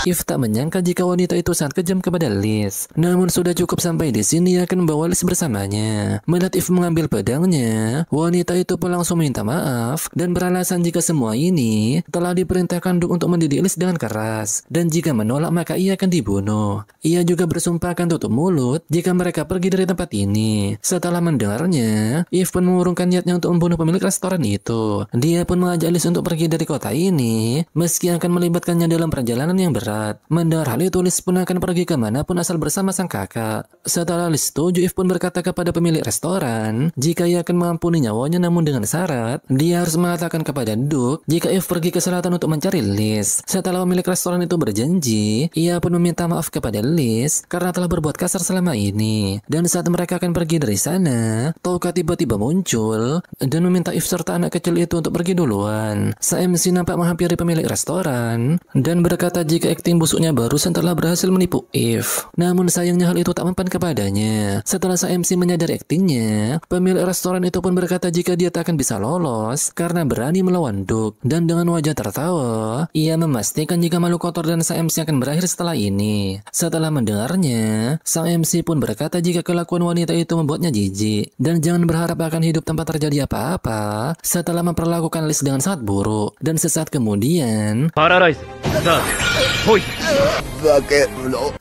Eve tak menyangka jika wanita itu sangat kejam kepada Liz. Namun sudah cukup sampai di sini akan membawa Liz bersamanya. Melihat Eve mengambil pedangnya, wanita itu pun langsung minta maaf dan beralasan jika semua ini telah diperintahkan untuk mendidik Liz dengan keras. Dan jika menolak maka ia akan dibunuh. Ia juga bersumpah akan tutup mulut jika mereka pergi dari tempat ini. Setelah mendengarnya, Eve pun mengurungkan niatnya untuk membunuh pemilik restoran itu. Dia pun mengajak Liz untuk pergi dari kota ini meski akan melibatkannya dalam perjalanan yang berat. Mendengar hal itu, Liz pun akan pergi kemanapun asal bersama sang kakak. Setelah Liz setuju, Eve pun berkata kepada pemilik restoran jika ia akan mengampuni nyawanya, namun dengan syarat dia harus mengatakan kepada Duke jika Eve pergi ke selatan untuk mencari Liz. Setelah pemilik restoran itu berjanji, ia pun meminta maaf kepada Liz karena telah berbuat kasar selama ini. Dan saat mereka akan pergi dari sana, Touka tiba-tiba muncul dan meminta Eve serta anak kecil itu untuk pergi duluan. Sang MC nampak menghampiri pemilik restoran dan berkata jika akting busuknya barusan telah berhasil menipu Eve. Namun sayangnya hal itu tak mempan kepadanya. Setelah sang MC menyadari aktingnya, pemilik restoran itu pun berkata jika dia tak akan bisa lolos karena berani melawan Duke. Dan dengan wajah tertawa, ia memastikan jika makhluk kotor dan sang MC akan berakhir setelah ini. Setelah mendengarnya, sang MC pun berkata jika kelakuan wanita itu membuatnya jijik dan jangan berharap akan hidup tanpa terjadi apa-apa setelah memperlakukan Liz dengan sangat buruk. Dan sesaat kemudian,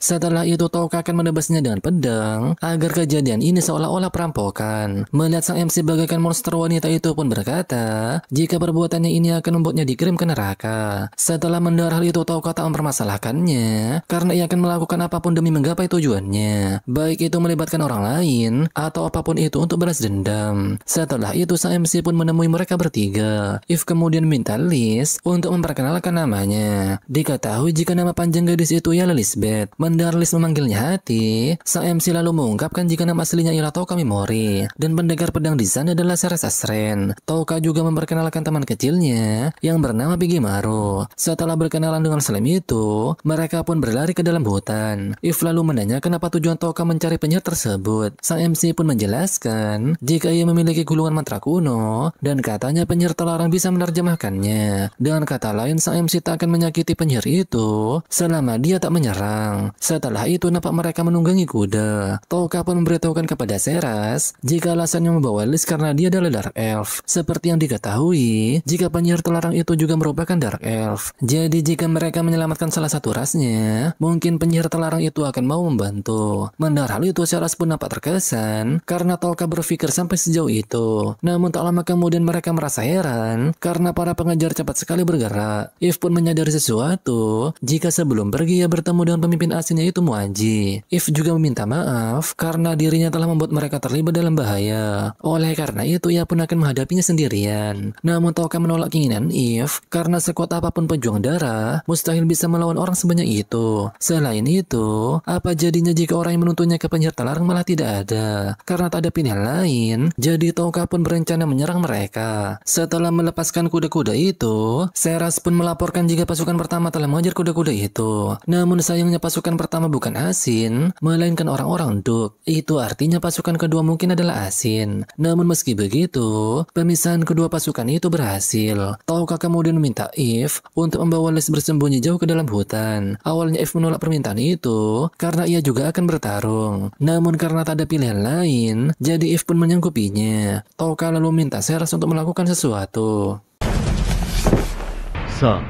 setelah itu Touka akan menebasnya dengan pedang agar kejadian ini seolah-olah perampokan. Melihat sang MC bagaikan monster, wanita itu pun berkata jika perbuatannya ini akan membuatnya dikirim ke neraka. Setelah mendengar hal itu, Touka tak mempermasalahkannya karena ia akan melakukan apapun demi menggapai tujuannya, baik itu melibatkan orang lain atau apapun itu untuk balas dendam. Setelah itu sang MC pun menemui mereka bertiga. Eve kemudian minta Liz untuk memperkenalkan namanya. Diketahui jika nama panjang gadis itu ialah Lisbeth. Mendengar Liz memanggilnya Hati, sang MC lalu mengungkapkan jika nama aslinya ialah Touka Mimori dan pendekar pedang di sana adalah Seras Asren. Touka juga memperkenalkan teman kecilnya yang bernama Bigimaru. Setelah berkenalan dengan slime itu, mereka pun berlari ke dalam hutan. Eve lalu menanyakan apa tujuan Touka mencari penyihir tersebut. Sang MC pun menjelaskan jika ia memiliki gulungan mantra kuno dan katanya penyihir terlarang bisa menerjemahkannya. Dengan kata lain, sang MC tak akan menyakiti penyihir itu selama dia tak menyerang. Setelah itu nampak mereka menunggangi kuda. Touka pun memberitahukan kepada Seras jika alasannya membawa Liz karena dia adalah Dark Elf. Seperti yang diketahui, jika penyihir terlarang itu juga merupakan Dark Elf. Jadi jika mereka menyelamatkan salah satu rasnya, mungkin penyihir terlarang itu akan mau membantu. Mendengar hal itu, Seras pun nampak terkesan karena Touka berpikir sampai sejauh itu. Namun tak lama kemudian mereka merasa heran karena para pengejar cepat sekali bergerak. Eve pun menyadari sesuatu jika sebelum pergi ia bertemu dengan pemimpin aslinya itu Muaji. Eve juga meminta maaf karena dirinya telah membuat mereka terlibat dalam bahaya. Oleh karena itu ia pun akan menghadapinya sendirian. Namun Touka menolak keinginan Eve karena sekuat apapun pejuang darah mustahil bisa melawan orang sebanyak itu. Selain itu, apa jadinya jika orang yang menuntunnya ke penyihir terlarang malah tidak ada? Karena tak ada pilihan lain, jadi Touka pun berencana menyerang mereka. Setelah melepaskan kuda-kuda itu, Seras pun melaporkan jika pasukan pertama telah mengejar kuda-kuda itu. Namun sayangnya pasukan pertama bukan asin, melainkan orang-orang Duke. Itu artinya pasukan kedua mungkin adalah asin. Namun meski begitu, pemisahan kedua pasukan itu berhasil. Touka kemudian meminta Eve untuk membawa Liz bersembunyi jauh ke dalam hutan. Awalnya Eve menolak permintaan itu karena ia juga akan bertarung. Namun karena tak ada pilihan lain, jadi Eve pun menyanggupinya. Touka lalu minta Seras untuk melakukan sesuatu. さ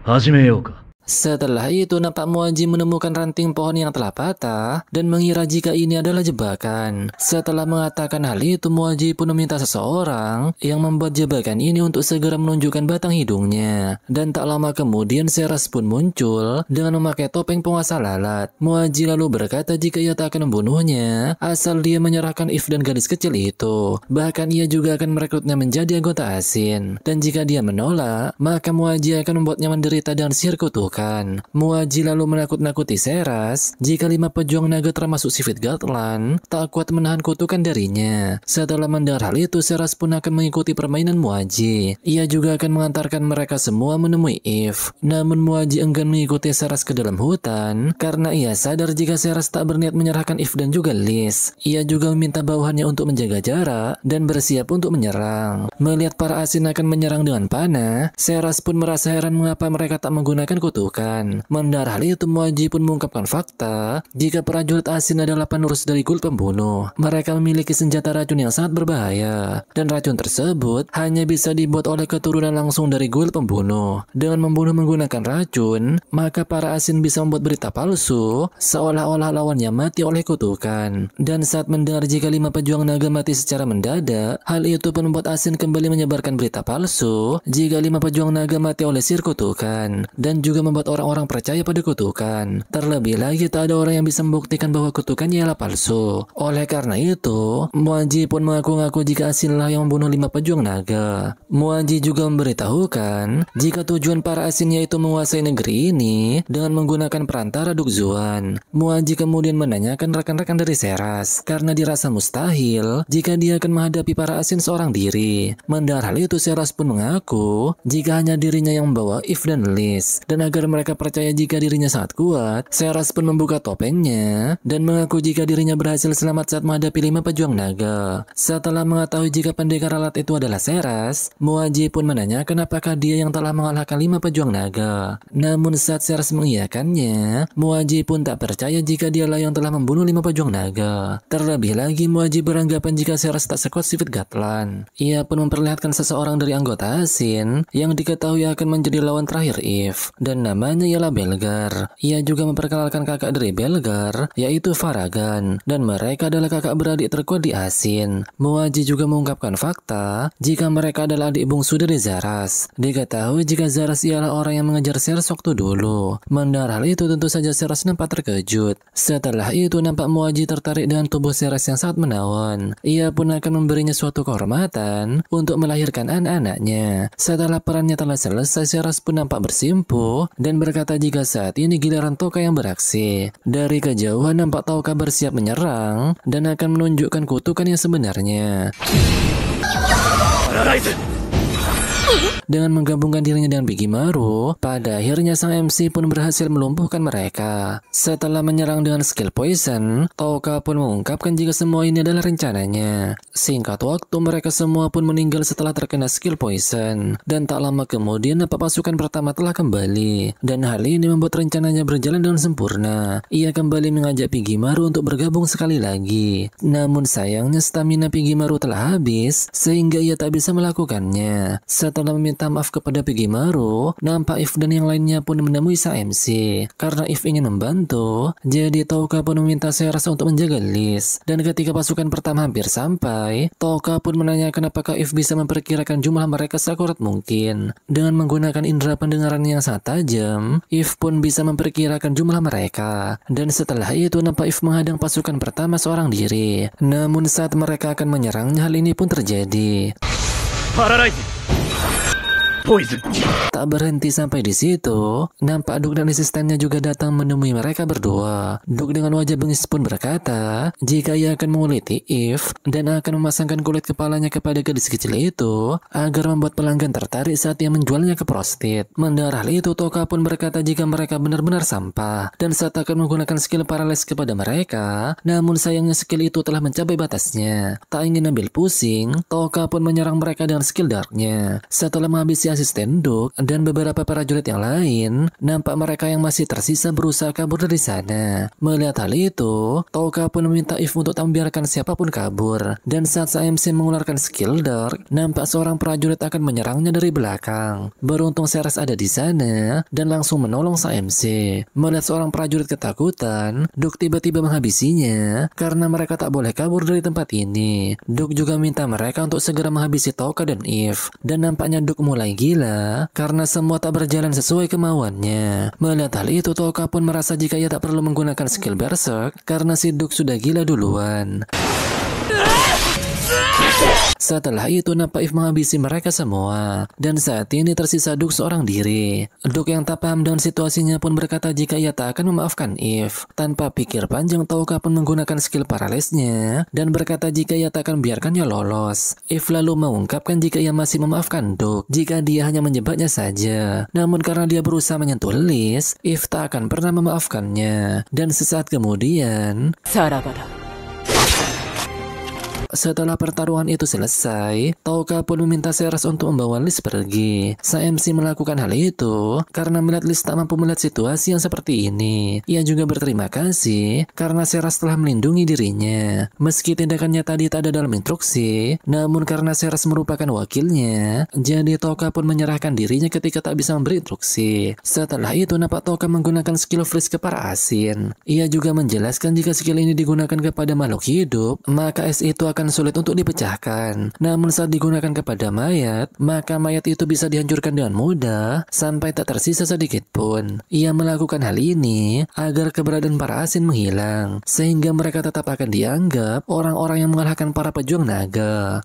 あ、始めようか。Setelah itu nampak Muaji menemukan ranting pohon yang telah patah dan mengira jika ini adalah jebakan. Setelah mengatakan hal itu, Muaji pun meminta seseorang yang membuat jebakan ini untuk segera menunjukkan batang hidungnya. Dan tak lama kemudian Seras pun muncul dengan memakai topeng penguasa lalat. Muaji lalu berkata jika ia tak akan membunuhnya asal dia menyerahkan If dan gadis kecil itu. Bahkan ia juga akan merekrutnya menjadi anggota ASIN. Dan jika dia menolak, maka Muaji akan membuatnya menderita dengan sihir kutukan. Muaji lalu menakut-nakuti Seras jika 5 pejuang naga termasuk Sifit Gatlan tak kuat menahan kutukan darinya. Setelah mendengar hal itu, Seras pun akan mengikuti permainan Muaji. Ia juga akan mengantarkan mereka semua menemui If. Namun Muaji enggan mengikuti Seras ke dalam hutan karena ia sadar jika Seras tak berniat menyerahkan If dan juga Liz. Ia juga meminta bawahannya untuk menjaga jarak dan bersiap untuk menyerang. Melihat para ASIN akan menyerang dengan panah, Seras pun merasa heran mengapa mereka tak menggunakan kutukan. Mendengar hal itu, Muaji pun mengungkapkan fakta jika prajurit ASIN adalah penerus dari Ghoul pembunuh. Mereka memiliki senjata racun yang sangat berbahaya, dan racun tersebut hanya bisa dibuat oleh keturunan langsung dari Ghoul pembunuh. Dengan membunuh menggunakan racun, maka para ASIN bisa membuat berita palsu seolah-olah lawannya mati oleh kutukan. Dan saat mendengar jika 5 pejuang naga mati secara mendadak, hal itu pun membuat ASIN kembali menyebarkan berita palsu jika 5 pejuang naga mati oleh sihir kutukan, dan juga membuat orang-orang percaya pada kutukan. Terlebih lagi tak ada orang yang bisa membuktikan bahwa kutukannya ialah palsu. Oleh karena itu, Muaji pun mengaku-ngaku jika ASIN lah yang membunuh 5 pejuang naga. Muaji juga memberitahukan jika tujuan para ASIN yaitu menguasai negeri ini dengan menggunakan perantara Dukzuan. Muaji kemudian menanyakan rekan-rekan dari Seras karena dirasa mustahil jika dia akan menghadapi para ASIN seorang diri. Mendengar hal itu, Seras pun mengaku jika hanya dirinya yang membawa If dan Liz. Dan agar mereka percaya jika dirinya sangat kuat, Seras pun membuka topengnya dan mengaku jika dirinya berhasil selamat saat menghadapi 5 pejuang naga. Setelah mengetahui jika pendekar alat itu adalah Seras, Muaji pun menanyakan apakah dia yang telah mengalahkan 5 pejuang naga. Namun saat Seras mengiyakannya, Muaji pun tak percaya jika dialah yang telah membunuh 5 pejuang naga. Terlebih lagi, Muaji beranggapan jika Seras tak sekuat Sifit Gatlan. Ia pun memperlihatkan seseorang dari anggota ASIN yang diketahui akan menjadi lawan terakhir If, dan namanya ialah Belgar. Ia juga memperkenalkan kakak dari Belgar, yaitu Faragan, dan mereka adalah kakak beradik terkuat di ASIN. Muaji juga mengungkapkan fakta jika mereka adalah adik bungsu dari Zaras. Diketahui jika Zaras ialah orang yang mengejar Seras waktu dulu. Mendengar hal itu, tentu saja Seras nampak terkejut. Setelah itu, nampak Muaji tertarik dengan tubuh Seras yang sangat menawan. Ia pun akan memberinya suatu kehormatan untuk melahirkan anak-anaknya. Setelah perannya telah selesai, Seras pun nampak bersimpuh dan berkata jika saat ini giliran Toka yang beraksi. Dari kejauhan nampak Toka bersiap menyerang dan akan menunjukkan kutukan yang sebenarnya. Dengan menggabungkan dirinya dengan Bigimaru, pada akhirnya sang MC pun berhasil melumpuhkan mereka. Setelah menyerang dengan skill poison, Toka pun mengungkapkan jika semua ini adalah rencananya. Singkat waktu, mereka semua pun meninggal setelah terkena skill poison. Dan tak lama kemudian, nampak pasukan pertama telah kembali. Dan hal ini membuat rencananya berjalan dengan sempurna. Ia kembali mengajak Bigimaru untuk bergabung sekali lagi. Namun sayangnya stamina Bigimaru telah habis, sehingga ia tak bisa melakukannya. Setelah meminta maaf kepada Bigimaru, nampak If dan yang lainnya pun menemui sang MC. Karena If ingin membantu, jadi Toka pun meminta Seras untuk menjaga Liz. Dan ketika pasukan pertama hampir sampai, Toka pun menanyakan apakah If bisa memperkirakan jumlah mereka seakurat mungkin. Dengan menggunakan indera pendengaran yang sangat tajam, If pun bisa memperkirakan jumlah mereka. Dan setelah itu nampak If menghadang pasukan pertama seorang diri. Namun saat mereka akan menyerangnya, hal ini pun terjadi. Poison. Tak berhenti sampai di situ, nampak Duke dan asistennya juga datang menemui mereka berdua. Duke dengan wajah bengis pun berkata jika ia akan menguliti If dan akan memasangkan kulit kepalanya kepada gadis kecil itu agar membuat pelanggan tertarik saat ia menjualnya ke prostit. Mendengar hal itu, Toka pun berkata jika mereka benar-benar sampah dan saat akan menggunakan skill paralyze kepada mereka. Namun sayangnya skill itu telah mencapai batasnya. Tak ingin ambil pusing, Toka pun menyerang mereka dengan skill darknya. Setelah menghabisi asisten Duk dan beberapa prajurit yang lain, nampak mereka yang masih tersisa berusaha kabur dari sana. Melihat hal itu, Touka pun meminta If untuk tak membiarkan siapapun kabur. Dan saat MC mengeluarkan skill Dark, nampak seorang prajurit akan menyerangnya dari belakang. Beruntung Ceres ada di sana dan langsung menolong MC. Melihat seorang prajurit ketakutan, Duk tiba-tiba menghabisinya karena mereka tak boleh kabur dari tempat ini. Duk juga minta mereka untuk segera menghabisi Touka dan If. Dan nampaknya Duk mulai gila karena semua tak berjalan sesuai kemauannya. Melihat hal itu, Touka pun merasa jika ia tak perlu menggunakan skill Berserk karena si Duk sudah gila duluan. Setelah itu nampak If menghabisi mereka semua. Dan saat ini tersisa Duk seorang diri. Duk yang tak paham dengan situasinya pun berkata jika ia tak akan memaafkan If. Tanpa pikir panjang, Touka pun menggunakan skill paralysnya dan berkata jika ia tak akan biarkannya lolos. If lalu mengungkapkan jika ia masih memaafkan Duk jika dia hanya menjebaknya saja. Namun karena dia berusaha menyentuh Liz, If tak akan pernah memaafkannya. Dan sesaat kemudian setelah pertarungan itu selesai, Touka pun meminta Ceres untuk membawa Liz pergi. Sang MC melakukan hal itu karena melihat Liz tak mampu melihat situasi yang seperti ini. Ia juga berterima kasih karena Ceres telah melindungi dirinya. Meski tindakannya tadi tak ada dalam instruksi, namun karena Ceres merupakan wakilnya, jadi Touka pun menyerahkan dirinya ketika tak bisa memberi instruksi. Setelah itu nampak Touka menggunakan skill freeze ke para asin. Ia juga menjelaskan jika skill ini digunakan kepada makhluk hidup, maka es itu akan sulit untuk dipecahkan. Namun saat digunakan kepada mayat, maka mayat itu bisa dihancurkan dengan mudah sampai tak tersisa sedikit pun. Ia melakukan hal ini agar keberadaan para asin menghilang, sehingga mereka tetap akan dianggap orang-orang yang mengalahkan para pejuang naga.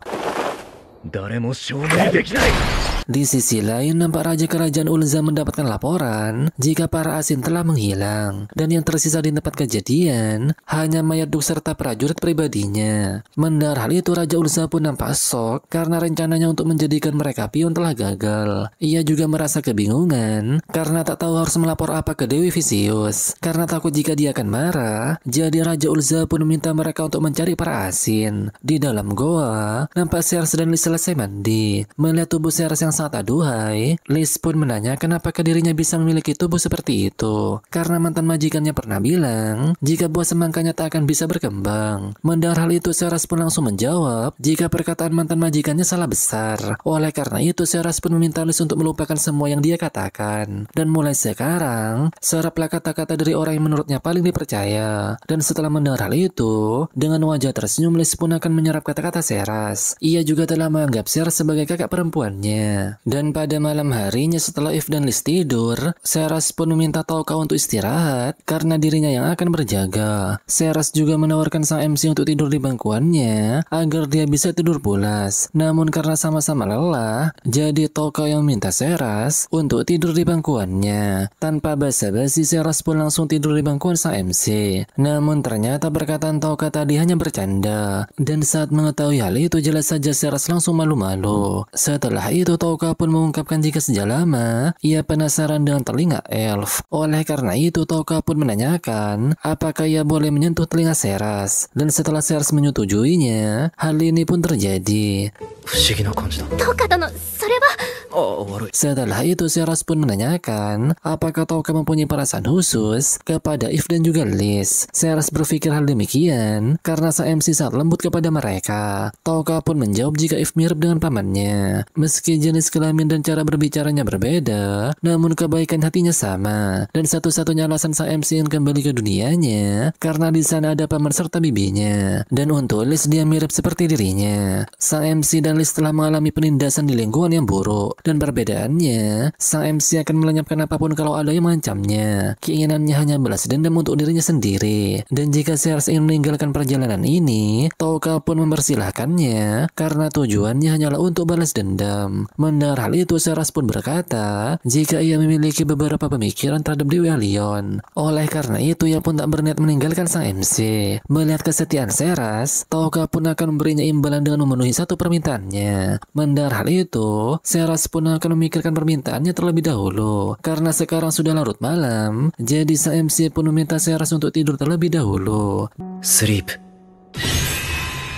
Di sisi lain, nampak Raja Kerajaan Ulza mendapatkan laporan jika para asin telah menghilang, dan yang tersisa di tempat kejadian hanya mayat Duk serta prajurit pribadinya. Mendengar hal itu, Raja Ulza pun nampak shock karena rencananya untuk menjadikan mereka pion telah gagal. Ia juga merasa kebingungan karena tak tahu harus melapor apa ke Dewi Vicious. Karena takut jika dia akan marah, jadi Raja Ulza pun meminta mereka untuk mencari para asin. Di dalam goa, nampak Ceres dan Liz selesai mandi. Melihat tubuh Ceres yang sangat aduhai, Liz pun menanyakan apakah dirinya bisa memiliki tubuh seperti itu. Karena mantan majikannya pernah bilang jika buah semangkanya tak akan bisa berkembang. Mendengar hal itu, Ceres pun langsung menjawab jika perkataan mantan majikannya salah besar. Oleh karena itu, Ceres pun meminta Liz untuk melupakan semua yang dia katakan. Dan mulai sekarang, seraplah kata-kata dari orang yang menurutnya paling dipercaya. Dan setelah mendengar hal itu, dengan wajah tersenyum, Liz pun akan menyerap kata-kata Ceres. Ia juga telah menganggap Ceres sebagai kakak perempuannya. Dan pada malam harinya setelah If dan Liz tidur, Ceres pun meminta Touka untuk istirahat karena dirinya yang akan berjaga. Ceres juga menawarkan sang MC untuk tidur di bangkuannya agar dia bisa tidur pulas. Namun karena sama-sama lelah, jadi Touka yang minta Ceres untuk tidur di bangkuannya. Tanpa basa-basi, Ceres pun langsung tidur di bangkuan sang MC. Namun ternyata perkataan Touka tadi hanya bercanda. Dan saat mengetahui hal itu, jelas saja Ceres langsung malu-malu. Setelah itu, Touka pun mengungkapkan jika sejak lama ia penasaran dengan telinga elf. Oleh karena itu, Touka pun menanyakan apakah ia boleh menyentuh telinga Ceres. Dan setelah Ceres menyetujuinya, hal ini pun terjadi. Setelah itu, Ceres pun menanyakan apakah Touka mempunyai perasaan khusus kepada If dan juga Liz. Ceres berpikir hal demikian karena sang MC sangat lembut kepada mereka. Touka pun menjawab jika If mirip dengan pamannya. Meski jenis kelamin dan cara berbicaranya berbeda, namun kebaikan hatinya sama. Dan satu-satunya alasan sang MC ingin kembali ke dunianya karena di sana ada paman serta bibinya. Dan untuk Liz, dia mirip seperti dirinya. Sang MC dan Liz telah mengalami penindasan di lingkungan yang buruk. Dan perbedaannya, sang MC akan melenyapkan apapun kalau ada yang mengancamnya. Keinginannya hanya balas dendam untuk dirinya sendiri. Dan jika Ceres ingin meninggalkan perjalanan ini, Touka pun mempersilahkannya karena tujuannya hanyalah untuk balas dendam. Mendengar hal itu, Ceres pun berkata jika ia memiliki beberapa pemikiran terhadap Dewi Allion. Oleh karena itu, ia pun tak berniat meninggalkan sang MC. Melihat kesetiaan Ceres, Touka pun akan memberinya imbalan dengan memenuhi satu permintaannya. Mendengar hal itu, Ceres pun akan memikirkan permintaannya terlebih dahulu. Karena sekarang sudah larut malam, jadi sang MC pun meminta Ceres untuk tidur terlebih dahulu. Sleep.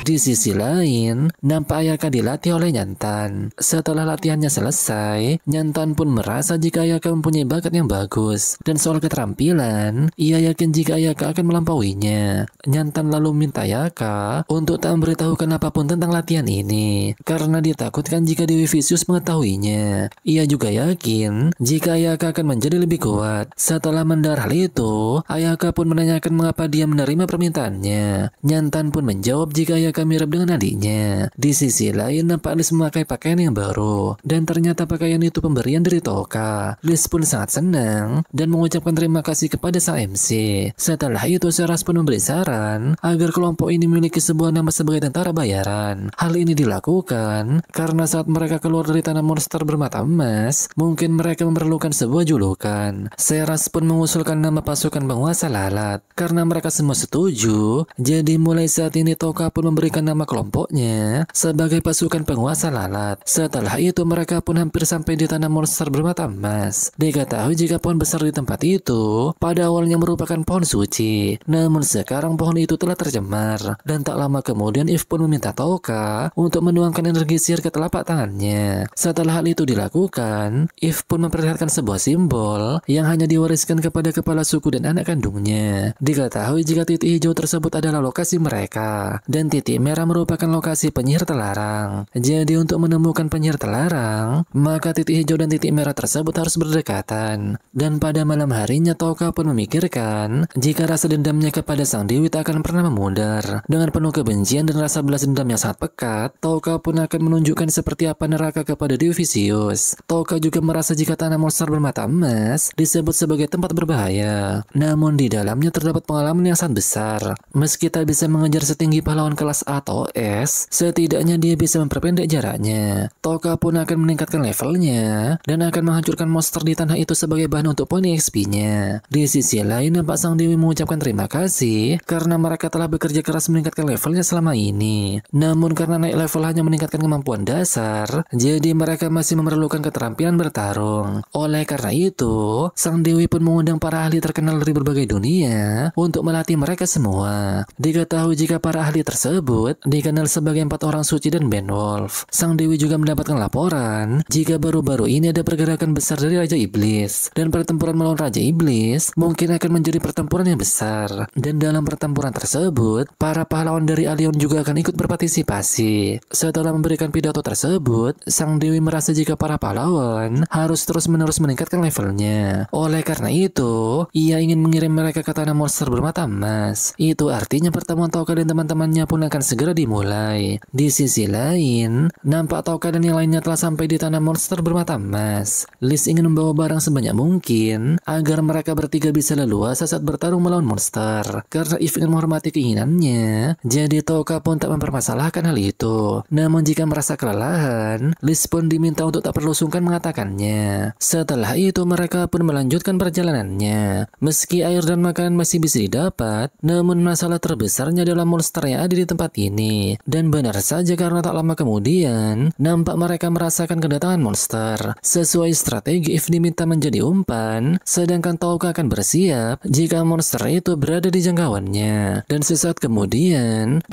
Di sisi lain, nampak Ayaka dilatih oleh Nyantan. Setelah latihannya selesai, Nyantan pun merasa jika Ayaka mempunyai bakat yang bagus. Dan soal keterampilan, ia yakin jika Ayaka akan melampauinya. Nyantan lalu minta Ayaka untuk tak memberitahukan apapun tentang latihan ini, karena ditakutkan jika Dewi Vicious mengetahuinya. Ia juga yakin jika Ayaka akan menjadi lebih kuat. Setelah mendengar hal itu, Ayaka pun menanyakan mengapa dia menerima permintaannya. Nyantan pun menjawab jika Ayaka mirip dengan adiknya. Di sisi lain, nampak Liz memakai pakaian yang baru, dan ternyata pakaian itu pemberian dari Touka. Liz pun sangat senang dan mengucapkan terima kasih kepada sang MC. Setelah itu, Seras pun memberi saran agar kelompok ini memiliki sebuah nama sebagai tentara bayaran. Hal ini dilakukan karena saat mereka keluar dari tanah monster bermata emas, mungkin mereka memerlukan sebuah julukan. Seras pun mengusulkan nama pasukan penguasa lalat. Karena mereka semua setuju, jadi mulai saat ini Touka pun memberikan nama kelompoknya sebagai pasukan penguasa lalat. Setelah itu mereka pun hampir sampai di tanah monster bermata emas. Diketahui jika pohon besar di tempat itu pada awalnya merupakan pohon suci, namun sekarang pohon itu telah tercemar. Dan tak lama kemudian Eve pun meminta Touka untuk menuangkan energi sihir ke telapak tangannya. Setelah hal itu dilakukan, Eve pun memperlihatkan sebuah simbol yang hanya diwariskan kepada kepala suku dan anak kandungnya. Diketahui jika titik hijau tersebut adalah lokasi mereka, dan titik merah merupakan lokasi penyihir terlarang. Jadi untuk menemukan penyihir terlarang, maka titik hijau dan titik merah tersebut harus berdekatan. Dan pada malam harinya Touka pun memikirkan jika rasa dendamnya kepada sang dewi tak akan pernah memudar. Dengan penuh kebencian dan rasa balas dendam yang sangat pekat, Touka pun akan menunjukkan seperti apa neraka kepada Dewi Vicious. Touka juga merasa jika tanah monster bermata emas disebut sebagai tempat berbahaya, namun di dalamnya terdapat pengalaman yang sangat besar. Meski tak bisa mengejar setinggi pahlawan kelas A atau S, setidaknya dia bisa memperpendek jaraknya. Touka pun akan meningkatkan levelnya dan akan menghancurkan monster di tanah itu sebagai bahan untuk poin XP-nya. Di sisi lain, nampak sang dewi mengucapkan terima kasih karena mereka telah bekerja keras meningkatkan levelnya selama ini. Namun karena naik level hanya meningkatkan kemampuan dasar, jadi mereka masih memerlukan keterampilan bertarung. Oleh karena itu, sang dewi pun mengundang para ahli terkenal dari berbagai dunia untuk melatih mereka semua. Diketahui jika para ahli tersebut dikenal sebagai 4 orang suci dan Beowulf. Sang dewi juga mendapatkan laporan jika baru-baru ini ada pergerakan besar dari Raja Iblis, dan pertempuran melawan Raja Iblis mungkin akan menjadi pertempuran yang besar. Dan dalam pertempuran tersebut, para pahlawan dari Alion juga akan ikut berpartisipasi. Setelah memberikan pidato tersebut, sang dewi merasa jika para pahlawan harus terus-menerus meningkatkan levelnya. Oleh karena itu, ia ingin mengirim mereka ke tanah monster bermata emas. Itu artinya pertemuan Touka dan teman-temannya pun akan segera dimulai. Di sisi lain, nampak Touka dan yang lainnya telah sampai di tanah monster bermata emas. Liz ingin membawa barang sebanyak mungkin agar mereka bertiga bisa leluasa saat bertarung melawan monster. Karena Eve ingin menghormati keinginannya, jadi Touka pun tak mempermasalahkan hal itu. Namun jika merasa kelelahan, Liz pun diminta untuk tak perlu sungkan mengatakannya. Setelah itu mereka pun melanjutkan perjalanannya. Meski air dan makanan masih bisa didapat, namun masalah terbesarnya adalah monster yang ada di tempat ini. Dan benar saja karena tak lama kemudian, nampak mereka merasakan kedatangan monster. Sesuai strategi, Eve diminta menjadi umpan, sedangkan Touka akan bersiap jika monster itu berada di jangkauannya. Dan sesaat kemudian,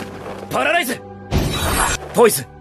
Paralyze! Poison!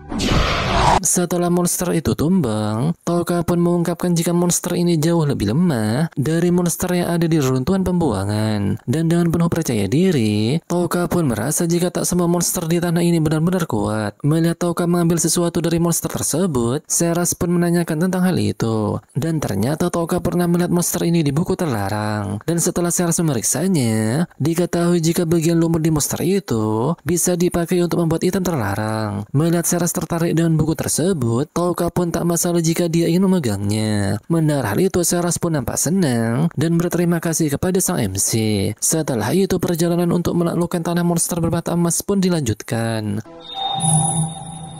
setelah monster itu tumbang, Touka pun mengungkapkan jika monster ini jauh lebih lemah dari monster yang ada di reruntuhan pembuangan. Dan dengan penuh percaya diri, Touka pun merasa jika tak semua monster di tanah ini benar-benar kuat. Melihat Touka mengambil sesuatu dari monster tersebut, Seras pun menanyakan tentang hal itu. Dan ternyata Touka pernah melihat monster ini di buku terlarang. Dan setelah Seras memeriksanya, diketahui jika bagian lumut di monster itu bisa dipakai untuk membuat item terlarang. Melihat Seras tertarik dengan buku tersebut, Touka pun tak masalah jika dia ingin memegangnya. Mendengar hal itu, Seras pun nampak senang dan berterima kasih kepada sang MC. Setelah itu, perjalanan untuk menaklukkan tanah monster bermata emas pun dilanjutkan.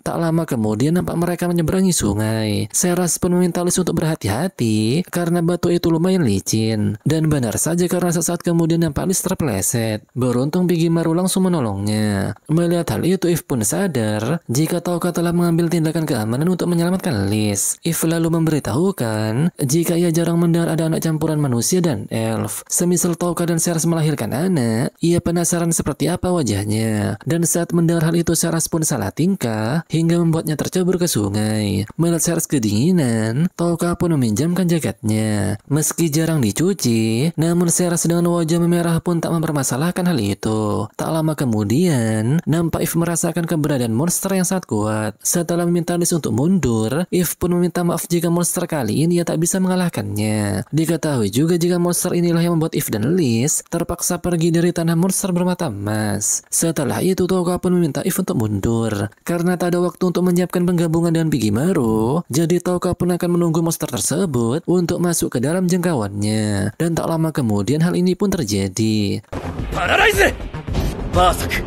Tak lama kemudian nampak mereka menyeberangi sungai. Seras pun meminta Lis untuk berhati-hati karena batu itu lumayan licin. Dan benar saja karena sesaat kemudian nampak Lis terpeleset. Beruntung Bigimaru langsung menolongnya. Melihat hal itu If pun sadar jika Touka telah mengambil tindakan keamanan untuk menyelamatkan Lis. If lalu memberitahukan jika ia jarang mendengar ada anak campuran manusia dan elf. Semisal Touka dan Seras melahirkan anak, ia penasaran seperti apa wajahnya. Dan saat mendengar hal itu Seras pun salah tingkah hingga membuatnya tercebur ke sungai. Melihat Seras kedinginan, Touka pun meminjamkan jaketnya. Meski jarang dicuci, namun Seras dengan wajah memerah pun tak mempermasalahkan hal itu. Tak lama kemudian, nampak If merasakan keberadaan monster yang sangat kuat. Setelah meminta Lis untuk mundur, If pun meminta maaf jika monster kali ini ia tak bisa mengalahkannya. Diketahui juga jika monster inilah yang membuat If dan Lis terpaksa pergi dari tanah monster bermata emas. Setelah itu Touka pun meminta If untuk mundur. Karena tak ada waktu untuk menyiapkan penggabungan dengan Bigimaru, jadi Touka pun akan menunggu monster tersebut untuk masuk ke dalam jangkauannya. Dan tak lama kemudian hal ini pun terjadi. Paralyze! Berserk!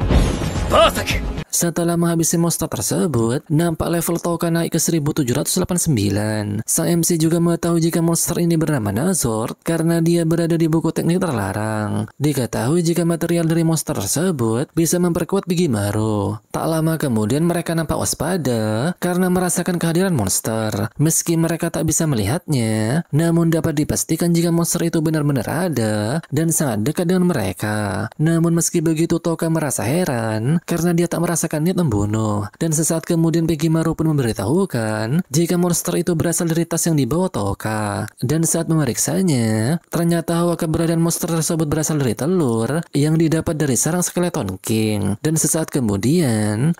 Berserk! Setelah menghabisi monster tersebut, nampak level Touka naik ke 1789. Sang MC juga mengetahui jika monster ini bernama Nazord karena dia berada di buku teknik terlarang. Diketahui jika material dari monster tersebut bisa memperkuat Bigimaru. Tak lama kemudian mereka nampak waspada karena merasakan kehadiran monster. Meski mereka tak bisa melihatnya, namun dapat dipastikan jika monster itu benar-benar ada dan sangat dekat dengan mereka. Namun meski begitu Touka merasa heran karena dia tak merasakan niat membunuh. Dan sesaat kemudian Bigimaru pun memberitahukan jika monster itu berasal dari tas yang dibawa Touka. Dan saat memeriksanya, ternyata bahwa keberadaan monster tersebut berasal dari telur yang didapat dari sarang skeleton king. Dan sesaat kemudian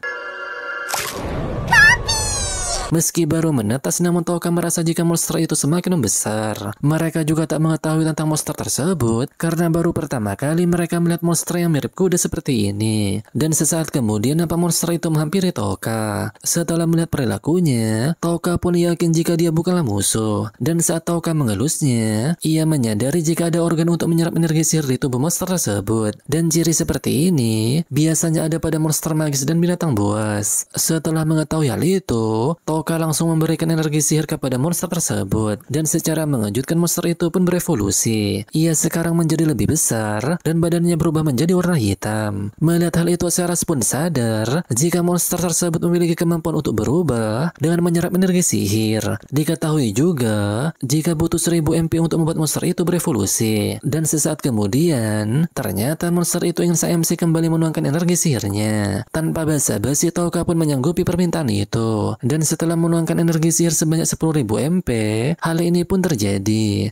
meski baru menetas, namun Touka merasa jika monster itu semakin membesar. Mereka juga tak mengetahui tentang monster tersebut karena baru pertama kali mereka melihat monster yang mirip kuda seperti ini. Dan sesaat kemudian nampak monster itu menghampiri Touka. Setelah melihat perilakunya, Touka pun yakin jika dia bukanlah musuh. Dan saat Touka mengelusnya, ia menyadari jika ada organ untuk menyerap energi sihir di tubuh monster tersebut. Dan ciri seperti ini biasanya ada pada monster magis dan binatang buas. Setelah mengetahui hal itu, Touka langsung memberikan energi sihir kepada monster tersebut. Dan secara mengejutkan monster itu pun berevolusi. Ia sekarang menjadi lebih besar dan badannya berubah menjadi warna hitam. Melihat hal itu Seras pun sadar jika monster tersebut memiliki kemampuan untuk berubah dengan menyerap energi sihir. Diketahui juga jika butuh 1000 MP untuk membuat monster itu berevolusi. Dan sesaat kemudian ternyata monster itu ingin sang MC kembali menuangkan energi sihirnya. Tanpa basa-basi Touka pun menyanggupi permintaan itu. Dan setelah menuangkan energi sihir sebanyak 10.000 MP, hal ini pun terjadi.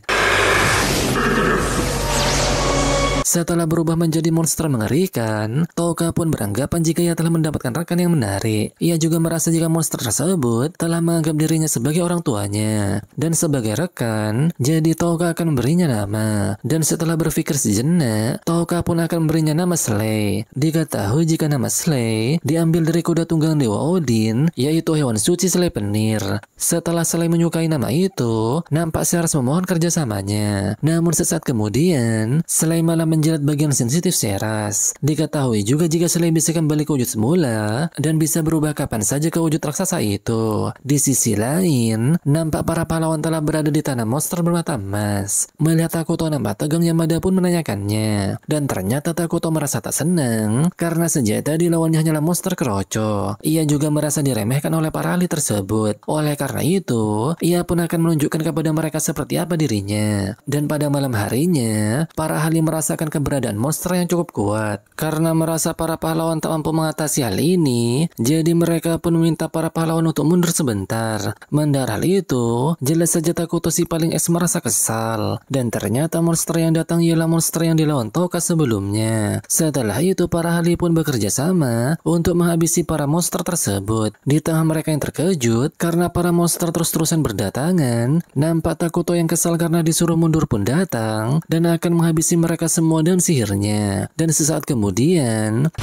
Setelah berubah menjadi monster mengerikan, Touka pun beranggapan jika ia telah mendapatkan rekan yang menarik. Ia juga merasa jika monster tersebut telah menganggap dirinya sebagai orang tuanya. Dan sebagai rekan, jadi Touka akan memberinya nama. Dan setelah berpikir sejenak, Touka pun akan memberinya nama Slay. Diketahui jika nama Slay diambil dari kuda tunggang Dewa Odin, yaitu hewan suci Slay Penir. Setelah Slay menyukai nama itu, nampak Seras memohon kerjasamanya. Namun sesaat kemudian, Slay malah menjelat bagian sensitif Seras. Diketahui juga jika Slay bisa kembali ke wujud semula dan bisa berubah kapan saja ke wujud raksasa itu. Di sisi lain, nampak para pahlawan telah berada di tanah monster bermata emas. Melihat Takuto nampak tegang, Yamada pun menanyakannya. Dan ternyata Takuto merasa tak senang karena sejak tadi lawannya hanyalah monster keroco. Ia juga merasa diremehkan oleh para ahli tersebut. Oleh karena itu, ia pun akan menunjukkan kepada mereka seperti apa dirinya. Dan pada malam harinya, para ahli merasakan keberadaan monster yang cukup kuat. Karena merasa para pahlawan tak mampu mengatasi hal ini, jadi mereka pun meminta para pahlawan untuk mundur sebentar. Mendengar hal itu, jelas saja Takuto si paling es merasa kesal. Dan ternyata monster yang datang ialah monster yang dilawan Touka sebelumnya. Setelah itu para ahli pun bekerja sama untuk menghabisi para monster tersebut. Di tengah mereka yang terkejut karena para monster terus-terusan berdatangan, nampak Takuto yang kesal karena disuruh mundur pun datang dan akan menghabisi mereka semua dan sihirnya. Dan sesaat kemudian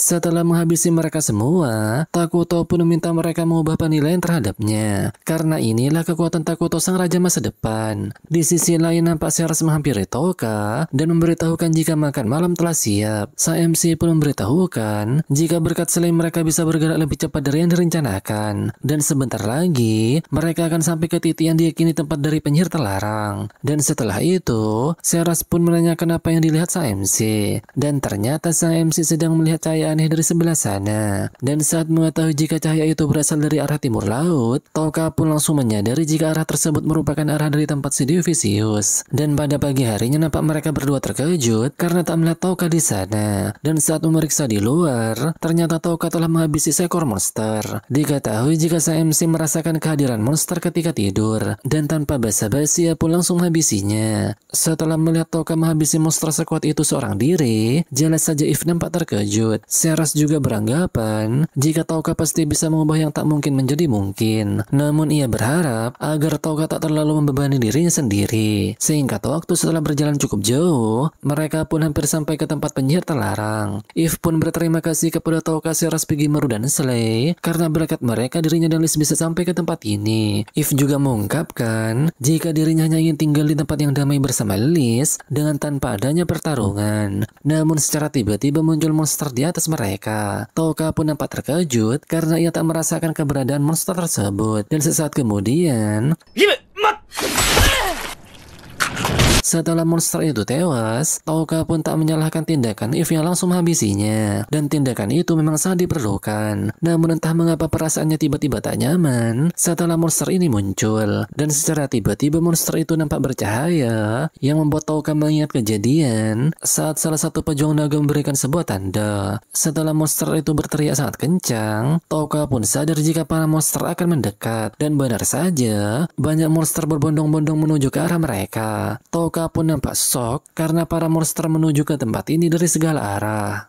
Setelah menghabisi mereka semua, Takuto pun meminta mereka mengubah penilaian terhadapnya. Karena inilah kekuatan Takuto sang raja masa depan. Di sisi lain nampak Seras menghampiri Toka dan memberitahukan jika makan malam telah siap. Sang MC pun memberitahukan jika berkat selain mereka bisa bergerak lebih cepat dari yang direncanakan. Dan sebentar lagi, mereka akan sampai ke titik yang diyakini tempat dari penyihir terlarang. Dan setelah itu, Seras pun menanyakan apa yang dilihat sang MC. Dan ternyata sang MC sedang melihat cahaya aneh dari sebelah sana. Dan saat mengetahui jika cahaya itu berasal dari arah timur laut, Toka pun langsung menyadari jika arah tersebut merupakan arah dari tempat si Dewi Vicious. Dan pada pagi harinya nampak mereka berdua terkejut karena tak melihat Toka di sana. Dan saat memeriksa di luar, ternyata Toka telah menghabisi seekor monster. Diketahui jika sang MC merasakan kehadiran monster ketika tidur, dan tanpa basa-basi ia pun langsung menghabisinya. Setelah melihat Toka menghabisi monster sekuat itu seorang diri, jelas saja If nampak terkejut. Seras juga beranggapan jika Toka pasti bisa mengubah yang tak mungkin menjadi mungkin. Namun ia berharap agar Toka tak terlalu membebani dirinya sendiri. Singkat waktu setelah berjalan cukup jauh, mereka pun hampir sampai ke tempat penyihir terlarang. If pun berterima kasih kepada Toka, Seras, Piggymaru, dan Slay karena berkat mereka dirinya dan Liz bisa sampai ke tempat ini. If juga mengungkapkan jika dirinya hanya ingin tinggal di tempat yang damai bersama Liz dengan tanpa adanya pertarungan. Namun secara tiba-tiba muncul monster di atas mereka. Toka pun nampak terkejut karena ia tak merasakan keberadaan monster tersebut. Dan sesaat kemudian, setelah monster itu tewas, Toka pun tak menyalahkan tindakan If yang langsung menghabisinya. Dan tindakan itu memang sangat diperlukan. Namun entah mengapa perasaannya tiba-tiba tak nyaman setelah monster ini muncul. Dan secara tiba-tiba monster itu nampak bercahaya yang membuat Toka mengingat kejadian saat salah satu pejuang naga memberikan sebuah tanda. Setelah monster itu berteriak sangat kencang, Toka pun sadar jika para monster akan mendekat. Dan benar saja, banyak monster berbondong-bondong menuju ke arah mereka. Toka pun nampak shock karena para monster menuju ke tempat ini dari segala arah.